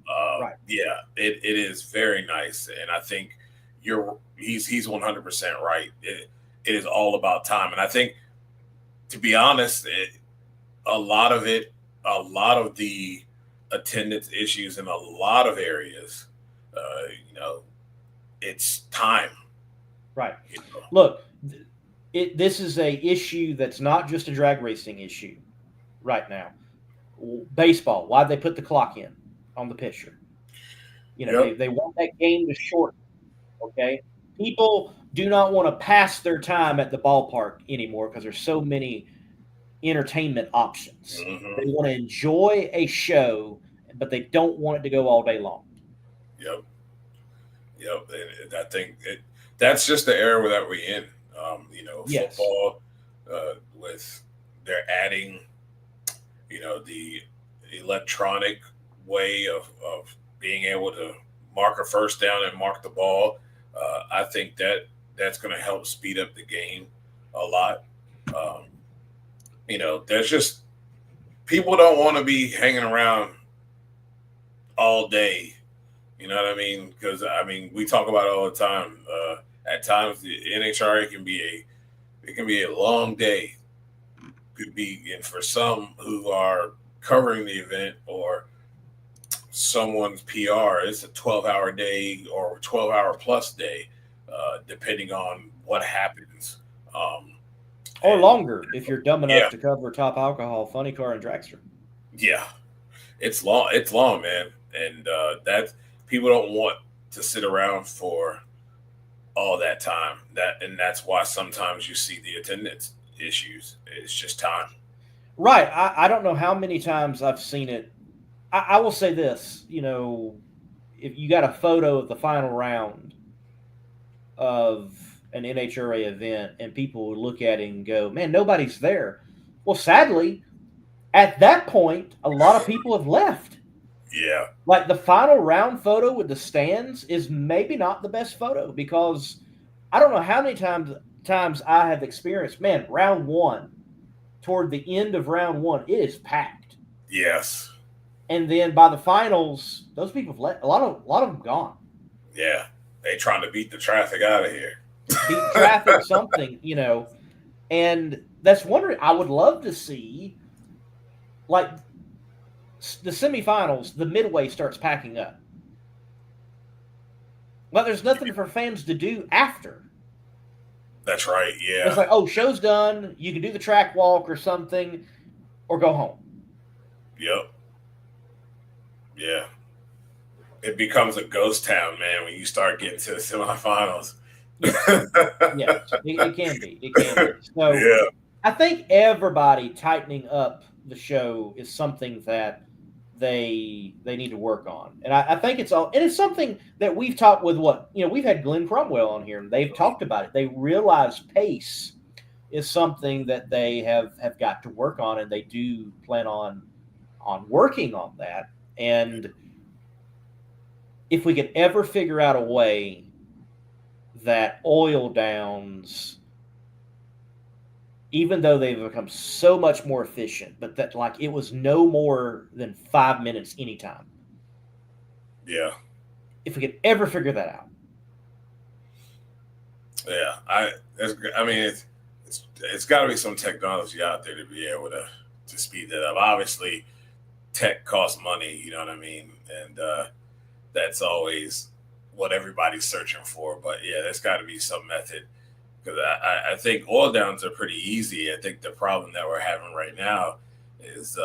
yeah, it is very nice, and I think he's 100% right. It is all about time, and I think, to be honest, a lot of the attendance issues in a lot of areas, it's time. Right. Look, this is a issue that's not just a drag racing issue right now. Baseball, why'd they put the clock in on the pitcher? Yep. They want that game to shorten. Okay, people do not want to pass their time at the ballpark anymore because there's so many entertainment options. Mm-hmm. They want to enjoy a show, but they don't want it to go all day long. Yep. And I think that's just the era that we're in. Yes. Football, with they're adding, the electronic way of being able to mark a first down and mark the ball. I think that's going to help speed up the game a lot. There's just people don't want to be hanging around all day. You know what I mean? Because we talk about it all the time. At times, the NHRA can be a long day. Could be, and for some who are covering the event or someone's PR, it's a 12-hour day or 12-hour plus day, depending on what happens. Or longer if you're dumb enough to cover Top Alcohol, Funny Car, and Dragster. Yeah, it's long. It's long, man, and that people don't want to sit around for all that time. That's why sometimes you see the attendance issues. It's just time. Right. I don't know how many times I've seen it. I will say this, if you got a photo of the final round of an NHRA event and people would look at it and go, man, nobody's there. Well, sadly, at that point, a lot of people have left. Yeah. Like the final round photo with the stands is maybe not the best photo because I don't know how many times I have experienced, man, round one, toward the end of round one, it is packed. Yes. And then by the finals, those people have left. A lot of them gone. Yeah. They trying to beat the traffic out of here. Beat traffic, something, you know. And that's wondering, I would love to see, like, the semifinals, the midway starts packing up. But there's nothing for fans to do after. That's right. Yeah. It's like, oh, show's done. You can do the track walk or something, or go home. Yep. Yeah. It becomes a ghost town, man, when you start getting to the semifinals. Yes, it can be. It can be. So Yeah. I think everybody tightening up the show is something that they need to work on. And I think it's all, and it's something that we've talked with we've had Glenn Cromwell on here and they've talked about it. They realize pace is something that they have got to work on, and they do plan on working on that. And if we could ever figure out a way that oil downs, even though they've become so much more efficient, but that like it was no more than 5 minutes anytime. Yeah. If we could ever figure that out. Yeah. It's got to be some technology out there to be able to speed that up. Obviously, tech costs money, you know what I mean? And that's always what everybody's searching for. But yeah, there's got to be some method, because I think oil downs are pretty easy. I think the problem that we're having right now is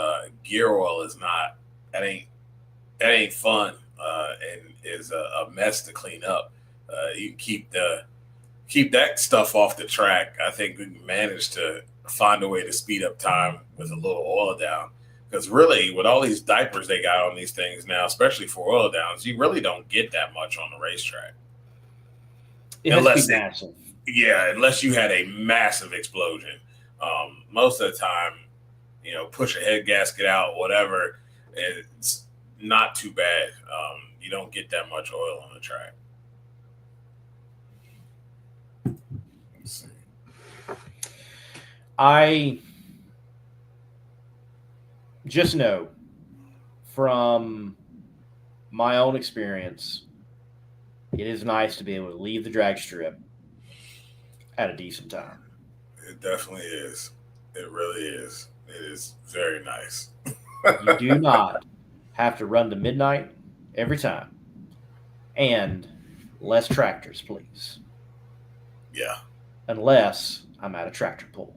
gear oil is not, that ain't fun, and is a mess to clean up. You can keep that stuff off the track. I think we can manage to find a way to speed up time with a little oil down. Because really, with all these diapers they got on these things now, especially for oil downs, you really don't get that much on the racetrack. Unless you had a massive explosion. Most of the time, push a head gasket out, whatever, it's not too bad. You don't get that much oil on the track. Let's see. I just know from my own experience, it is nice to be able to leave the drag strip at a decent time. It definitely is. It really is. It is very nice. You do not have to run to midnight every time. And less tractors, please. Yeah. Unless I'm at a tractor pull.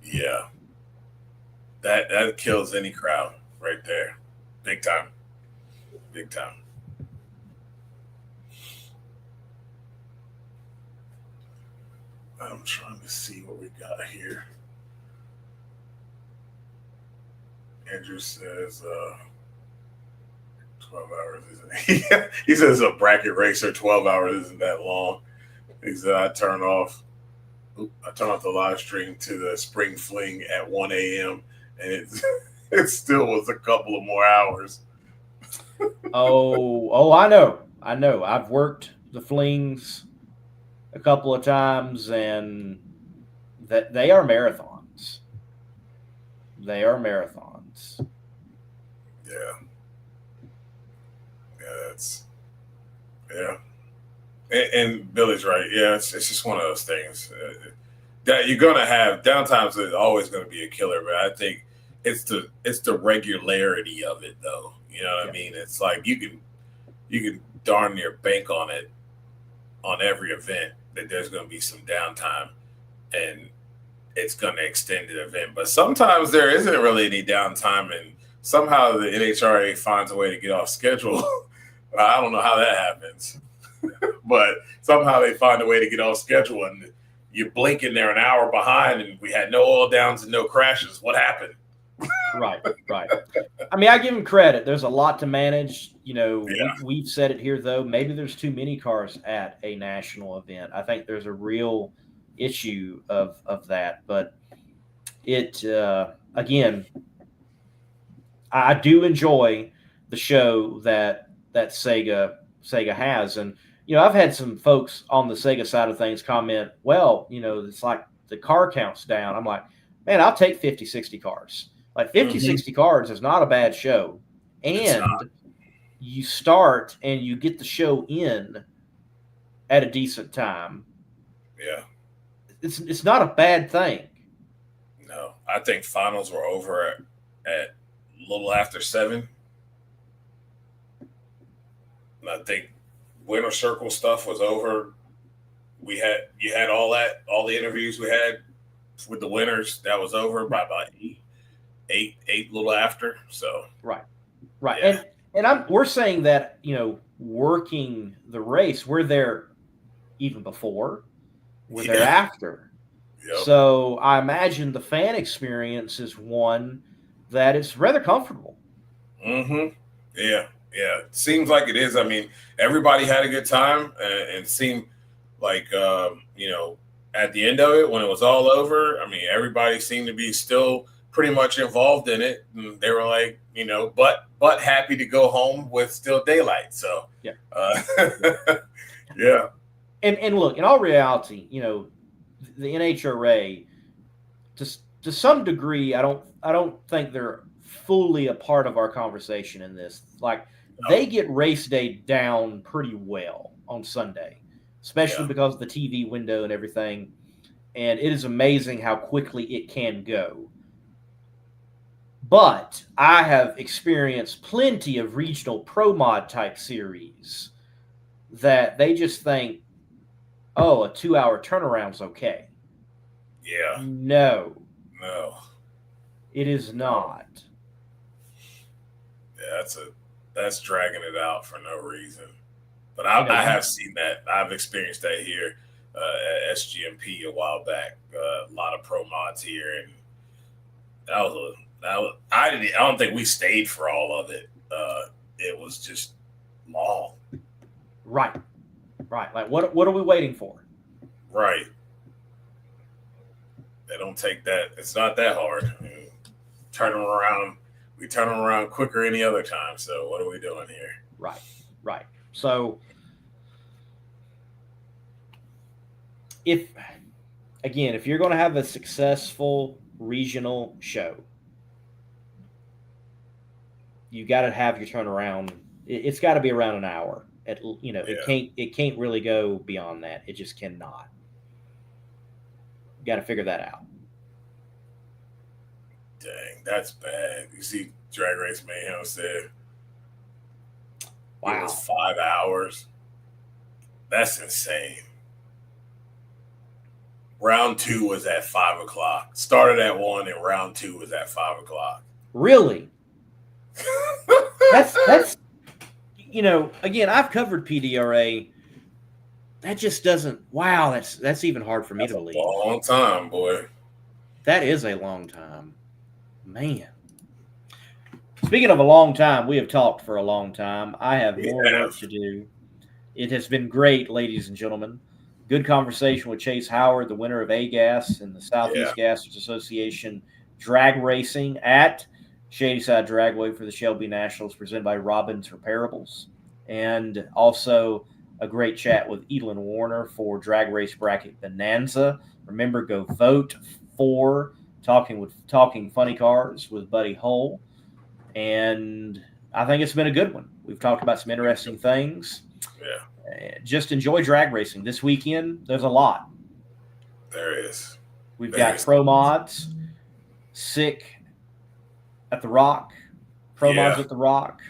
Yeah. That kills any crowd right there. Big time. Big time. I'm trying to see what we got here. Andrew says 12 hours isn't he says a bracket racer, 12 hours isn't that long. He said I turn off the live stream to the spring fling at 1 a.m. and it still was a couple of more hours. I know. I've worked the flings a couple of times, and that they are marathons. They are marathons. Yeah. And Billy's right. Yeah, it's just one of those things that you're gonna have. Downtimes is always going to be a killer, but I think it's the regularity of it, though. You know what I mean? It's like you can darn near bank on it on every event that there's going to be some downtime, and it's going to extend the event. But sometimes there isn't really any downtime, and somehow the NHRA finds a way to get off schedule. I don't know how that happens, but somehow they find a way to get off schedule, and you blink in there an hour behind, and we had no oil downs and no crashes. What happened? Right. I mean, I give them credit. There's a lot to manage. We've said it here, though. Maybe there's too many cars at a national event. I think there's a real issue of that. But again, I do enjoy the show that Sega has, and I've had some folks on the Sega side of things comment, well, it's like the car count's down. I'm like, man, I'll take 50, 60 cars. Like 50, 60 cars is not a bad show, and you start and you get the show in at a decent time. Yeah, it's not a bad thing. No, I think finals were over at a little after 7. And I think winner circle stuff was over. You had all the interviews we had with the winners. That was over by about eight little after. So right, yeah. and we're saying that working the race, we're there even before, we're there after. Yep. So I imagine the fan experience is one that is rather comfortable. Mm-hmm. Yeah. Seems like it is. I mean, everybody had a good time, and seemed like at the end of it, when it was all over, I mean, everybody seemed to be still pretty much involved in it. And they were like, but happy to go home with still daylight. So yeah, yeah. And look, in all reality, the NHRA, to some degree, I don't think they're fully a part of our conversation in this. Like, they get race day down pretty well on Sunday, especially because of the TV window and everything. And it is amazing how quickly it can go. But I have experienced plenty of regional pro mod type series that they just think, oh, a 2-hour turnaround's okay. Yeah. No. It is not. Yeah, that's dragging it out for no reason. But I have seen that. I've experienced that here at SGMP a while back. A lot of pro mods here, and I don't think we stayed for all of it. It was just long. Right. Like, what are we waiting for? Right. They don't take that. It's not that hard. I mean, we turn them around quicker any other time. So what are we doing here? Right. So if you're going to have a successful regional show, you got to have your turnaround. It's got to be around an hour. It can't really go beyond that. It just cannot. You got to figure that out. Dang, that's bad. You see, Drag Race Mayhem said, wow, it was 5 hours. That's insane. Round 2 was at 5 o'clock. Started at 1, and round 2 was at 5 o'clock. Really? That's again, I've covered PDRA. That just doesn't. Wow, that's even hard for me to believe. A long time, boy. That is a long time, man. Speaking of a long time, we have talked for a long time. I have more work to do. It has been great, ladies and gentlemen. Good conversation with Chase Howard, the winner of AGAS and the Southeast Gassers Association drag racing at Shadyside Dragway for the Shelby Nationals, presented by Robbins Repairables. And also a great chat with Elon Werner for Drag Race Bracket Bonanza. Remember, go vote for Talking Funny Cars with Buddy Hull. And I think it's been a good one. We've talked about some interesting things. Yeah. Just enjoy drag racing. This weekend, there's a lot. There is. We've got pro mods, Sick at the Rock, pro mods at the Rock.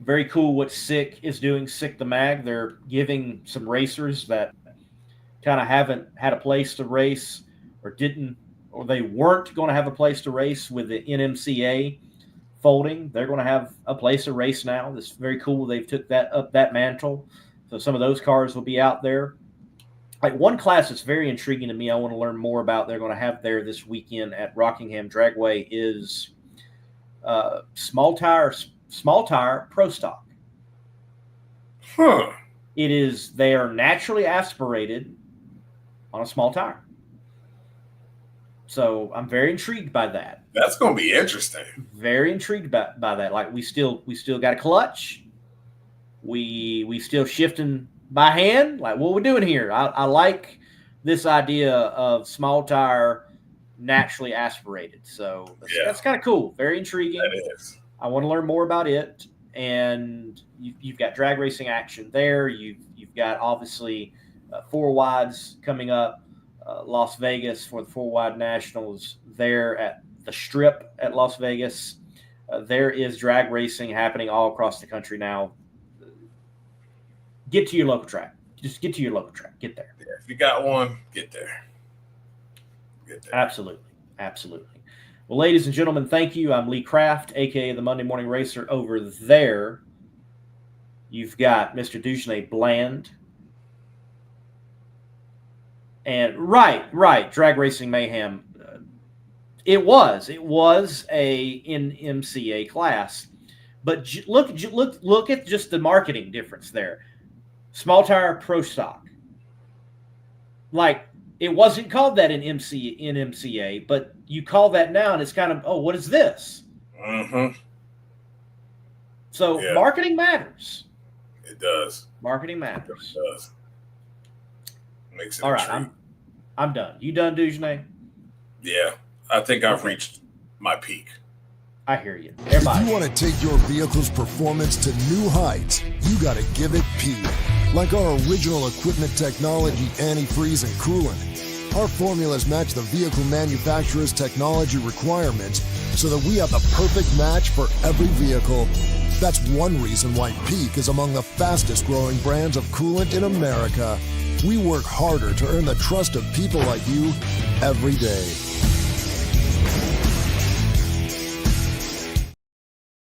Very cool what Sick is doing, Sick the Mag. They're giving some racers that kind of haven't had a place to race or they weren't going to have a place to race with the NMCA folding. They're going to have a place to race now. It's very cool. They've took that mantle. So some of those cars will be out there. Like, one class that's very intriguing to me, I want to learn more about, they're going to have there this weekend at Rockingham Dragway, is small tire pro stock. Huh. They are naturally aspirated on a small tire. So I'm very intrigued by that. That's going to be interesting. Very intrigued by that. Like we still got a clutch. We still shifting by hand. Like what we're doing here. I like this idea of small tire naturally aspirated. So that's kind of cool. Very intriguing. That is. I want to learn more about it. And you've got drag racing action there. You've got obviously 4 wides coming up. Las Vegas for the 4 wide nationals there at the Strip at Las Vegas. There is drag racing happening all across the country now. Get to your local track. Just get to your local track. Get there. Yeah, if you got one, get there. Absolutely. Well, ladies and gentlemen, thank you. I'm Lee Kraft, a.k.a. the Monday Morning Racer. Over there, you've got Mr. Dujane Bland. And right, Drag Racing Mayhem. It was a NMCA class, but look at just the marketing difference there. Small tire pro stock. Like it wasn't called that in NMCA, but you call that now, and it's kind of what is this? Mm-hmm. So marketing matters. It does. Marketing matters. It does. Makes it all right. I'm done. You done, Dujane? Yeah, I think I've reached my peak. I hear you. Everybody. If you want to take your vehicle's performance to new heights, you got to give it P. Like our original equipment technology, antifreeze, and coolant. Our formulas match the vehicle manufacturer's technology requirements so that we have the perfect match for every vehicle. That's one reason why Peak is among the fastest growing brands of coolant in America. We work harder to earn the trust of people like you every day.